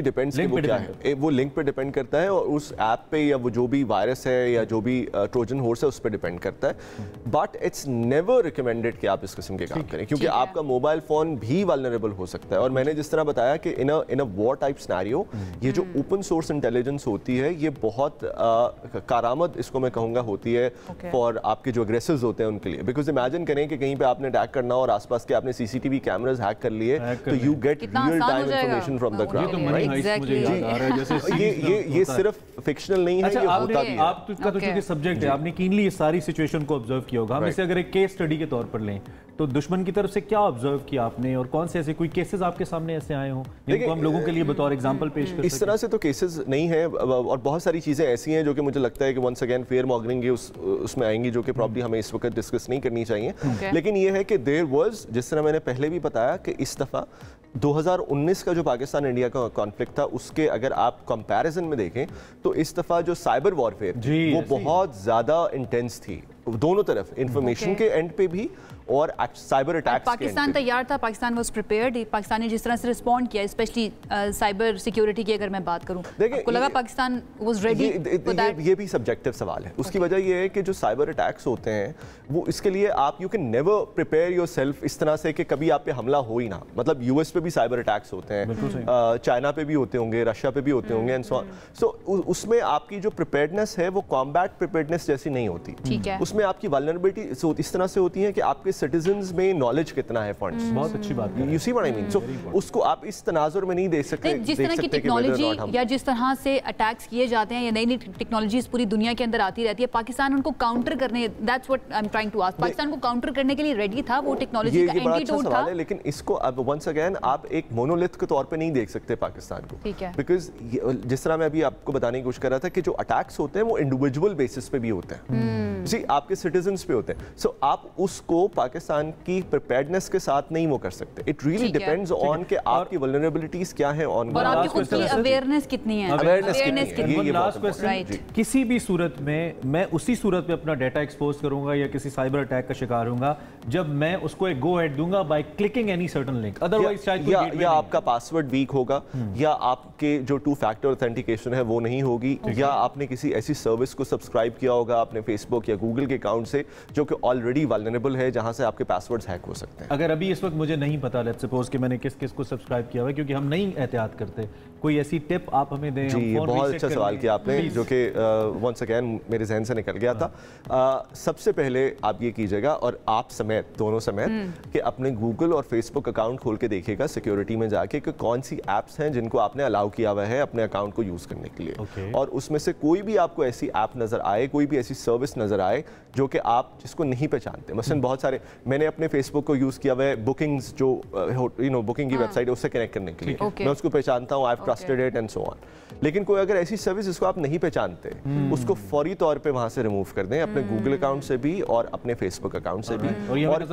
डिपेंड्स कि वो क्या है, वो लिंक पे डिपेंड करता है और उस ऐप पे, या वो जो भी वायरस है या जो भी ट्रोजन हॉर्स है उस पर डिपेंड करता है। बट इट्स नेवर रिकमेंडेड कि आप इस किस्म के काम करें, क्योंकि आपका मोबाइल फोन भी वल्नरेबल हो सकता है। और मैंने जिस तरह बताया कि इन अ वॉर टाइप सिनेरियो, ये जो ओपन सोर्स इंटेलिजेंस होती है ये बहुत कारामद, इसको मैं कहूँगा, होती है फॉर आपके जो अग्रेसिव्स होते हैं उनके लिए। बिकॉज इमेजिन करें कि कहीं पे आपने अटैक करना और आसपास के आपने CCTV कैमरास हैक कर लिए, तो you get real time information from the ground. ये सिर्फ फिक्शनल नहीं है, ये होता भी है। आपका तो क्योंकि सब्जेक्ट है, आपने कीनली ये सारी सिचुएशन को ऑब्जर्व किया होगा। हम इसे अगर एक केस स्टडी के तौर पर लें तो दुश्मन की तरफ से क्या ऑब्जर्व किया आपने, और कौन से ऐसे कोई केसेस आपके सामने ऐसे आए हों जिनको हम लोगों के लिए बतौर एग्जांपल पेश कर सकें? इस तरह से तो केसेस नहीं है, और बहुत सारी चीज़ें ऐसी हैं जो कि मुझे लगता है कि वंस अगेन फेयर मॉन्गरिंग उसमें आएंगी, जो कि प्रॉब्ली हमें इस वक्त डिस्कस नहीं करनी चाहिए। लेकिन ये है कि देयर वाज, जिस तरह मैंने पहले भी बताया कि इस दफ़ा 2019 का जो पाकिस्तान इंडिया का कॉन्फ्लिक्ट था, उसके अगर आप कंपैरिजन में देखें तो इस दफ़ा जो साइबर वॉरफेयर वो बहुत ज़्यादा इंटेंस थी, दोनों तरफ, इंफॉर्मेशन के एंड पे भी और साइबर अटैक्स। पाकिस्तान तैयार था, पाकिस्तान वाज प्रिपेयर्ड, पाकिस्तान ने जिस तरह से रिस्पॉन्ड किया, स्पेशली साइबर सिक्योरिटी की अगर मैं बात करूं, आपको लगा पाकिस्तान वाज रेडी? ये भी सब्जेक्टिव सवाल है। उसकी वजह ये है कि जो साइबर अटैक्स होते हैं वो, इसके लिए आप, you can never prepare yourself इस तरह से कि कभी आप पे हमला हो ही ना। मतलब US पे भी साइबर अटैक्स होते हैं, चाइना पे भी होते होंगे, रशिया पे भी होते होंगे, एंड सो उसमें आपकी जो प्रिपेयर्डनेस है वो कॉम्बैट प्रिपेयर्डनेस जैसी नहीं होती। उसमें आपकी वल्नरेबिलिटी इस तरह से होती है कि आपके सिटीजंस में नॉलेज कितना है फंड्स। बहुत अच्छी बात है। You see what I mean? So उसको आप इस तनाजुर में नहीं देख सकते। जिस तरह की टेक्नोलॉजी या जिस तरह से अटैक्स किए जाते हैं या नई नई टेक्नोलॉजीज पूरी दुनिया के अंदर आती रहती है, पाकिस्तान उनको काउंटर करने, that's what I am trying to ask, Pakistan को काउंटर करने के लिए रेडी था, वो टेक्नोलॉजी का एंटीडोट था। लेकिन इसको अब वंस अगेन आप एक मोनोलिथ के तौर पे नहीं देख सकते पाकिस्तान को, ठीक है? बिकॉज जिस तरह मैं अभी आपको बताने की कोशिश कर रहा था कि जो अटैक्स होते हैं वो इंडिविजुअल बेसिस पे भी होते हैं, जी आपके सिटीजंस पे होते हैं। सो आप उसको पाकिस्तान की प्रिपेयर्डनेस के साथ नहीं वो कर सकते। इट रियली डिपेंड्स ऑन कि आपकी वल्नरेबिलिटीज क्या है, ऑन और आपकी खुद की अवेयरनेस कितनी है, अवेयरनेस कितनी है। किसी भी सूरत में मैं उसी सूरत में अपना डाटा एक्सपोज करूंगा या किसी साइबर अटैक का शिकार होऊंगा जब मैं उसको एक गो हेड दूंगा by clicking any certain link, otherwise शायद या आपका पासवर्ड वीक होगा, या आपके जो 2 फैक्टर ऑथेंटिकेशन है वो नहीं होगी, या आपने किसी ऐसी सर्विस को सब्सक्राइब किया होगा अपने फेसबुक या गूगल के अकाउंट से जो कि ऑलरेडी वल्नरेबल है, जहां से आपके पासवर्ड्स हैक हो सकते हैं। अगर अभी इस वक्त मुझे नहीं पता, लेट्स सपोज कि मैंने किस किस को सब्सक्राइब किया हुआ है, क्योंकि हम नहीं एहतियात करते, कोई ऐसी टिप आप हमें दें? जी, ये बहुत अच्छा सवाल किया आपने, जो कि वंस अगेन मेरे जहन से निकल गया था। सबसे पहले आप ये कीजिएगा, और आप समेत, दोनों समेत, कि अपने गूगल और फेसबुक अकाउंट खोल के देखिएगा सिक्योरिटी में जाके कि कौन सी ऐप्स हैं जिनको आपने अलाउ किया हुआ है अपने अकाउंट को यूज करने के लिए। और उसमें से कोई भी आपको ऐसी ऐप नजर आए, कोई भी ऐसी सर्विस नजर आए जो कि आप जिसको नहीं पहचानते। मसलन बहुत सारे मैंने अपने फेसबुक को यूज़ किया हुआ है बुकिंग्स जो बुकिंग की वेबसाइट है उससे कनेक्ट करने के लिए। मैं उसको पहचानता हूँ, I have trusted it and so on. लेकिन कोई अगर ऐसी सर्विस जिसको आप नहीं पहचानते उसको फौरी तौर पे वहां से रिमूव कर दें, अपने गूगल अकाउंट से भी और अपने फेसबुक अकाउंट से भी। और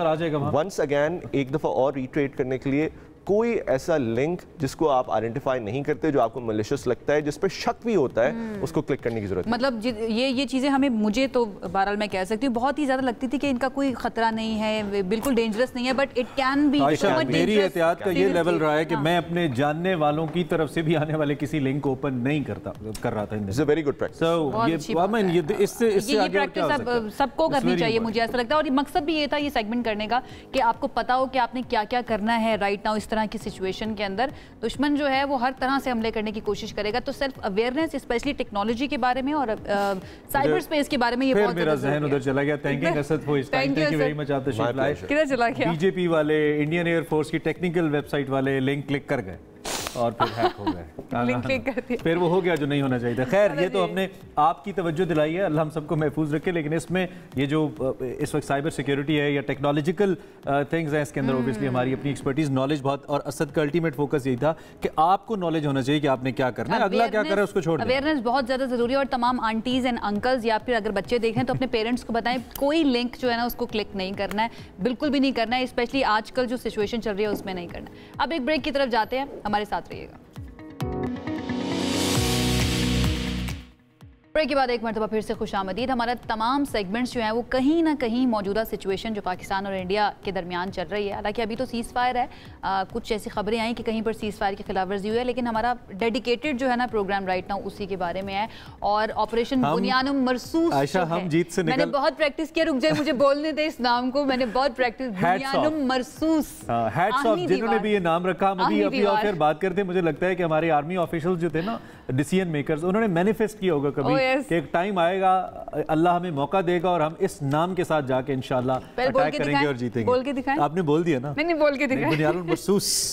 वंस अगेन एक दफ़ा और रीट्रेट करने के लिए कोई ऐसा लिंक जिसको आप आइडेंटिफाई नहीं करते, जो आपको मलिशियस लगता है, जिस पर शक भी होता है, उसको क्लिक करने की जरूरत है। मतलब ये चीज़ें हमें, मुझे तो बहरहाल मैं कह सकती हूँ बहुत ही ज़्यादा लगती थी कि इनका कोई खतरा नहीं है, बिल्कुल डेंजरस नहीं है, बट इट कैन बी। मेरी एहतियात का ये लेवल रहा है कि मैं अपने जानने वालों की तरफ से भी आने वाले किसी लिंक को ओपन नहीं कर रहा था। It's a very good practice. इससे प्रैक्टिस सबको करनी चाहिए, मुझे ऐसा लगता है। और मकसद भी ये था ये सेगमेंट करने का कि आपको पता हो कि आपने क्या क्या करना है राइट नाउ। इस तरह की सिचुएशन के अंदर दुश्मन जो है वो हर तरह से हमले करने की कोशिश करेगा, तो सेल्फ अवेयरनेस स्पेशली टेक्नोलॉजी के बारे में और साइबर स्पेस के बारे में ये बहुत मेरा ज़हन उधर चला गया। Thanking Asad for his time, thank you very much. आप तशरीफ लाए। किधर चला गया? बीजेपी वाले, इंडियन एयरफोर्स की टेक्निकल वेबसाइट वाले लिंक क्लिक कर गए और फिर हैक हो गए। फिर वो हो गया जो नहीं होना चाहिए था। खैर, ये तो हमने आपकी तवज्जो दिलाई है, अल्लाह हम सबको महफूज रखे। लेकिन इसमें ये जो इस वक्त साइबर सिक्योरिटी है या टेक्नोलॉजिकल थिंग्स हैं, इसके अंदर ऑब्वियसली हमारी अपनी एक्सपर्टीज, नॉलेज बहुत, और असद का अल्टीमेट फोकस यही था कि आपको नॉलेज होना चाहिए कि आपने क्या करना है, अगला क्या कर रहा है उसको छोड़ दें। अवेयरनेस बहुत ज़्यादा ज़रूरी है। और तमाम आंटीज़ एंड अंकल्स या फिर अगर बच्चे देखें तो अपने पेरेंट्स को बताएं कोई लिंक जो है ना उसको क्लिक नहीं करना है, बिल्कुल भी नहीं करना है, स्पेशली आजकल जो सिचुएशन चल रही है उसमें नहीं करना है। अब एक ब्रेक की तरफ जाते हैं, हमारे साथ रहिएगा। ब्रेक के बाद एक मरतबा फिर से खुशामदीद। हमारा तमाम सेगमेंट्स जो हैं वो कहीं ना कहीं मौजूदा सिचुएशन जो पाकिस्तान और इंडिया के दरमियान चल रही है, हालांकि अभी तो सीज़ फायर है, कुछ ऐसी खबरें आई कि कहीं पर सीज़ फायर की खिलाफ वर्जी हुई है, लेकिन हमारा डेडिकेटेड जो है ना प्रोग्राम राइट नाउ उसी के बारे में है। और ऑपरेशन बुनियानुम मरसूस, आयशा, हम जीत से मैंने बहुत प्रैक्टिस किया, रुक जाए मुझे बोलने दे इस नाम को, मैंने बहुत प्रैक्टिस। बुनियानुम मरसूस, जिन्होंने भी ये नाम रखा। हम अभी और फिर बात करते हैं, मुझे लगता है कि हमारे आर्मी ऑफिशियल जो थे ना, डिसीजन मेकर्स, उन्होंने मैनिफेस्ट किया होगा कभी कि एक टाइम आएगा, अल्लाह हमें मौका देगा और हम इस नाम के साथ जाके इंशाल्लाह अटैक करेंगे और जीतेंगे। बोल के दिखाएं। आपने बोल दिया ना? नहीं बोल के दिखाएं।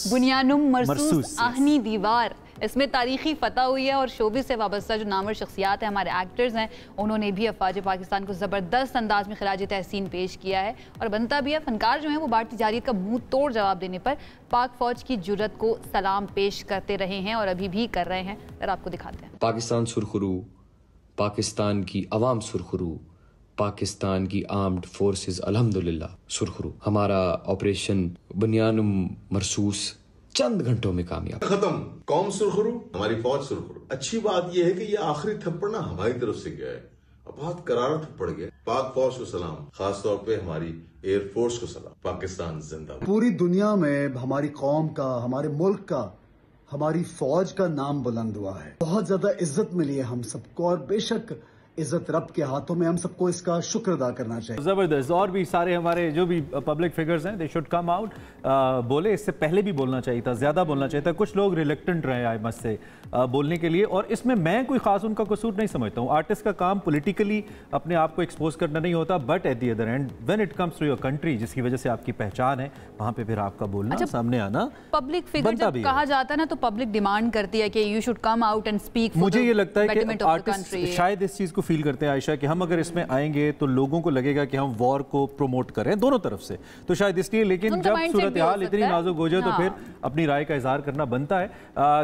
बुनियानुम मरसूस आहनी दीवार, इसमें तारीखी फतह हुई है और शोबिस से वाबस्ता जो नामवर शख्सियात हैं, हमारे एक्टर्स हैं, उन्होंने भी अफवाज पाकिस्तान को ज़बरदस्त अंदाज में खिराज तहसीन पेश किया है और बनता भी है। फनकार जो हैं वो भारतीय जारियत का मुंह तोड़ जवाब देने पर पाक फौज की जुर्रत को सलाम पेश करते रहे हैं और अभी भी कर रहे हैं। अगर आपको दिखाते हैं, पाकिस्तान सुरखरू, पाकिस्तान की अवाम सुरखरू, पाकिस्तान की आर्म्ड फोर्सेस अल्हम्दुलिल्लाह सुरखरू। हमारा ऑपरेशन बुनियानुम मरसूस चंद घंटों में कामयाब खत्म। कौम सुरखरू, हमारी फौज सुरखरू। अच्छी बात यह है कि ये आखिरी थप्पड़ ना हमारी तरफ से गया है, बहुत करारा थप्पड़ गया। पाक फौज को सलाम, खास तौर पे हमारी एयरफोर्स को सलाम। पाकिस्तान जिंदाबाद। पूरी दुनिया में हमारी कौम का, हमारे मुल्क का, हमारी फौज का नाम बुलंद हुआ है। बहुत ज्यादा इज्जत मिली है हम सबको और बेशक इज्जत रब के हाथों में, हम सबको इसका शुक्र अदा करना चाहिए। जबरदस्त। और भी सारे हमारे जो भी पब्लिक फिगर्स हैं, दे शुड कम आउट, बोले। इससे पहले भी बोलना चाहिए था, ज्यादा बोलना चाहिए था। कुछ लोग रिलेक्टेंट रहे आई मस्ट से बोलने के लिए, और इसमें मैं कोई खास उनका कसूर नहीं समझता हूँ। आर्टिस्ट का काम पॉलिटिकली अपने आप को एक्सपोज करना नहीं होता, but at the other end when it comes to your country, जिसकी वजह से आपकी पहचान है, वहाँ पे फिर आपका बोलना, सामने आना, पब्लिक फिगर जब कहा जाता है ना, तो पब्लिक डिमांड करती है कि you should come out and speak. मुझे ये लगता है कि आर्टिस्ट शायद इस चीज को फील करते हैं आयशा कि हम अगर इसमें आएंगे तो लोगों को लगेगा कि हम वॉर को प्रमोट कर रहे हैं दोनों तरफ से, तो शायद इसलिए। लेकिन जब सूरत हाल इतनी नाजुक हो जाए तो फिर अपनी राय का इजहार करना बनता है।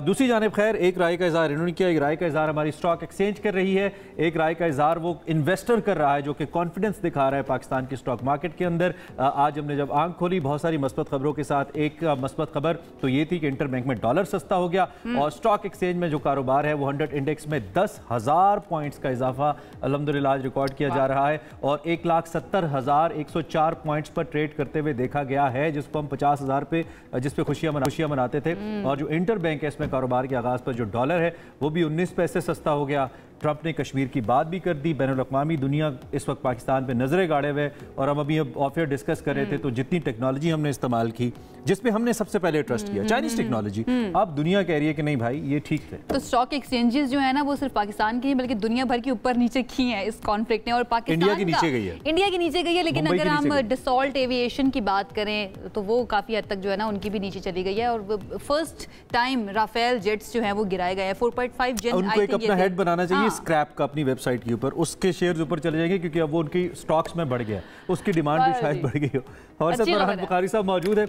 दूसरी जानिब खैर एक राय का इजहार इन्होंने किया, एक राय का इजहार हमारी स्टॉक एक्सचेंज कर रही है, एक राय का इजहार वो इन्वेस्टर कर रहा है जो कि कॉन्फिडेंस दिखा रहा है पाकिस्तान की स्टॉक मार्केट के अंदर। आज हमने जब आंख खोली बहुत सारी मस्बत खबरों के साथ, एक मस्बत खबर तो ये थी कि इंटरबैंक में डॉलर सस्ता हो गया और स्टॉक एक्सचेंज में जो कारोबार है वो 100 इंडेक्स में 10,000 पॉइंट्स का इजाफा अल्हम्दुलिल्लाह आज रिकॉर्ड किया जा रहा है और 1,70,104 पॉइंट्स पर ट्रेड करते हुए देखा गया है, जिसको हम 50,000 पे, जिस पे खुशियां मनाते थे। और जो इंटरबैंक है इसमें कारोबार के आगाज पर जो डॉलर है वो भी 19 पैसे सस्ता हो गया। ट्रंप ने कश्मीर की बात भी कर दी, बैनुल-अक़वामी दुनिया इस वक्त पाकिस्तान पे नजरें गाड़े हुए। और हम अभी ऑफ एयर डिस्कस कर रहे थे तो जितनी टेक्नोलॉजी हमने इस्तेमाल की, जिसपे हमने सबसे पहले ट्रस्ट किया, चाइनीज टेक्नोलॉजी, अब दुनिया कह रही है कि नहीं भाई ये ठीक है। तो स्टॉक एक्सचेंजेस जो है ना वो सिर्फ पाकिस्तान की है बल्कि दुनिया भर की ऊपर नीचे की है इस कॉन्फ्लिक्ट ने, और पाकिस्तान इंडिया की नीचे गई है, इंडिया की नीचे गई है। लेकिन अगर हम डसॉल्ट एविएशन की बात करें तो वो काफी हद तक जो है ना उनकी भी नीचे चली गई है। और फर्स्ट टाइम राफेल जेट्स जो है वो गिराए गए हैं 4.5 जेट। उनको एक अपना हेड बनाना चाहिए है स्क्रैप का अपनी वेबसाइट के ऊपर, उसके शेयर्स ऊपर चले जाएंगे क्योंकि अब वो उनकी स्टॉक्स में बढ़ गया, उसकी डिमांड भी शायद बढ़ गई हो। हमारे साथ फरहान बुखारी साहब मौजूद है,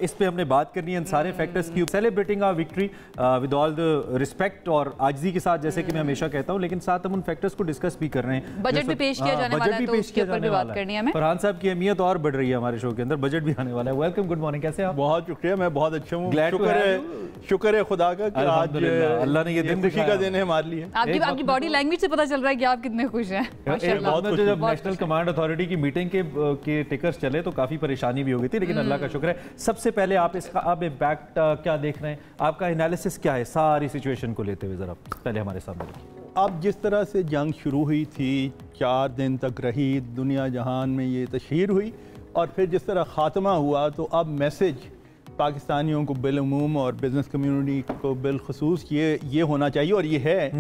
इस पे हमने बात करनी है इन सारे फैक्टर्स की, celebrating our victory with all the respect और आजिज़ी के साथ, जैसे कि मैं हमेशा कहता हूँ, लेकिन साथ हम उन फैक्टर्स को डिस्कस भी कर रहे हैं। बजट भी पेश किया जाने वाला है, तो उसके ऊपर भी बात करनी है हमें। फरहान साहब की अहमियत और बढ़ रही है हमारे शो के अंदर, बजट भी आने वाला है। वेलकम, गुड मॉर्निंग, कैसे आप? बहुत शुक्रिया, मैं बहुत अच्छा हूँ। शुक्र है खुदा का कि आज अल्लाह ने ये दिन खुशी का दिन है हमारे लिए। आपकी बॉडी लैंग्वेज से पता चल रहा है कि आप कितने खुश हैं। जब नेशनल कमांड अथॉरिटी की मीटिंग के टिकर्स चले तो काफी परेशानी भी हो गई थी, लेकिन अल्लाह का शुक्र है। सबसे पहले आप इसका अब इम्पैक्ट क्या देख रहे हैं, आपका एनालिसिस क्या है सारी सिचुएशन को लेते हुए, जरा पहले हमारे सामने रखिए। अब जिस तरह से जंग शुरू हुई थी, 4 दिन तक रही, दुनिया जहान में ये तशहीर हुई, और फिर जिस तरह ख़ात्मा हुआ, तो अब मैसेज पाकिस्तानियों को बिलउमूम और बिज़नेस कम्युनिटी को बिलखसूस ये होना चाहिए, और ये है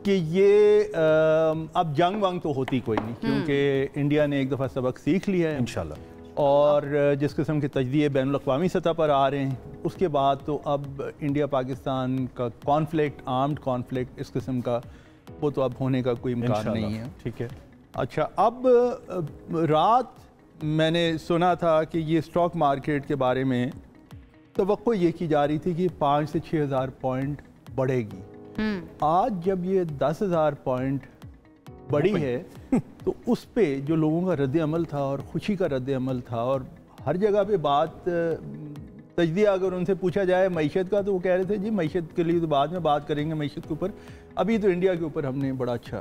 कि ये अब जंग वंग तो होती कोई नहीं, क्योंकि इंडिया ने एक दफ़ा सबक सीख लिया है इंशाल्लाह, और जिस किस्म के तजदिए बैनुल-अक़वामी सतह पर आ रहे हैं, उसके बाद तो अब इंडिया पाकिस्तान का कॉन्फ्लिक्ट, आर्म्ड कॉन्फ्लिक्ट इस किस्म का, वो तो अब होने का कोई इम्कान नहीं है। ठीक है। अच्छा, अब रात मैंने सुना था कि ये स्टॉक मार्केट के बारे में तवक्को ये की जा रही थी कि 5 से 6 हज़ार पॉइंट बढ़ेगी। आज जब ये 10,000 पॉइंट बढ़ी है तो उस पे जो लोगों का रद्द अमल था और खुशी का रद्द अमल था, और हर जगह पे बात तजदिया अगर उनसे पूछा जाए मईशत का, तो वो कह रहे थे जी मईशत के लिए तो बाद में बात करेंगे, मईशत के ऊपर अभी तो इंडिया के ऊपर हमने बड़ा अच्छा।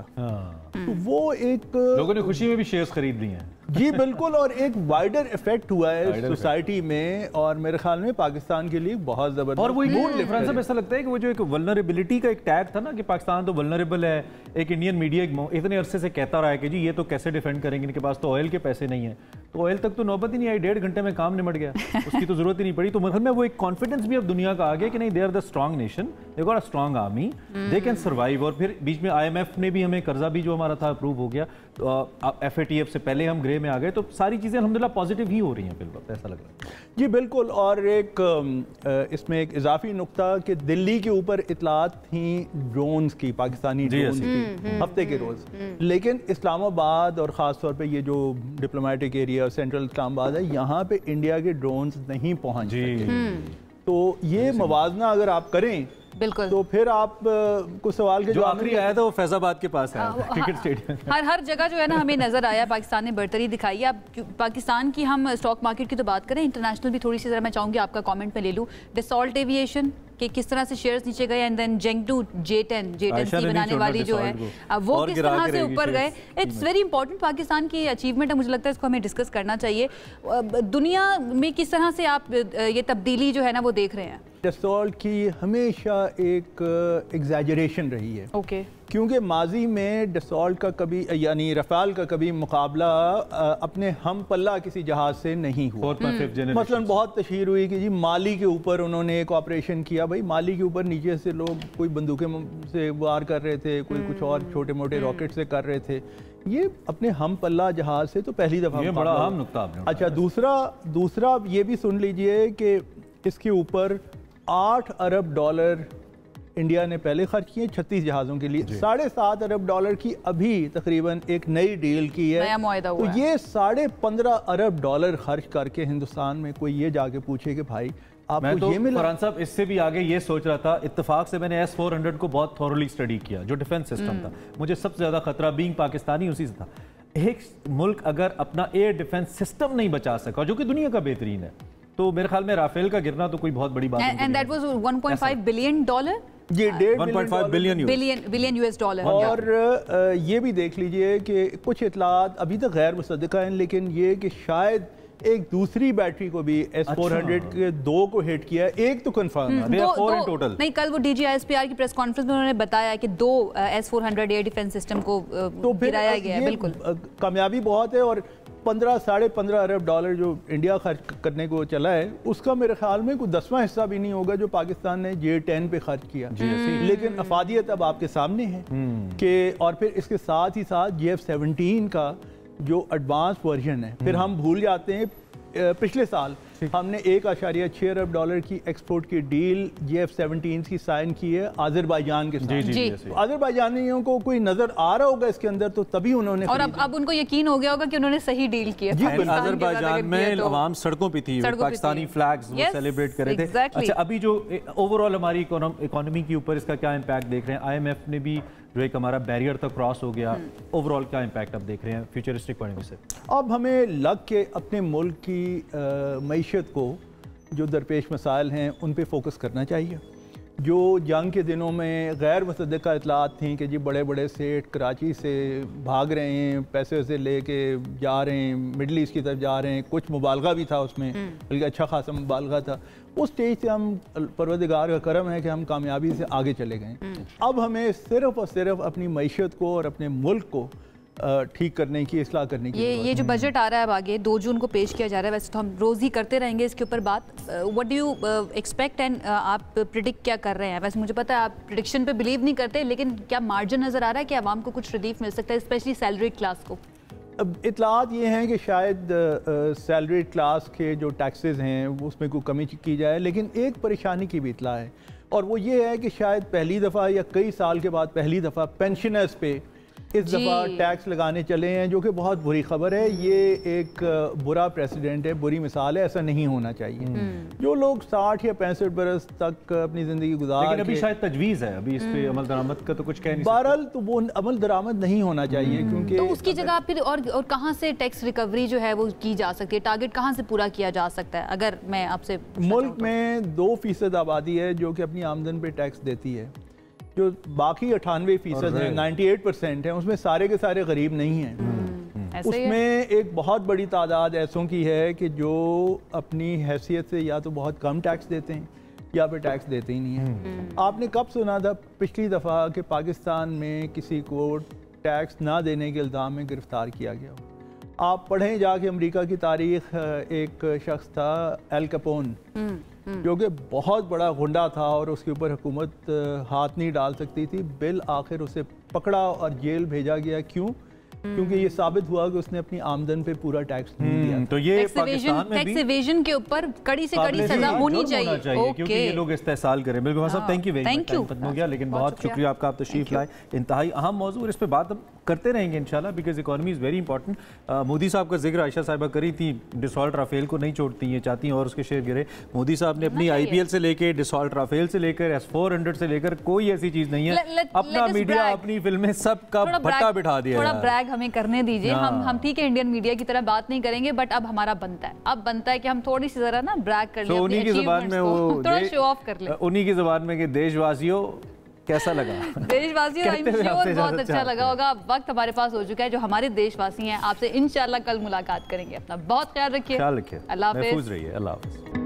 तो वो एक लोगों ने खुशी में भी शेयर्स खरीद लिए हैं। जी बिल्कुल, और एक वाइडर इफेक्ट हुआ है सोसाइटी में, और मेरे ख्याल में पाकिस्तान के लिए बहुत जबरदस्त। और वो फरहान साहब ऐसा लगता है कि वो जो एक वल्नरेबिलिटी का एक टैग था ना कि पाकिस्तान तो वल्नरेबल है, एक इंडियन मीडिया इतने अरसे से कहता रहा है कि जी ये तो कैसे डिफेंड करेंगे, इनके पास तो ऑयल के पैसे नहीं है, तो ऑयल तक तो नौबत ही नहीं आई, 1.5 घंटे में काम निमट गया, उसकी तो जरूरत ही नहीं पड़ी। तो मतलब में वो एक कॉन्फिडेंस भी अब दुनिया का आ गया कि नहीं, they are the strong nation, they got a strong army, they can survive. और फिर बीच में IMF ने भी हमें कर्जा भी जो हमारा था अप्रूव हो गया, तो FATF से पहले हम ग्रे में आ गए, तो सारी चीज़ें अल्हम्दुलिल्लाह पॉजिटिव ही हो रही हैं फिलहाल, ऐसा लग रहा है। जी बिल्कुल, और एक इसमें एक इजाफी नुक्ता कि दिल्ली के ऊपर इतलात थी ड्रोन्स की, पाकिस्तानी ड्रोन्स की हफ्ते के रोज़, लेकिन इस्लामाबाद और ख़ास तौर पे ये जो डिप्लोमेटिक एरिया सेंट्रल इस्लामाबाद है, यहाँ पे इंडिया के ड्रोन्स नहीं पहुँच सके। तो ये मवाजना अगर आप करें बिल्कुल, तो फिर आप कुछ सवाल के जो आखिरी आया था वो फैजाबाद के पास है क्रिकेट स्टेडियम। हर जगह जो है ना हमें नजर आया पाकिस्तान ने बढ़तरी दिखाई है। अब पाकिस्तान की हम स्टॉक मार्केट की तो बात करें, इंटरनेशनल भी थोड़ी सी, जरा मैं चाहूंगी आपका कमेंट पे ले लूं। डसॉल्ट एविएशन कि किस तरह से शेयर्स नीचे गए, एंड देन जेंगटू J10 बनाने वाली जो है वो किस तरह से ऊपर गए। इट्स वेरी इंपॉर्टेंट, पाकिस्तान की अचीवमेंट है, मुझे लगता है इसको हमें डिस्कस करना चाहिए। दुनिया में किस तरह से आप ये तब्दीली जो है ना वो देख रहे हैं? डसॉल्ट की हमेशा एक एग्जैजरेशन रही है, ओके, क्योंकि माजी में डसॉल्ट का कभी, यानी रफाल का कभी मुकाबला अपने हम पल्ला किसी जहाज से नहीं हुआ। मसलन बहुत तशहीर हुई कि जी माली के ऊपर उन्होंने एक ऑपरेशन किया, भाई माली के ऊपर नीचे से लोग कोई बंदूकें से वार कर रहे थे, कोई कुछ और छोटे मोटे रॉकेट से कर रहे थे, ये अपने हम पल्ला जहाज से तो पहली दफा। ये बड़ा अहम नुक्ता आपने। अच्छा, दूसरा ये भी सुन लीजिए कि इसके ऊपर $8 अरब इंडिया ने पहले खर्च किए 36 जहाज़ों के लिए, $7.5 अरब की अभी तकरीबन एक नई डील की है, तो ये $15.5 अरब खर्च करके हिंदुस्तान में कोई ये जाके पूछे कि भाई आपको मैं तो ये मिला। फरहान साहब इससे भी आगे ये सोच रहा था, इत्तेफाक से मैंने S-400 को बहुत थॉरली स्टडी किया, जो डिफेंस सिस्टम था, मुझे सबसे ज्यादा खतरा बीइंग पाकिस्तानी उसी से था। एक मुल्क अगर अपना एयर डिफेंस सिस्टम नहीं बचा सका, जो कि दुनिया का बेहतरीन है, तो मेरे ख्याल में राफेल का गिरना तो कोई बहुत बड़ी बात नहीं। एंड दैट वाज $1.5 बिलियन, ये $1.5 बिलियन US डॉलर। और ये भी देख लीजिए कि कुछ इतलात अभी तक गैर मुसद्दका हैं, लेकिन ये कि शायद एक दूसरी बैटरी को भी S-400 के 2 को हिट किया है, एक तो कंफर्म है, 4 इन टोटल। नहीं, कल वो DGISPR की प्रेस कॉन्फ्रेंस में उन्होंने बताया कि 2 S-400 एयर डिफेंस सिस्टम को गिराया गया है। बिल्कुल कामयाबी बहुत है, और $15-15 अरब जो इंडिया खर्च करने को चला है, उसका मेरे ख्याल में कोई 10वां हिस्सा भी नहीं होगा जो पाकिस्तान ने J10 पे खर्च किया। लेकिन अफादियत अब आपके सामने है कि, और फिर इसके साथ ही साथ JF-17 का जो एडवांस वर्जन है, फिर हम भूल जाते हैं पिछले साल हमने $1.6 अरब की एक्सपोर्ट की डील F-17 की साइन की है आज़रबाईजान के साथ। आज़रबाईजानियों को कोई नजर आ रहा होगा इसके अंदर, तो तभी उन्होंने, और अब उनको यकीन हो गया होगा कि उन्होंने सही डील की है। आज़रबाईजान में अवाम सड़कों पे थी, पाकिस्तानी फ्लैग्स वो सेलिब्रेट कर रहे थे। अच्छा, अभी जो ओवरऑल हमारी इकोनॉमी के ऊपर इसका क्या इम्पैक्ट देख रहे हैं? IMF ने भी जो एक हमारा बैरियर तक क्रॉस हो गया, ओवरऑल क्या इम्पैक्ट अब देख रहे हैं फ्यूचरिस्टिक पॉइंट ऑफ व्यू से? अब हमें लग के अपने मुल्क की मईशत को, जो दरपेश मसाइल हैं उन पे फोकस करना चाहिए। जो जंग के दिनों में गैर मुसद्दक़ा इतलात थी कि जी बड़े बड़े सेठ कराची से भाग रहे हैं, पैसे वैसे लेके जा रहे हैं, मिडल ईस्ट की तरफ जा रहे हैं, कुछ मुबालगा भी था उसमें, बल्कि अच्छा खासा मुबालगा था। उस स्टेज से हम, परवरदिगार का करम है कि हम कामयाबी से आगे चले गए। अब हमें सिर्फ और सिर्फ अपनी मईशत को और अपने मुल्क को ठीक करने की, इस्लाह करने की। ये जो बजट आ रहा है अब आगे 2 जून को पेश किया जा रहा है, वैसे तो हम रोज़ ही करते रहेंगे इसके ऊपर बात। What do you expect and आप प्रिडिक्ट क्या कर रहे हैं? वैसे मुझे पता है आप प्रिडिक्शन पे बिलीव नहीं करते, लेकिन क्या मार्जिन नज़र आ रहा है कि आवाम को कुछ रिलीफ मिल सकता है, स्पेशली सैलरी क्लास को? अब इतलात ये हैं कि शायद सैलरी क्लास के जो टैक्सेस हैं उसमें कोई कमी की जाए, लेकिन एक परेशानी की भी इतला है, और वो ये है कि शायद पहली दफ़ा या कई साल के बाद पहली दफ़ा पेंशनर्स पे इस दफ़ा टैक्स लगाने चले हैं, जो कि बहुत बुरी खबर है। ये एक बुरा प्रेसिडेंट है, बुरी मिसाल है, ऐसा नहीं होना चाहिए। जो लोग 60 या 65 बरस तक अपनी ज़िंदगी गुजार, लेकिन अभी शायद तजवीज़ है, अभी इस पे अमल दरामद का तो कुछ कह नहीं सकते। बहरहाल तो वो अमल दरामद नहीं होना चाहिए, क्योंकि तो उसकी जगह फिर और कहाँ से टैक्स रिकवरी जो है वो की जा सकती है? टारगेट कहाँ से पूरा किया जा सकता है? अगर मैं आपसे, मुल्क में 2% आबादी है जो कि अपनी आमदन पे टैक्स देती है, जो बाकी 98% है, 98% है, उसमें सारे के सारे गरीब नहीं हैं। उसमें एक बहुत बड़ी तादाद ऐसों की है कि जो अपनी हैसियत से या तो बहुत कम टैक्स देते हैं या फिर टैक्स देते ही नहीं हैं। आपने कब सुना था पिछली दफ़ा कि पाकिस्तान में किसी को टैक्स ना देने के इल्ज़ाम में गिरफ्तार किया गया हो? आप पढ़ें जाके अमेरिका की तारीख, एक शख्स था एल कैपोन, जो कि बहुत बड़ा गुंडा था और उसके ऊपर हुकूमत हाथ नहीं डाल सकती थी। बिल आखिर उसे पकड़ा और जेल भेजा गया। क्यों? क्योंकि ये साबित हुआ कि उसने अपनी आमदन पे पूरा टैक्स नहीं दिया। तो ये पाकिस्तान में टैक्स इवेजन के ऊपर कड़ी से कड़ी सजा होनी चाहिए, क्योंकि ये लोग इस्तेहसाल करें। बिल्कुल साहब, थैंक यू वेरी मच। खत्म हो गया, लेकिन बहुत शुक्रिया आपका, आप तशरीफ लाए। इंतहाई अहम मौजूद, इस पे बात हम करते रहेंगे इंशाल्लाह, because economy is very important. Modi साहब का जिक्र आयशा साहिबा करी थी, डिसॉल्ट राफेल को नहीं छोड़ती हैं, चाहती हैं और उसके शेयर गिरे। मोदी साहब ने अपनी IPL से लेकर, डिसॉल्ट राफेल से लेकर, S-400 से लेकर कोई ऐसी चीज़ नहीं है। अपना मीडिया, अपनी फिल्में, सबका भट्टा बिठा दिया। थोड़ा ब्रैग हमें करने दीजिए। हम ठीक है इंडियन मीडिया की तरह बात नहीं करेंगे, बट अब हमारा बनता है, अब बनता है कि हम थोड़ी सी जरा ना ब्रैग कर लें, उन्हीं की ज़बान में वो थोड़ा शो ऑफ कर लें, उन्हीं की ज़बान में कि देशवासियों कैसा लगा? देशवासियों आई एम श्योर बहुत अच्छा लगा होगा। वक्त हमारे पास हो चुका है, जो हमारे देशवासी हैं आपसे इंशाल्लाह कल मुलाकात करेंगे। अपना बहुत ख्याल रखिए, अल्लाह हाफ़िज़। रहिए, अल्लाह हाफ़िज़।